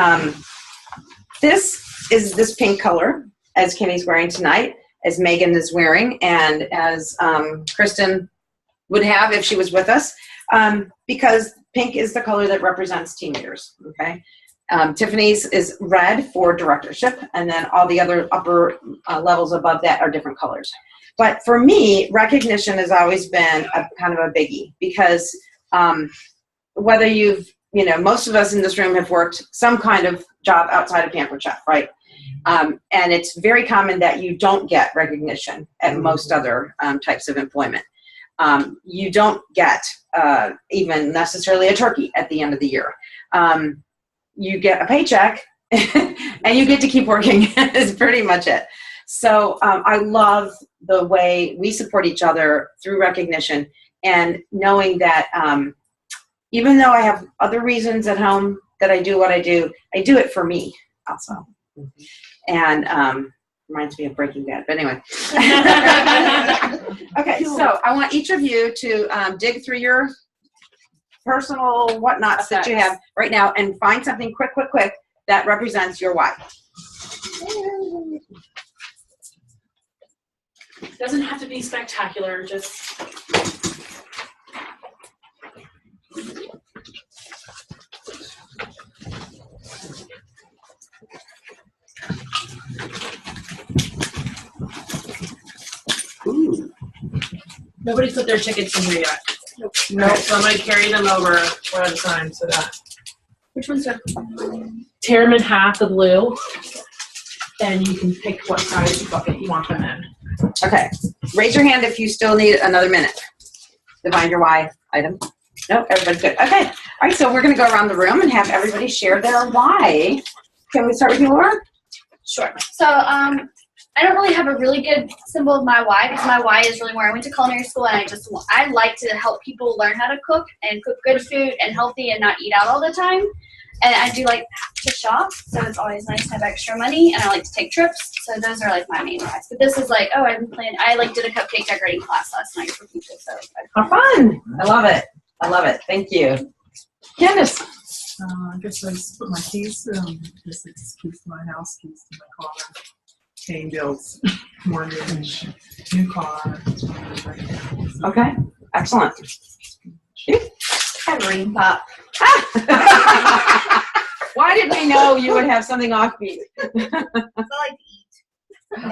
this is this pink color, as Kimmy's wearing tonight, as Megan is wearing, and as Kristen would have if she was with us, because pink is the color that represents team leaders, okay? Tiffany's is red for directorship, and then all the other upper levels above that are different colors. But for me, recognition has always been a kind of a biggie, because whether you've, most of us in this room have worked some kind of job outside of Pampered Chef, right? And it's very common that you don't get recognition at most other types of employment. You don't get even necessarily a turkey at the end of the year. You get a paycheck and you get to keep working is pretty much it. So I love the way we support each other through recognition, and knowing that even though I have other reasons at home that I do what I do it for me also. And reminds me of Breaking Bad, but anyway. Okay, so I want each of you to dig through your personal whatnots that you have right now and find something quick that represents your why. Doesn't have to be spectacular, just Ooh. Nobody put their tickets in here yet. Nope. So I'm going to carry them over one at a time so that. Which one's your? Tear them in half, the blue. Then you can pick what size bucket you want them in. Okay, raise your hand if you still need another minute to find your why item. No, everybody's good. Okay, all right, so we're going to go around the room and have everybody share their why. Can we start with you, Laura? Sure. So I don't really have a really good symbol of my why, because my why is really where I went to culinary school, and I like to help people learn how to cook and cook good food and healthy and not eat out all the time. And I do like to shop, so it's always nice to have extra money, and I like to take trips. So those are like my main whys. But this is like, I did a cupcake decorating class last night for people. So how fun! I love it. I love it. Thank you. Candace. I guess I just put my keys, just keys to my house, keys to my car, paying bills, mortgage, new car. Okay, excellent. Green pop. Why did we know you would have something offbeat? I like to eat,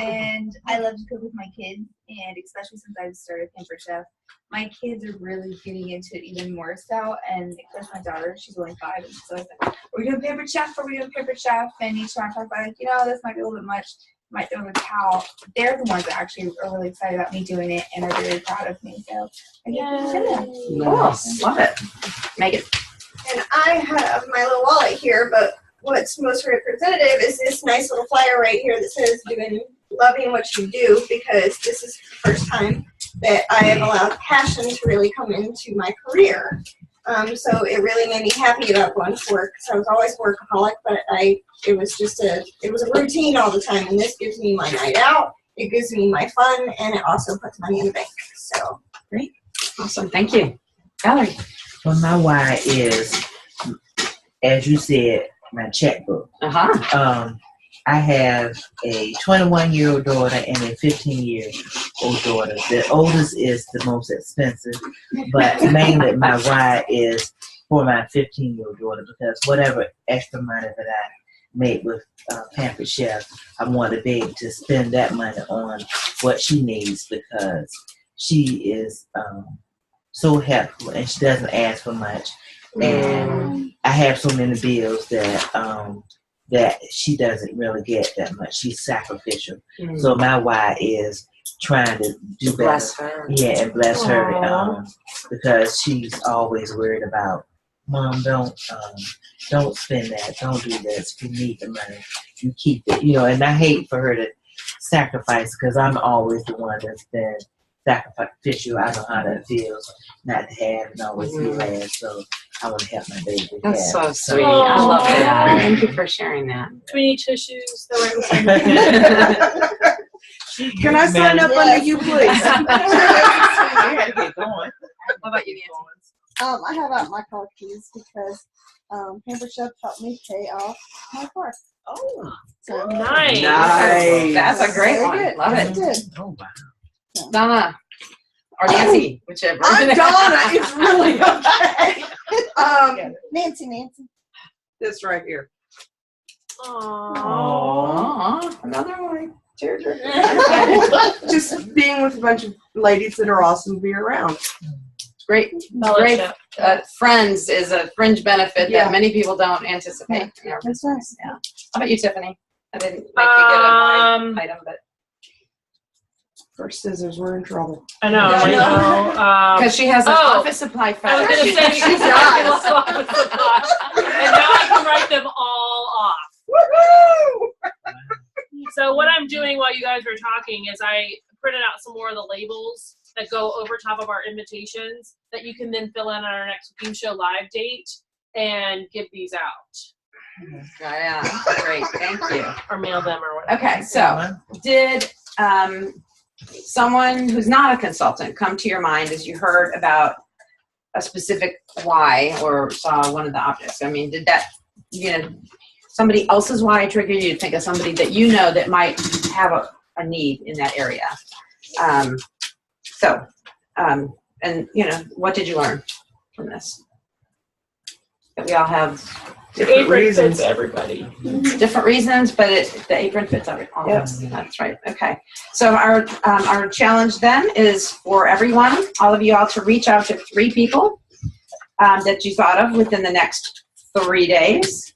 and I love to cook with my kids, and especially since I've started Pampered Chef, my kids are really getting into it even more so. And of course, my daughter, she's only 5, and so I said, "Are we doing Pampered Chef? Are we doing Pampered Chef?" And each time I talk about it, this might be a little bit much. the cow, they're the ones that actually are really excited about me doing it and are very proud of me. So I get to show them. Cool. Love it. Megan. And I have my little wallet here, but what's most representative is this nice little flyer right here that says loving what you do, because this is the first time that I have allowed passion to really come into my career. So it really made me happy about going to work. So I was always a workaholic, but it was a routine all the time. And this gives me my night out. It gives me my fun, and it also puts money in the bank. So great, awesome, thank you, Valerie. Well, my why is, as you said, my checkbook. I have a 21-year-old daughter and a 15-year-old daughter. The oldest is the most expensive, but mainly my why is for my 15-year-old daughter, because whatever extra money that I make with Pampered Chef, I want to be able to spend that money on what she needs, because she is so helpful and she doesn't ask for much. And I have so many bills that she doesn't really get that much. She's sacrificial. So my why is trying to do better. Bless her. Yeah, and bless her, because she's always worried about, Mom, don't spend that. Don't do this. If you need the money, you keep it. And I hate for her to sacrifice, because I'm always the one that's been sacrificial. I know how that feels not to have and always be last. So I want to help my baby. That's so sweet. I love that. Thank you for sharing that. Do we need tissues? Can I sign up under you, please? I gotta get going. How about you, Nancy? I have out my car keys because Pampered Chef helped me pay off my car. Oh, so nice. That's a great one. Love it. Good. Oh, wow. Donna or Nancy, whichever. I'm Donna. It's really okay. Nancy. This right here. Aww. Another one. Just being with a bunch of ladies that are awesome to be around. It's great. Great. Friends is a fringe benefit that many people don't anticipate. That's nice. Yeah. How about you, Tiffany? I didn't make you get a blind item, but. First scissors, we're in trouble. I know. Because she has an office supply I file. was going to say, she's got office supply. And now I can write them all off. Woohoo! So what I'm doing while you guys were talking is I printed out some more of the labels that go over top of our invitations that you can then fill in on our next Cooking Show live date and give these out. Yeah, great. Thank you. Or mail them or whatever. Okay, so did someone who's not a consultant come to your mind as you heard about a specific why or saw one of the objects? I mean, did that, somebody else's why trigger you to think of somebody that that might have a need in that area? And what did you learn from this? That we all have different reasons. Everybody. Different reasons, but the apron fits all of us. That's right. Okay. So our challenge then is for everyone, all of you all, to reach out to 3 people that you thought of within the next 3 days.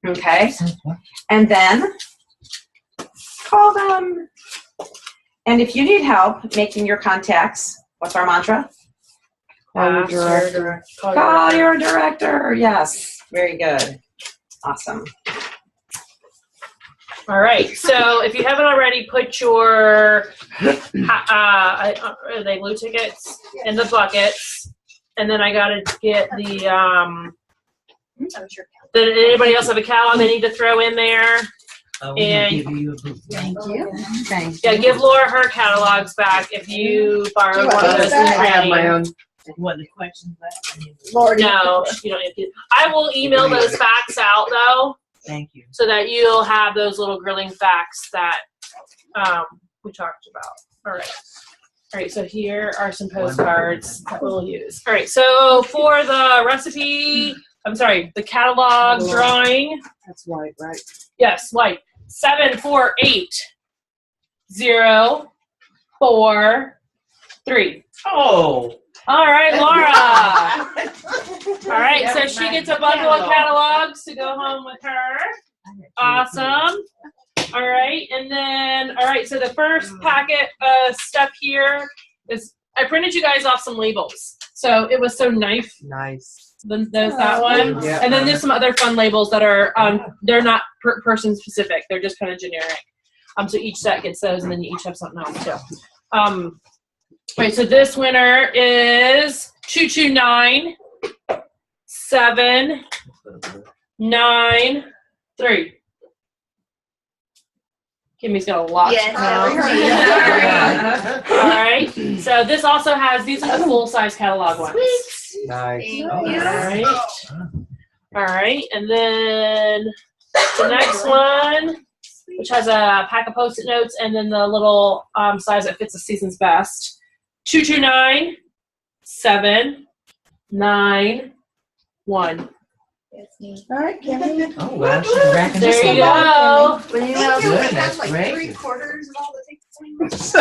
Okay. And then call them. And if you need help making your contacts, what's our mantra? Call your director. Call your director. Yes. Very good. Awesome. All right. So if you haven't already, put your are they blue tickets in the buckets, and then I gotta get the did anybody else have a catalog they need to throw in there? And Give you a book. Thank you. yeah, give Laura her catalogs back if you borrowed one of those. I have my own. What the questions left? No, you don't need to. I will email those facts out though. Thank you. So that you'll have those little grilling facts that we talked about. All right, so here are some postcards that we'll use. All right, so for the recipe, the catalog drawing. That's white, right? Yes, white. 7480443. Oh. All right, Laura. All right, so she gets a bundle of catalogs to go home with her. Awesome. All right, and then, so the first packet stuff here is, I printed you guys off some labels. So it was so nice. There's that one. Yeah. And then there's some other fun labels that are, they're not person specific. They're just kind of generic. So each set gets those, and then you each have something else too. Right, so this winner is 229 7 9 3. Kimmy's got a lot. Yes. All right. So this also has, these are the full size catalog ones. Nice. All right. All right. And then the next one, which has a pack of Post-it notes and then the little size that fits the season's best. 229 7 9 1. All right, Kimmy. Oh, wow, she's racking There this you up. go. Good, that's great. 3/4 of all the tickets.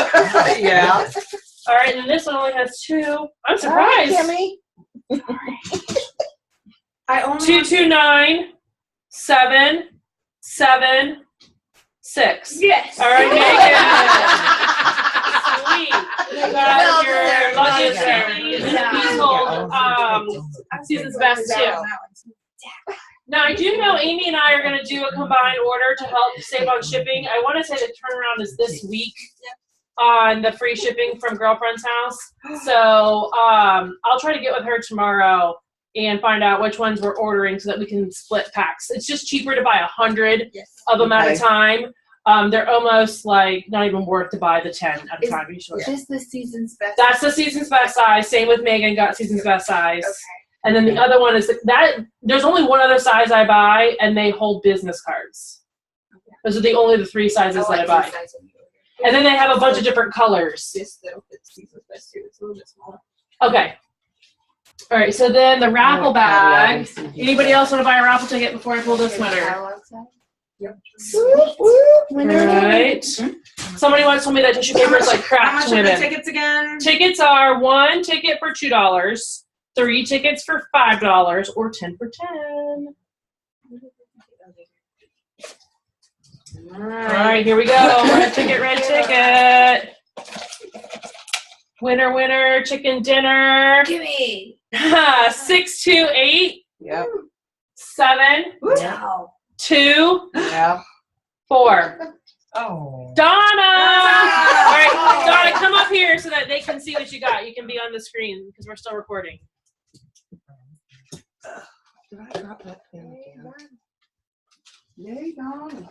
Yeah. All right, and this one only has 2. I'm All right, surprised. Kimmy. I only 229 7 7 6. Yes. All right, Megan. Sweet. You got your luggage and these hold season's best too. Now I do know Amy and I are going to do a combined order to help save on shipping. I want to say the turnaround is this week on the free shipping from Girlfriend's house. So I'll try to get with her tomorrow and find out which ones we're ordering so that we can split packs. It's just cheaper to buy 100 of them at a time. They're almost like not even worth to buy the 10 at a time usually. Just the season's best. That's the season's best size. Same with Megan, got season's best size. Okay. And then the other one is that there's only one other size I buy, and they hold business cards. Those are only the 3 sizes that I buy. And then they have a bunch of different colors. This though fits season's best too. It's a little bit smaller. Okay. All right. So then the raffle bag. Anybody else want to buy a raffle ticket before I pull this winner? Yep. All right. Somebody once told me that tissue paper is like How craft much to are the women. tickets again? Tickets are 1 ticket for $2, 3 tickets for $5, or 10 for 10. All right, here we go. Red ticket. Winner, chicken dinner. Gimme. 628 Yep. 7 Wow. 2 Yeah. 4. Oh. Donna! All right, Donna, come up here so that they can see what you got. You can be on the screen because we're still recording. Did I drop that pen again? Yay, Dawn.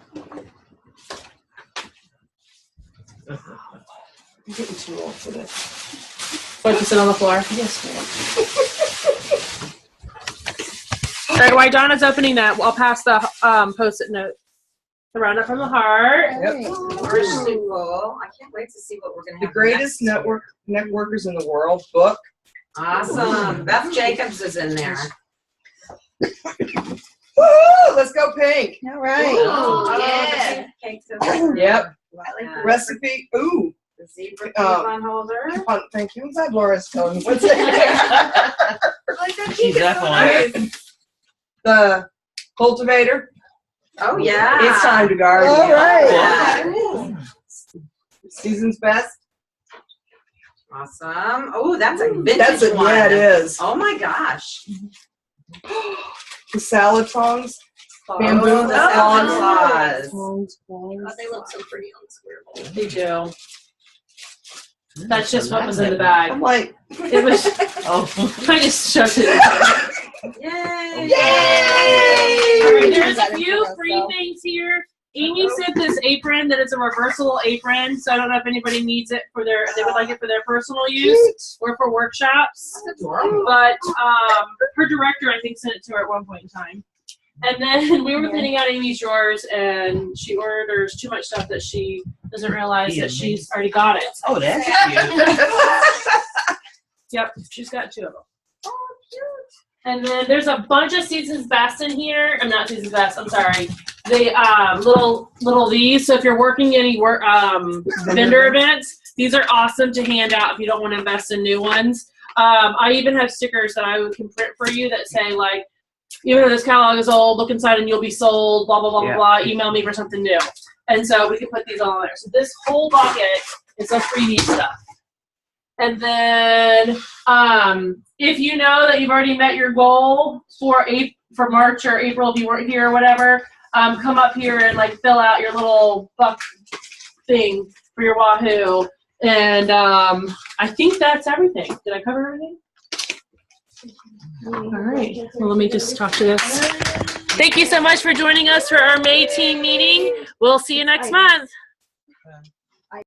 I'm getting too old for this. Want to sit on the floor? Yes, ma'am. All right, while Donna's opening that, I'll pass the Post-it note. Around it from the heart. Yep. Really cool. I can't wait to see what we're going to The have. greatest networkers in the world book. Awesome. Beth Jacobs is in there. Woo! Let's go pink. All right. Oh, yeah. the cake filter. Yep. I like Recipe. Ooh. the zebra coupon holder. Thank you. I'm glad Laura's going. What's it? She's up on it. The cultivator. Oh, yeah. It's time to garden. All right. Yeah. Season's best. Awesome. Oh, that's a vintage one. Yeah, it is. Oh, my gosh. The salad tongs. Bamboo. Oh, the salad claws. Oh, they look so pretty on the square bowl. They do. That's just what was in the bag. I'm like, It was. I just shoved it. Yay! Yay! All right, there's a few free things here. Amy sent this apron that is a reversible apron, so I don't know if anybody needs it for their. They would like it for their personal use or for workshops. But her director, I think, sent it to her at one point in time. And then we were cleaning out Amy's drawers, and she orders too much stuff that she doesn't realize that she's already got it. Oh, that's cute. Yep, she's got 2 of them. And then there's a bunch of Season's Best in here. I'm not Season's Best, I'm sorry. The little these. So if you're working any vendor events, these are awesome to hand out if you don't want to invest in new ones. I even have stickers that I can print for you that say, like, even though this catalog is old, look inside and you'll be sold, blah, blah, blah, blah, blah, email me for something new. And so we can put these all on there. So this whole bucket is a freebie stuff. And then if you know that you've already met your goal for March or April, if you weren't here or whatever, come up here and like fill out your little buck thing for your Wahoo. And I think that's everything. Did I cover everything? All right. Well, let me just talk to this. Thank you so much for joining us for our May team meeting. We'll see you next month.